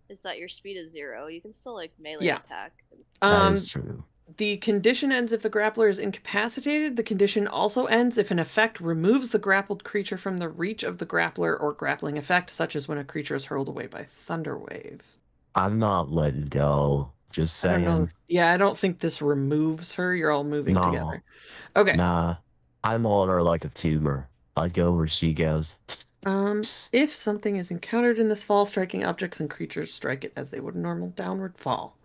is that your speed is 0. You can still like melee Yeah. attack. That is true. The condition ends if the grappler is incapacitated. The condition also ends if an effect removes the grappled creature from the reach of the grappler or grappling effect, such as when a creature is hurled away by thunder wave. I'm not letting go. Just I don't know. saying. Yeah, I don't think this removes her. You're all moving No. together. Okay. Nah. I'm on her like a tumor. I go where she goes. If something is encountered in this fall, striking objects and creatures strike it as they would a normal downward fall.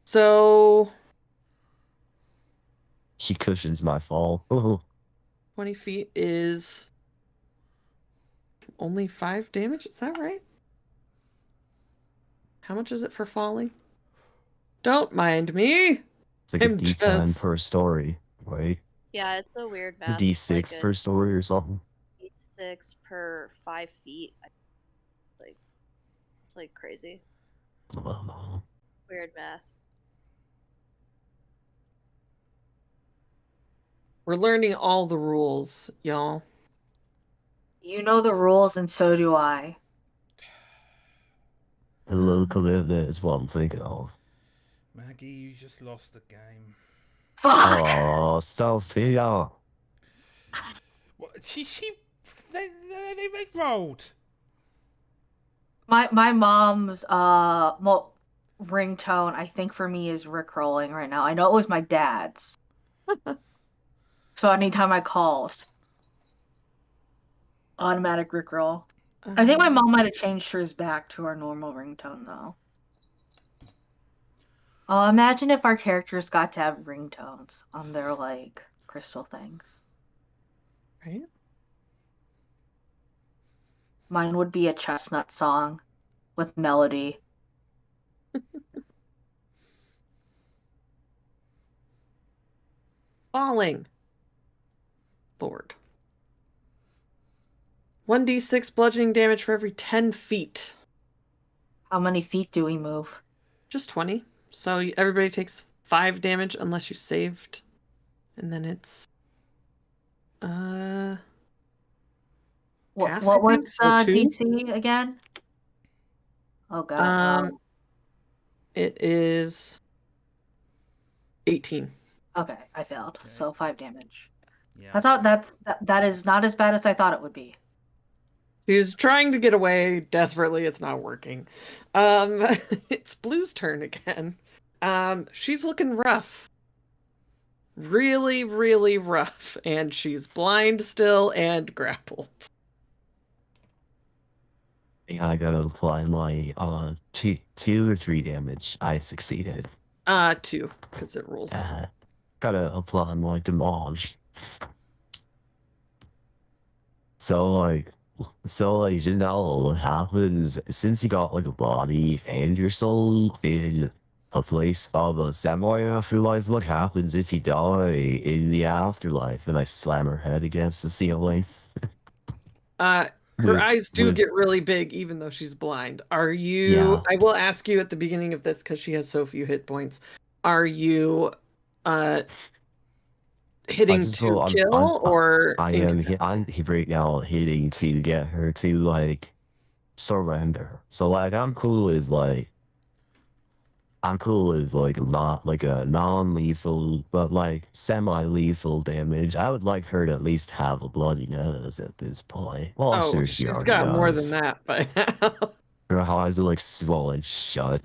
So She cushions my fall. 20 feet is only 5 damage. Is that right? How much is it for falling? Don't mind me. It's like a I'm D10 just... per story, right? Yeah, it's a weird The math. D6 like per story or something. D6 per 5 feet. Like, it's like crazy. Weird math. We're learning all the rules, y'all. You know the rules, and so do I. A little commitment is what I'm thinking of. Maggie, you just lost the game. Fuck! Oh, Sophia. What? They rolled. My mom's ringtone, I think for me, is Rickrolling right now. I know it was my dad's. So anytime I called, automatic Rickroll. I think my mom might have changed hers back to our normal ringtone though. Imagine if our characters got to have ringtones on their like crystal things. Right? Mine would be a chestnut song with melody. Falling. Lord. 1d6 bludgeoning damage for every 10 feet. How many feet do we move? Just 20. So everybody takes 5 damage unless you saved. And then it's... half, What I was think, so 2. DC again? Oh god. It is 18. Okay, I failed. Okay. So 5 damage. Yeah. That is not as bad as I thought it would be. She's trying to get away desperately. It's not working. It's Blue's turn again. She's looking rough. Really, really rough. And she's blind still and grappled. Yeah, I gotta apply my two or three damage. I succeeded. 2, because it rolls. Gotta apply my damage. So you know what happens since you got like a body and your soul in a place of a semi afterlife? What happens if you die in the afterlife? And I slam her head against the ceiling. Her With- eyes do with- get really big, even though she's blind. Are you? Yeah. I will ask you at the beginning of this because she has so few hit points. Are you hitting to kill or I'm right now hitting to get her to like surrender. So like I'm cool with like not like a non-lethal but like semi-lethal damage. I would like her to at least have a bloody nose at this point. Well, I'm Oh, sure she she's already got more than does. that by now. Her eyes are like swollen shut.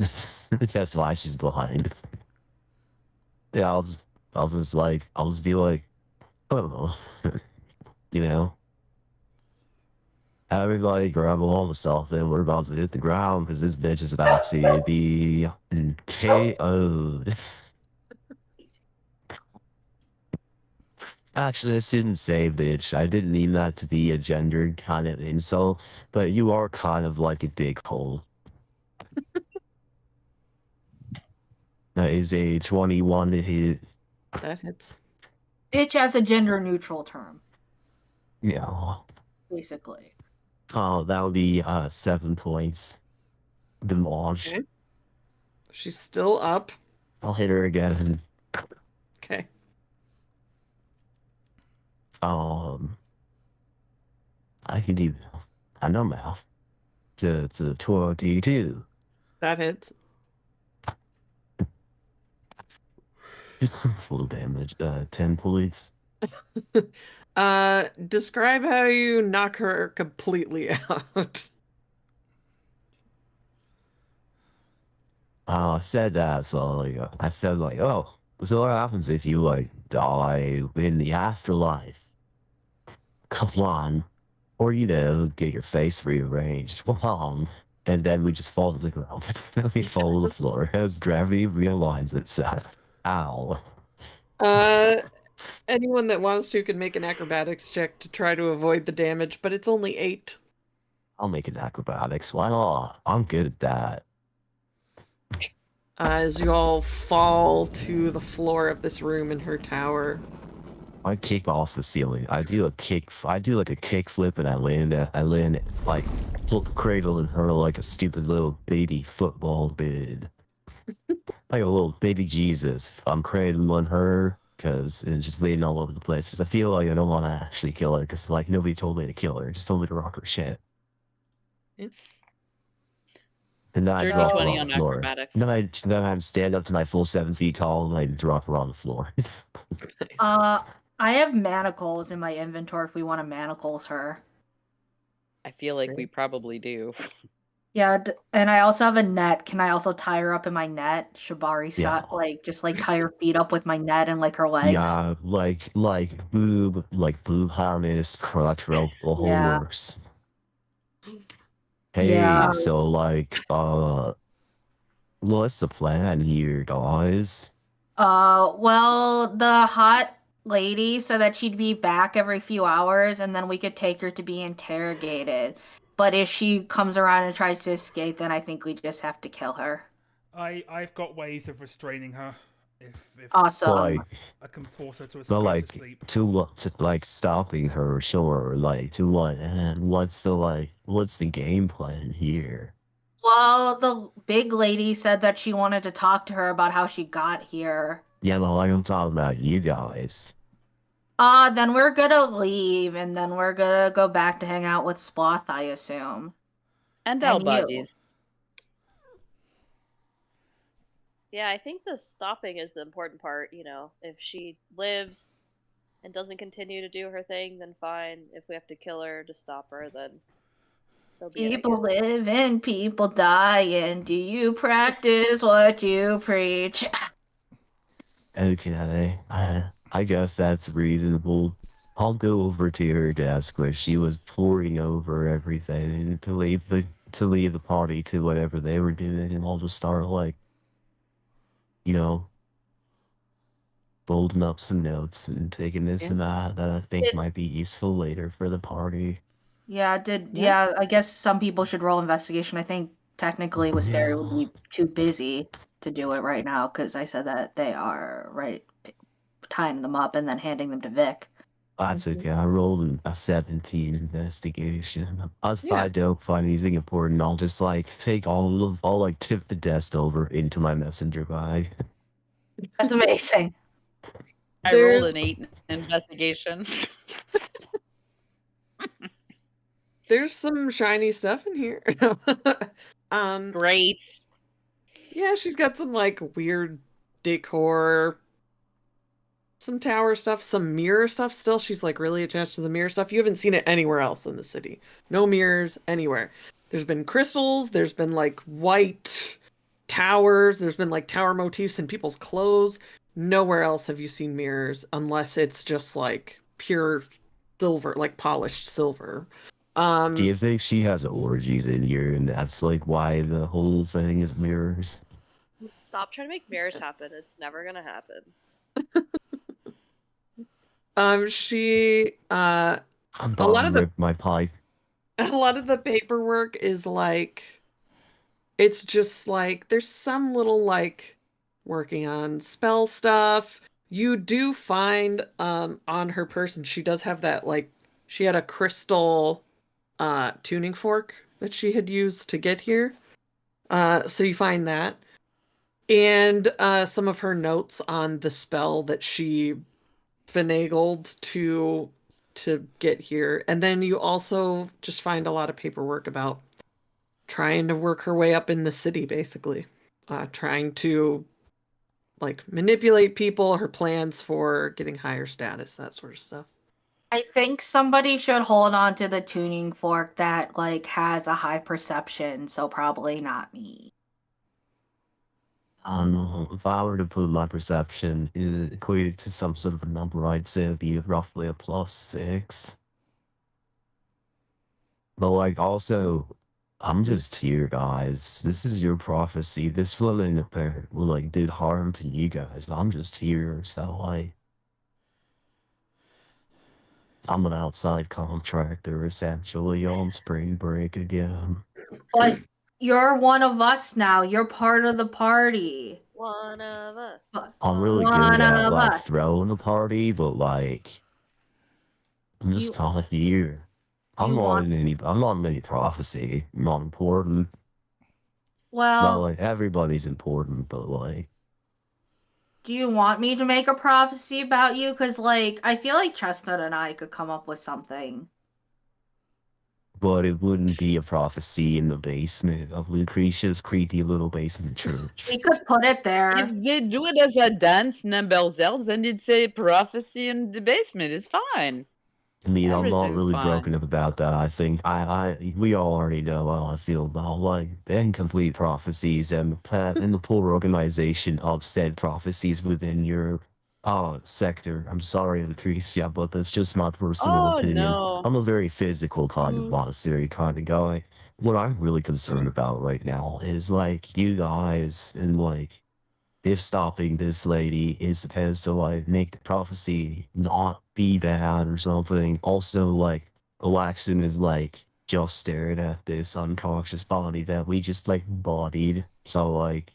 That's why she's blind. Yeah, I'll just be like, oh, you know, everybody grab a hold of something. We're about to hit the ground because this bitch is about to be KO'd. Actually, I shouldn't say bitch. I didn't mean that to be a gendered kind of insult, but you are kind of like a dickhole. That is a 21 to hit. That hits. Bitch as a gender neutral term, Yeah. basically. Oh, that would be 7 points. Demolish. Okay. She's still up. I'll hit her again. Okay. I can do I know math. To 22. That hits. Full damage. 10 points. Describe how you knock her completely out. I said that, so like I said like, oh, so what happens if you like die in the afterlife? Come on. Or you know, get your face rearranged. Come on. And then we just fall to the ground. We fall to the floor as gravity realigns itself. Ow. Anyone that wants to can make an acrobatics check to try to avoid the damage, but it's only 8. I'll make it acrobatics. Why not? I'm good at that. As you all fall to the floor of this room in her tower. I kick off the ceiling. I do like a kick flip and I land like cradle in her like a stupid little baby football bid. Like a little baby Jesus. I'm cradling her because it's just bleeding all over the place. Because I feel like I don't want to actually kill her because like nobody told me to kill her. Just told me to rock her shit. Yeah. And then I Dirty drop her 20 on on the floor. acrobatics. Then I stand up to my full 7 feet tall and I drop her on the floor. Nice. I have manacles in my inventory if we want to manacles her. I feel like Okay. we probably do. Yeah, and I also have a net. Can I also tie her up in my net? Shibari shot, Yeah. like just like tie her feet up with my net and like her legs. Yeah, like boob harness, crotch rope, the whole Yeah. works. Hey, Yeah. so like, what's the plan here, guys? Well, the hot lady said that she'd be back every few hours and then we could take her to be interrogated. But if she comes around and tries to escape, then I think we just have to kill her. I've got ways of restraining her. If Awesome. Like, I can force her to but go like, to sleep. to what? To like stopping her, sure. Like, to what? And what's the game plan here? Well, the big lady said that she wanted to talk to her about how she got here. Yeah, but like I'm talking about you guys. Then we're gonna leave, and then we're gonna go back to hang out with Sloth, I assume. And our And you. bodies. Yeah, I think the stopping is the important part, you know. If she lives and doesn't continue to do her thing, then fine. If we have to kill her to stop her, then so be it. I People guess. live and people die, and do you practice what you preach? Okay, I guess that's reasonable. I'll go over to her desk where she was poring over everything to leave the to leave the party to whatever they were doing, and I'll just start like, you know, folding up some notes and taking this and that I think Did- might be useful later for the party. Yeah, I guess some people should roll investigation. I think technically Wisteria would be too busy to do it right now because I said that they are tying them up and then handing them to Vic. That's okay. I rolled a 17 investigation. If Yeah. I don't find anything important, I'll just like I'll like tip the desk over into my messenger bag. That's amazing. I rolled There's- an 8 in investigation. There's some shiny stuff in here. Great. Yeah, she's got some like weird decor, some tower stuff, some mirror stuff still. She's like really attached to the mirror stuff. You haven't seen it anywhere else in the city. No mirrors anywhere. There's been crystals, there's been like white towers, there's been like tower motifs in people's clothes. Nowhere else have you seen mirrors unless it's just like pure silver, like polished silver. Do you think she has orgies in here and that's like why the whole thing is mirrors? Stop trying to make mirrors happen. It's never gonna happen. She I'm a lot of the rip my pipe. a lot of the paperwork is like it's just like there's some little like working on spell stuff. You do find on her person she does have that like she had a crystal tuning fork that she had used to get here. So you find that. And some of her notes on the spell that she finagled to get here. And then you also just find a lot of paperwork about trying to work her way up in the city, basically. Trying to like manipulate people, her plans for getting higher status, that sort of stuff. I think somebody should hold on to the tuning fork that like has a high perception, so probably not me. If I were to put my perception equated to some sort of a number, I'd say it'd be roughly a +6. But like also, I'm just here, guys. This is your prophecy. This woman will like did harm to you guys. I'm just here, so like I'm an outside contractor essentially on spring break again. But you're one of us now. You're part of the party. One of us. I'm really One good at of like us. throwing the party, but like I'm You- just not here. I'm not in any prophecy. I'm not important. Not Well, like everybody's important, but like do you want me to make a prophecy about you? Because, like, I feel like Chestnut and I could come up with something. but it wouldn't be a prophecy in the basement of Lucretia's creepy little basement church. We could put it there. If they do it as a dance number zelf, then it's a prophecy in the basement. It's fine. I mean, I'm not Everything's really fine. broken up about that. I think we all already know how I feel about like incomplete prophecies and the poor organization of said prophecies within your sector. I'm sorry, Lucretia, but that's just my personal Oh opinion. no. I'm a very physical kind of Ooh. monastery kind of guy. What I'm really concerned about right now is like you guys and like if stopping this lady is supposed to like make the prophecy not be bad or something. Also, like Alaxon is like just staring at this unconscious body that we just like bodied. So like,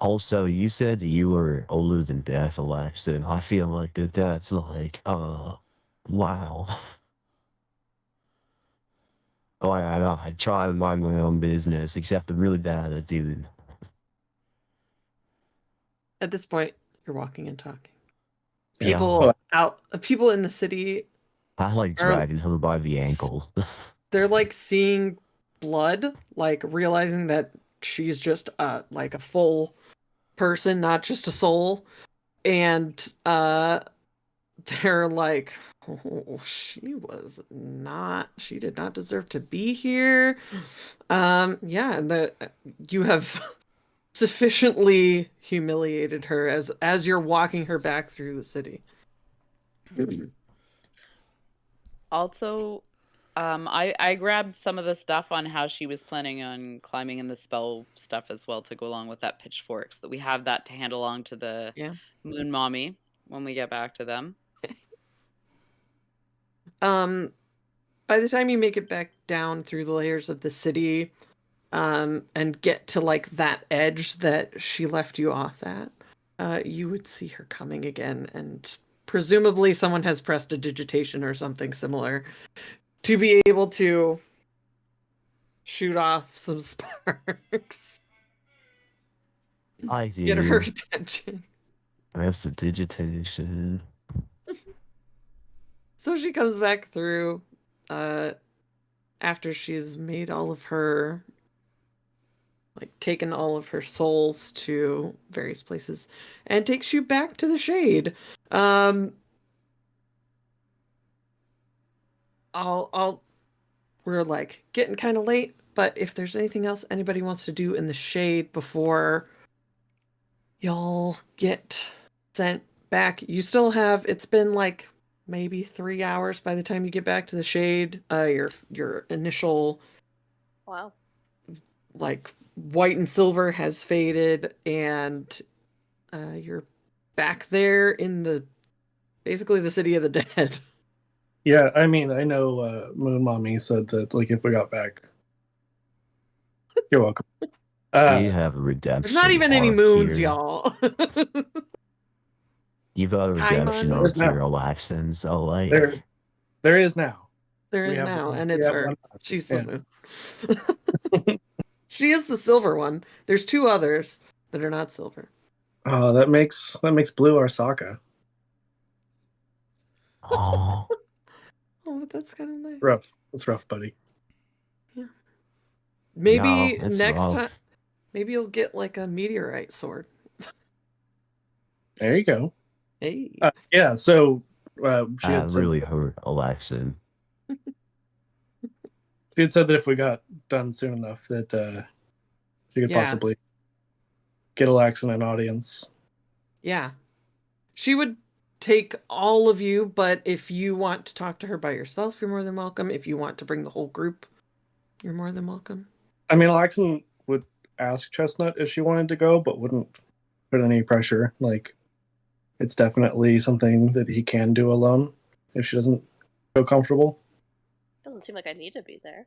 also you said that you were older than death, Alaxon. I feel like that's like wow. Oh, I try to mind my own business, except I'm really bad at doing. At this point, you're walking and talking. Yeah. People in the city, I like Are- dragging her by the ankle. they're like seeing blood, like realizing that she's just like a full person, not just a soul. And they're like, oh, she did not deserve to be here. Yeah, you have sufficiently humiliated her as you're walking her back through the city. Also, I grabbed some of the stuff on how she was planning on climbing in the spell stuff as well to go along with that pitchfork, so that we have that to hand along to the Yeah. Moon Mommy when we get back to them. By the time you make it back down through the layers of the city, and get to like that edge that she left you off at, you would see her coming again, and presumably someone has prestidigitation or something similar to be able to shoot off some sparks. I Get her do. attention. That's the digitation. So she comes back through after she's made all of her, like, taken all of her souls to various places and takes you back to the shade. We're like getting kind of late, but if there's anything else anybody wants to do in the shade before y'all get sent back, you still have, it's been like maybe 3 hours by the time you get back to the shade. Your initial Wow. like white and silver has faded, and you're back there in the basically the city of the dead. Yeah, I mean, I know Moon Mommy said that, like, if we got back. You're welcome. We Uh, have a redemption. There's not even any arc moons, here. y'all. You've got a redemption Paimon? arc There's here, Alaxon, so like there is now. There We is have now, one- and we it's have her. one. She's Yeah. the moon. She is the silver one. There's 2 others that are not silver. Oh, that makes Blue our Sokka. oh, Oh, but that's kind of nice. Rough. That's rough, buddy. Maybe no, it's next time, rough. maybe you'll get like a meteorite sword. There you go. Hey. Yeah. So she had That said really hurt Alaxon. that if we got done soon enough that she could Yeah. possibly get Alaxon an audience. Yeah. She would take all of you, but if you want to talk to her by yourself, you're more than welcome. If you want to bring the whole group, you're more than welcome. I mean, Alaxon would ask Chestnut if she wanted to go, but wouldn't put any pressure. Like, it's definitely something that he can do alone if she doesn't feel comfortable. Doesn't seem like I need to be there.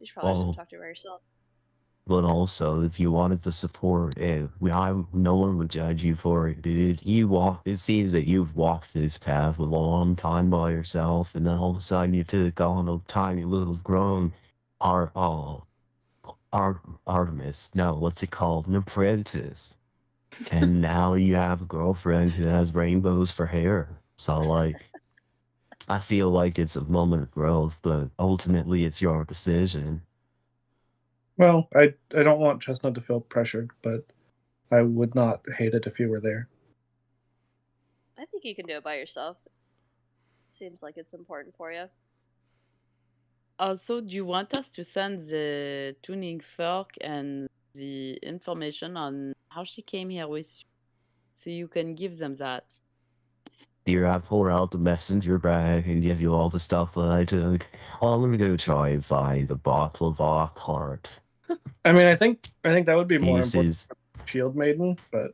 You should probably Oh. just talk to her yourself. But also, if you wanted the support, no one would judge you for it, dude. It seems that you've walked this path a long time by yourself, and then all of a sudden you took on a tiny little grown Artemis. No, what's it called? An apprentice. And now you have a girlfriend who has rainbows for hair. So, like, I feel like it's a moment of growth, but ultimately it's your decision. Well, I don't want Chestnut to feel pressured, but I would not hate it if you were there. I think you can do it by yourself. Seems like it's important for you. Also, do you want us to send the tuning fork and the information on how she came here with you, so you can give them that? Here, I pull out the messenger bag and give you all the stuff that I took. Well, let me go try and find the bottle of heart. I mean, I think that would be more This important is for Shield Maiden, but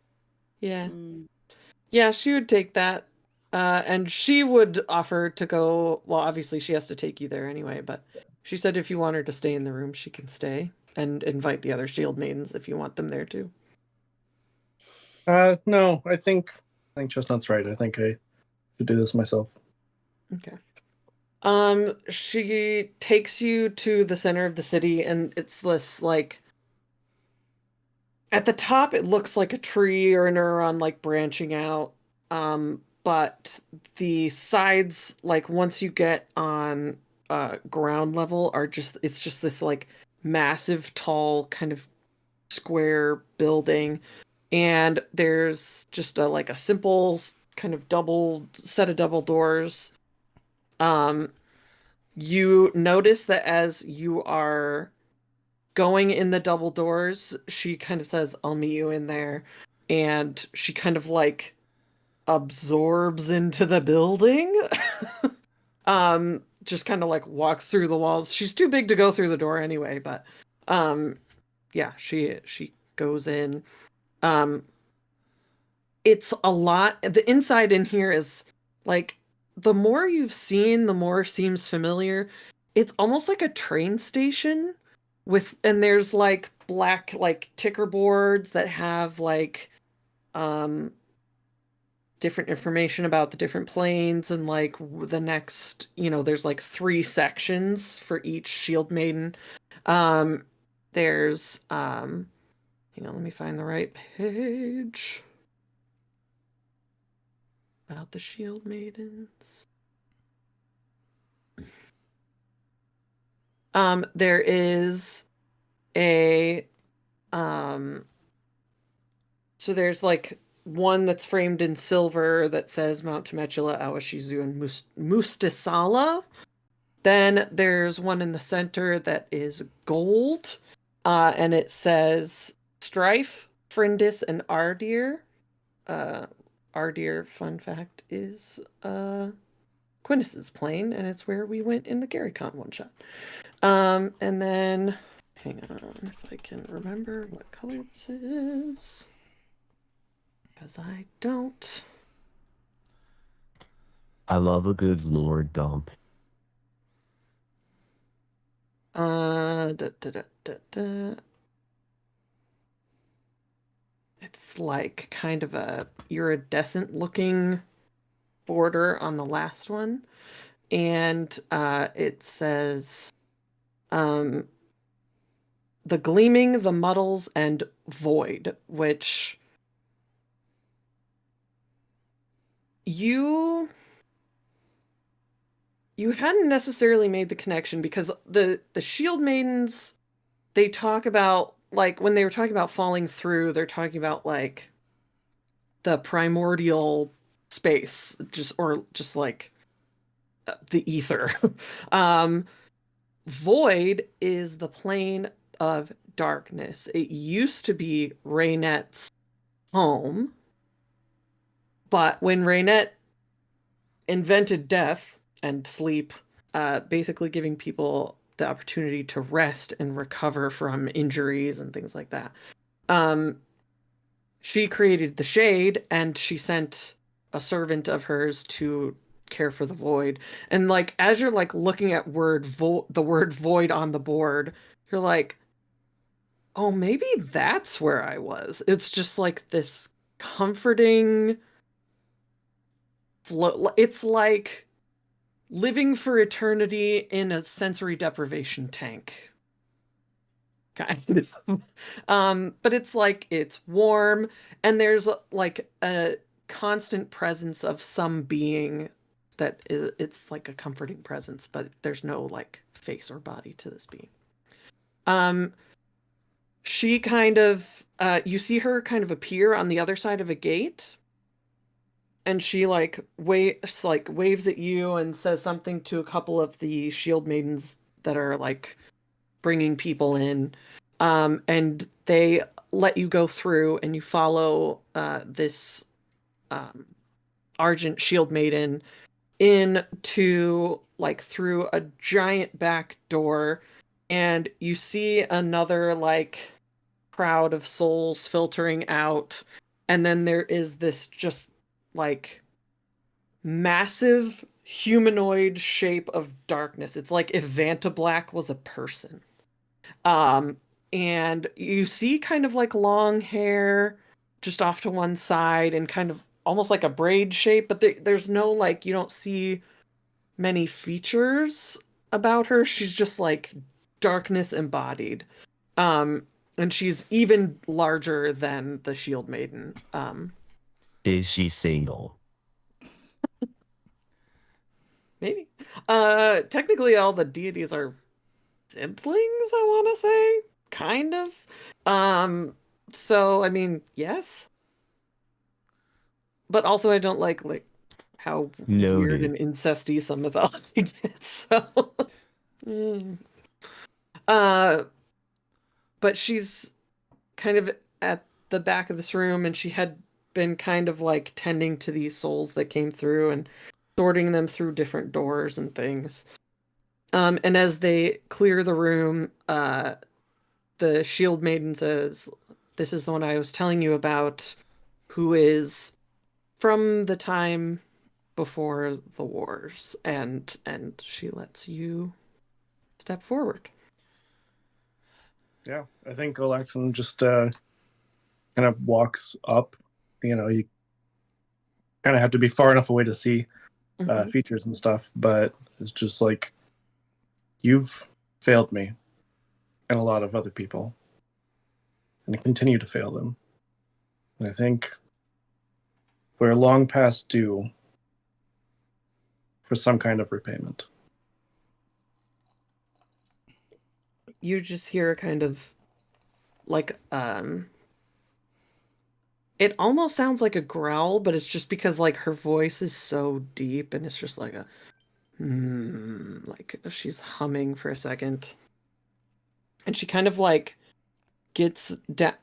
Yeah. Mm. Yeah, she would take that. And she would offer to go. Well, obviously, she has to take you there anyway, but she said if you want her to stay in the room, she can stay and invite the other shield maidens if you want them there too. no, I think Chestnut's right. I think I should do this myself. Okay. She takes you to the center of the city, and it's this, like, at the top it looks like a tree or a neuron, like, branching out. But the sides, like, once you get on ground level, it's just this, like, massive, tall, kind of square building. And there's just a simple kind of set of double doors. You notice that as you are going in the double doors, she kind of says, "I'll meet you in there." And she kind of like absorbs into the building. just kind of like walks through the walls. She's too big to go through the door anyway, but yeah, she goes in. It's a lot. The inside in here is like the more you've seen, the more seems familiar. It's almost like a train station and there's like black like ticker boards that have like um different information about the different planes and like the next, there's like 3 sections for each shield maiden. There's hang on, let me find the right page about the shield maidens. There is a so there's like one that's framed in silver that says Mount Temecula, Awashizu, and Mustisala. Then there's one in the center that is gold, and it says Strife, Frindis, and Ardir. Ardir, fun fact, is Quintus's plane, and it's where we went in the GaryCon one-shot. And then, hang on, if I can remember what color this is. Because I don't. I love a good lore dump. It's like kind of a iridescent looking border on the last one. And it says the gleaming, the muddles, and void, which you hadn't necessarily made the connection because the shield maidens, they talk about, like, when they were talking about falling through, they're talking about like the primordial space, just like the ether. Void is the plane of darkness. It used to be Raynette's home, but when Raynette invented death and sleep, basically giving people the opportunity to rest and recover from injuries and things like that, she created the shade, and she sent a servant of hers to care for the void. And like as you're like looking at the word void on the board, you're like, oh, maybe that's where I was. It's just like this comforting flow. It's like living for eternity in a sensory deprivation tank, kind of. But it's like it's warm, and there's like a constant presence of some being that it's like a comforting presence, but there's no like face or body to this being. She kind of you see her kind of appear on the other side of a gate, and she like waves at you and says something to a couple of the shield maidens that are like bringing people in, and they let you go through, and you follow this Argent shield maiden into like through a giant back door, and you see another like crowd of souls filtering out, and then there is this just like massive humanoid shape of darkness. It's like if Vanta Black was a person. And you see kind of like long hair just off to one side and kind of almost like a braid shape, but there's no like, you don't see many features about her. She's just like darkness embodied. And she's even larger than the shield maiden. Is she single? Maybe. Technically all the deities are siblings, I want to say, kind of. So I mean, yes, but also I don't like how weird and incesty some mythology gets. So, but she's kind of at the back of this room, and she had been kind of like tending to these souls that came through and sorting them through different doors and things. And as they clear the room, the shield maiden says, "This is the one I was telling you about, who is from the time before the wars," and she lets you step forward. Yeah, I think Olaxon just kind of walks up. You kind of have to be far enough away to see Mhm. features and stuff, but it's just like, you've failed me and a lot of other people, and continue to fail them. And I think we're long past due for some kind of repayment. You just hear a kind of like it almost sounds like a growl, but it's just because like her voice is so deep and it's just like a like she's humming for a second. And she kind of like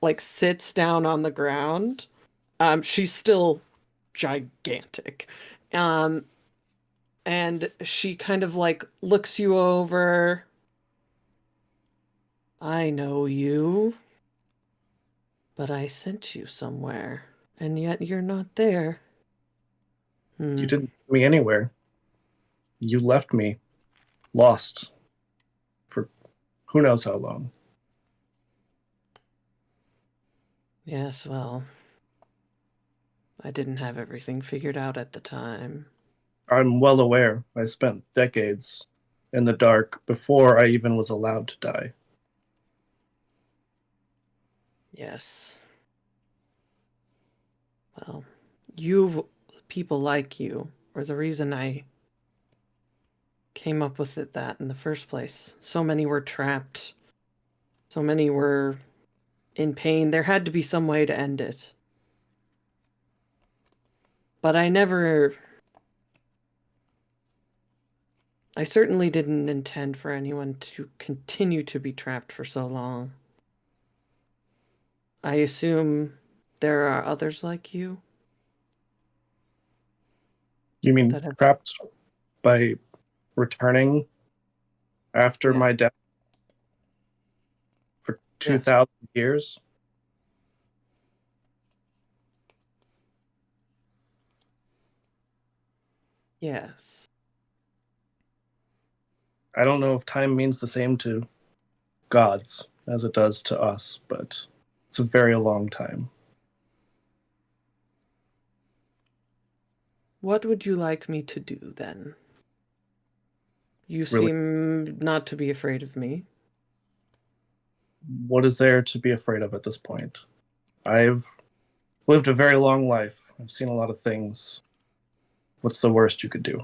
like sits down on the ground. She's still gigantic. Um and she kind of like looks you over. "I know you, but I sent you somewhere, and yet you're not there." You Hmm. didn't send me anywhere. You left me lost for who knows how long. Yes, well, I didn't have everything figured out at the time. I'm well aware I spent decades in the dark before I even was allowed to die. Yes. Well, you people like you were the reason I came up with that in the first place. So many were trapped. So many were in pain. There had to be some way to end it. But I certainly didn't intend for anyone to continue to be trapped for so long. I assume there are others like you You mean that have. trapped by returning after Yeah. my death for Yes. 2,000 years? Yes. I don't know if time means the same to gods as it does to us, but it's a very long time. What would you like me to do then? You Really, seem not to be afraid of me. what is there to be afraid of at this point? I've lived a very long life. I've seen a lot of things. What's the worst you could do?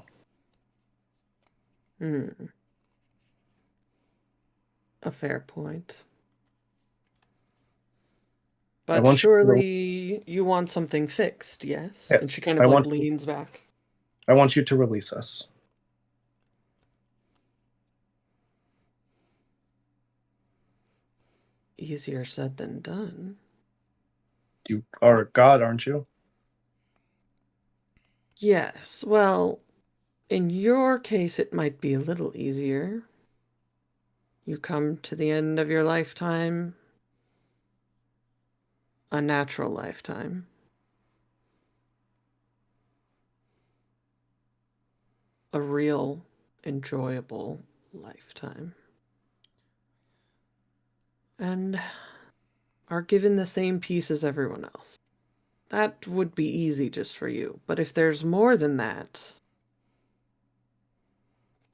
Hmm. A fair point. I But want you to, surely you want something fixed, yes? And yes, she kind of like leans back. I want you to release us. Easier said than done. You are a god, aren't you? Yes, well, in your case, it might be a little easier. You come to the end of your lifetime, a natural lifetime. A real, enjoyable lifetime. And are given the same peace as everyone else. That would be easy just for you. But if there's more than that,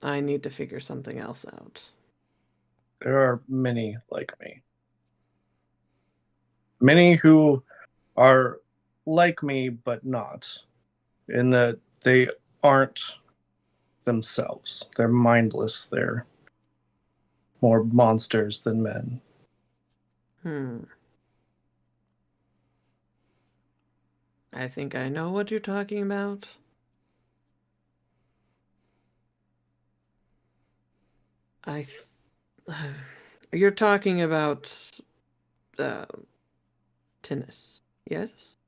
I need to figure something else out. There are many like me. Many who are like me, but not. In that they aren't themselves. They're mindless. They're more monsters than men. Hmm. I think I know what you're talking about. I. You're talking about uh, tennis, yes? In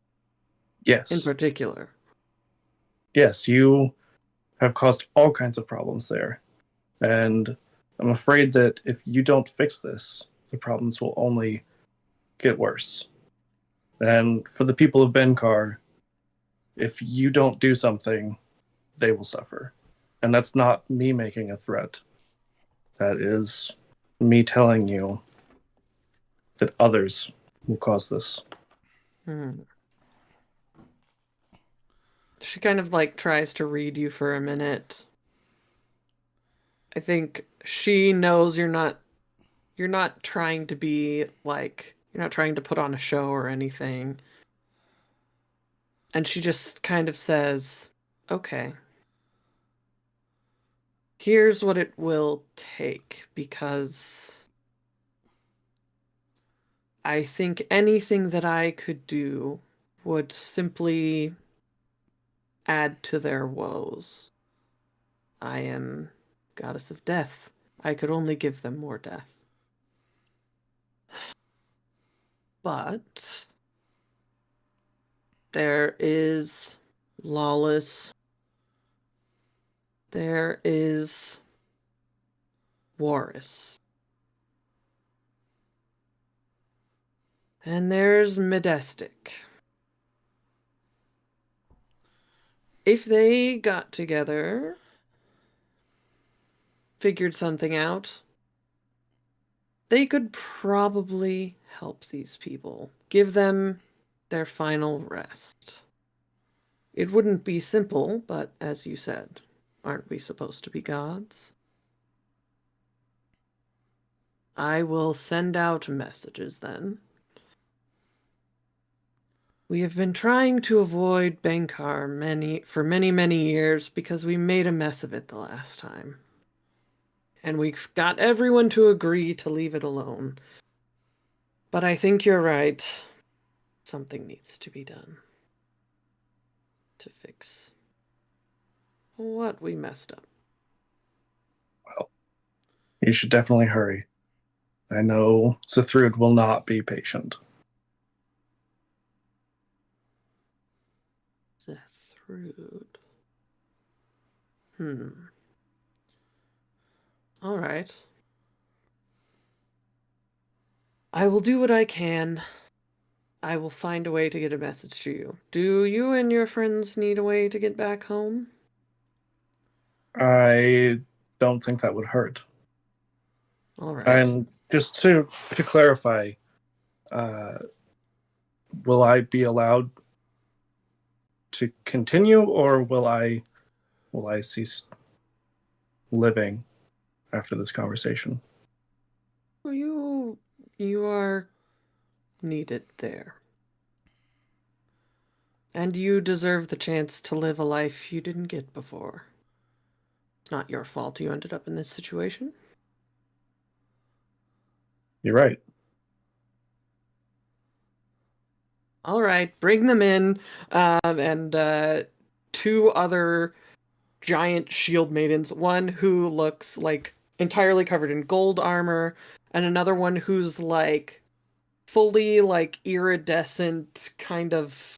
Yes. particular. Yes, you have caused all kinds of problems there. And I'm afraid that if you don't fix this, the problems will only get worse. And for the people of Bhenkar, if you don't do something, they will suffer. And that's not me making a threat. That is me telling you that others will cause this. She kind of like tries to read you for a minute. I think she knows you're not trying to be like, you're not trying to put on a show or anything. And she just kind of says, "Okay. Here's what it will take, because I think anything that I could do would simply add to their woes. I am goddess of death. I could only give them more death. But there is Lawless. There is Warris. And there's Medestic. If they got together, figured something out, they could probably help these people, give them their final rest. It wouldn't be simple, but as you said, aren't we supposed to be gods? I will send out messages then. We have been trying to avoid Bhenkar for many years because we made a mess of it the last time. And we got everyone to agree to leave it alone. But I think you're right. Something needs to be done to fix what we messed up. Well, you should definitely hurry. I know Sethrud will not be patient. Sethrud. All right. I will do what I can. I will find a way to get a message to you. Do you and your friends need a way to get back home? I don't think that would hurt. All right. And just to clarify, will I be allowed to continue, or will I cease living after this conversation? You are needed there. And you deserve the chance to live a life you didn't get before. It's not your fault you ended up in this situation. You're right. All right, bring them in. And two other giant shield maidens. One who looks like entirely covered in gold armor, and another one who's like fully like iridescent, kind of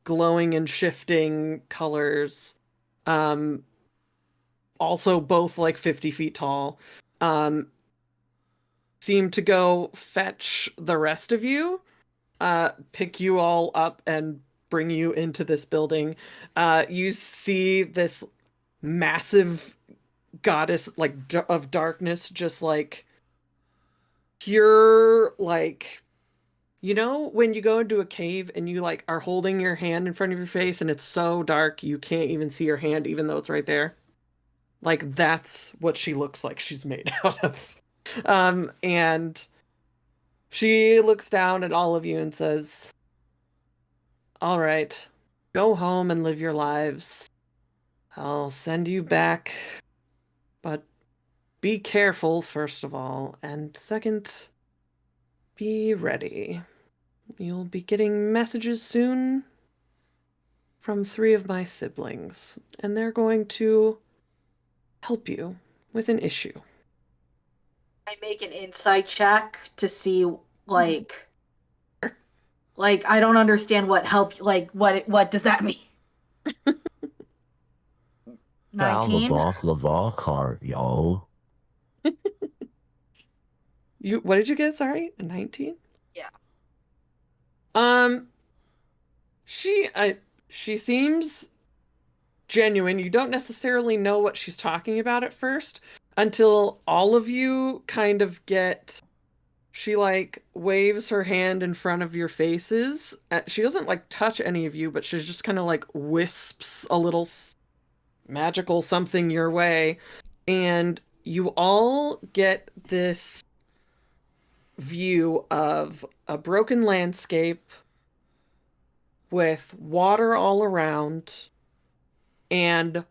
glowing and shifting colors. Also both like 50 feet tall. Seem to go fetch the rest of you, pick you all up and bring you into this building. You see this massive goddess like of darkness, just like pure, like, you know when you go into a cave and you like are holding your hand in front of your face and it's so dark you can't even see your hand even though it's right there? Like, that's what she looks like she's made out of. And she looks down at all of you and says, "All right, go home and live your lives. I'll send you back, but be careful, first of all, and second, be ready. You'll be getting messages soon from 3 of my siblings, and they're going to help you with an issue." I make an insight check to see, like I don't understand what help, like what does that mean? Found the 19. baklava cart, yo. What did you get? Sorry, a 19? Yeah. Um, she seems genuine. You don't necessarily know what she's talking about at first until all of you kind of get. She like waves her hand in front of your faces. She doesn't like touch any of you, but she's just kind of like wisps a little magical something your way, and you all get this view of a broken landscape with water all around and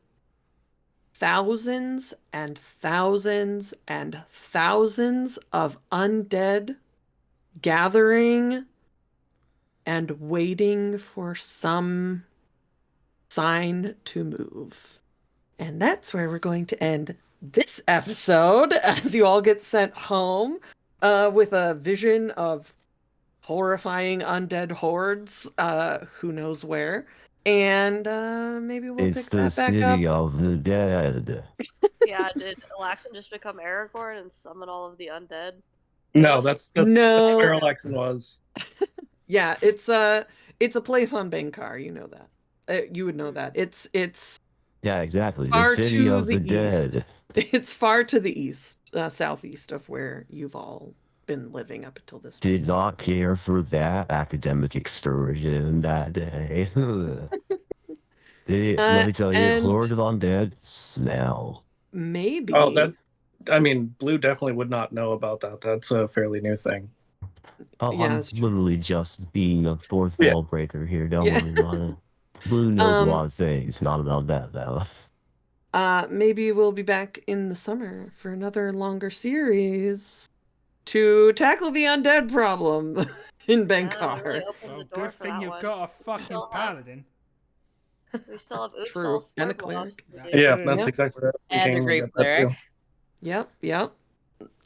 thousands and thousands and thousands of undead gathering and waiting for some sign to move. And that's where we're going to end this episode as you all get sent home with a vision of horrifying undead hordes, who knows where. And maybe we'll It's pick the that back up. city of the dead. Yeah, did Alaxon just become Aragorn and summon all of the undead? No, that's No. where Alexin was. Yeah, it's a place on Bhenkar, you know that. You would know that. It's Yeah, exactly. The far city to of the the east. dead. It's far to the east, southeast of where you've all been living up until this point. Did not care for that academic excursion that day. Let me tell you, and Horde of Undead, smell. Maybe. Oh, I mean, Blue definitely would not know about that. That's a fairly new thing. Oh, Yeah, I'm that's true. literally just being a fourth Yeah. wall breaker here. Don't Yeah. worry about it. Blue knows a lot of things, not about that though. Maybe we'll be back in the summer for another longer series to tackle the undead problem in Yeah, Bangkok. really opened Well, the door good for thing that you've one. got a fucking still have- paladin. We still have Oops True, all and a Splurg Blobs cleric. to do. Yeah, True. that's Yep. exactly what I And a became. great Get that too. cleric. Yep.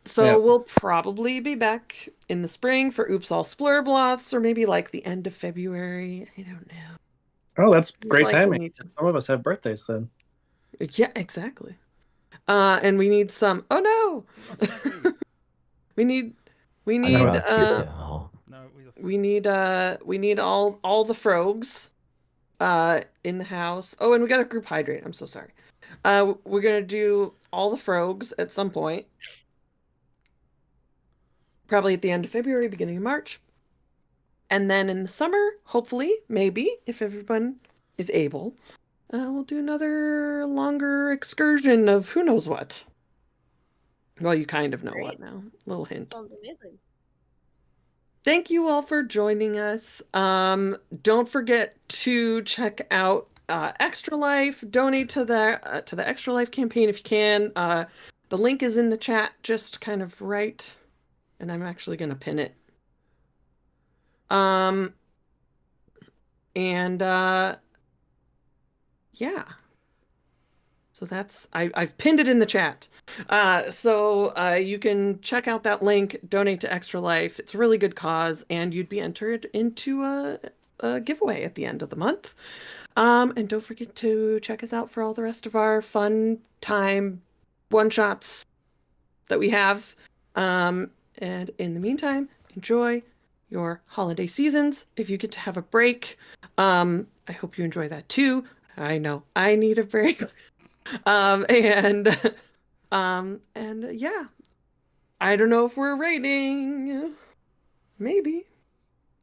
So Yeah. we'll probably be back in the spring for Oops All Splurblots, or maybe like the end of February. I don't know. Oh, that's Seems great like we timing. need to- Some of us have birthdays then. Yeah, exactly. And we need some. Oh no! That's not great. We need. We I'm need. around here now. No, we just... We need all the frogs in the house. Oh, and we got a group hydrate. I'm so sorry. We're gonna do all the frogs at some point. Probably at the end of February, beginning of March. And then in the summer, hopefully, maybe, if everyone is able, we'll do another longer excursion of who knows what. Well, you kind of know Great. what now. Little hint. Sounds amazing. Thank you all for joining us. Don't forget to check out Extra Life. Donate to the Extra Life campaign if you can. The link is in the chat, just kind of right, and I'm actually gonna pin it. And yeah. So that's I've pinned it in the chat. So you can check out that link, donate to Extra Life. It's a really good cause, and you'd be entered into a giveaway at the end of the month. And don't forget to check us out for all the rest of our fun time one-shots that we have. And in the meantime, enjoy your holiday seasons. If you get to have a break, I hope you enjoy that too. I know I need a break. And yeah, I don't know if we're rating. Maybe.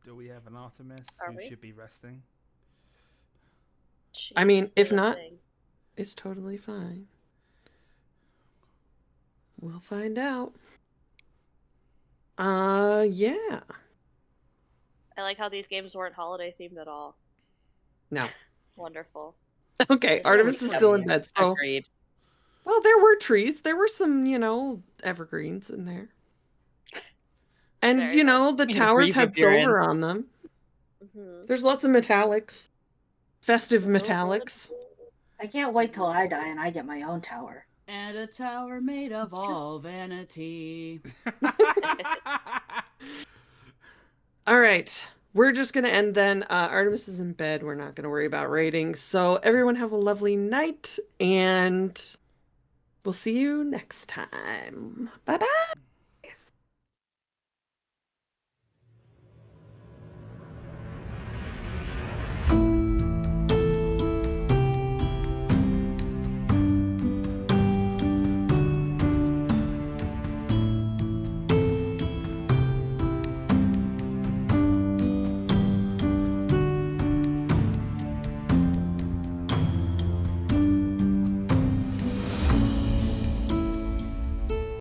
Do we have an Artemis Are who we? should be resting? I mean, if She's not, sleeping. it's totally fine. We'll find out. Yeah. I like how these games weren't holiday themed at all. No. Wonderful. Okay, Artemis is still in bed. So, Agreed. well, there were trees. There were some, evergreens in there. And, Very nice. the Need a towers brief had appearance. silver on them. Mm-hmm. There's lots of metallics. Festive metallics. I can't wait till I die and I get my own tower. And a tower made of all vanity. All right. we're just going to end then. Artemis is in bed. We're not going to worry about ratings. So everyone have a lovely night, and we'll see you next time. Bye-bye.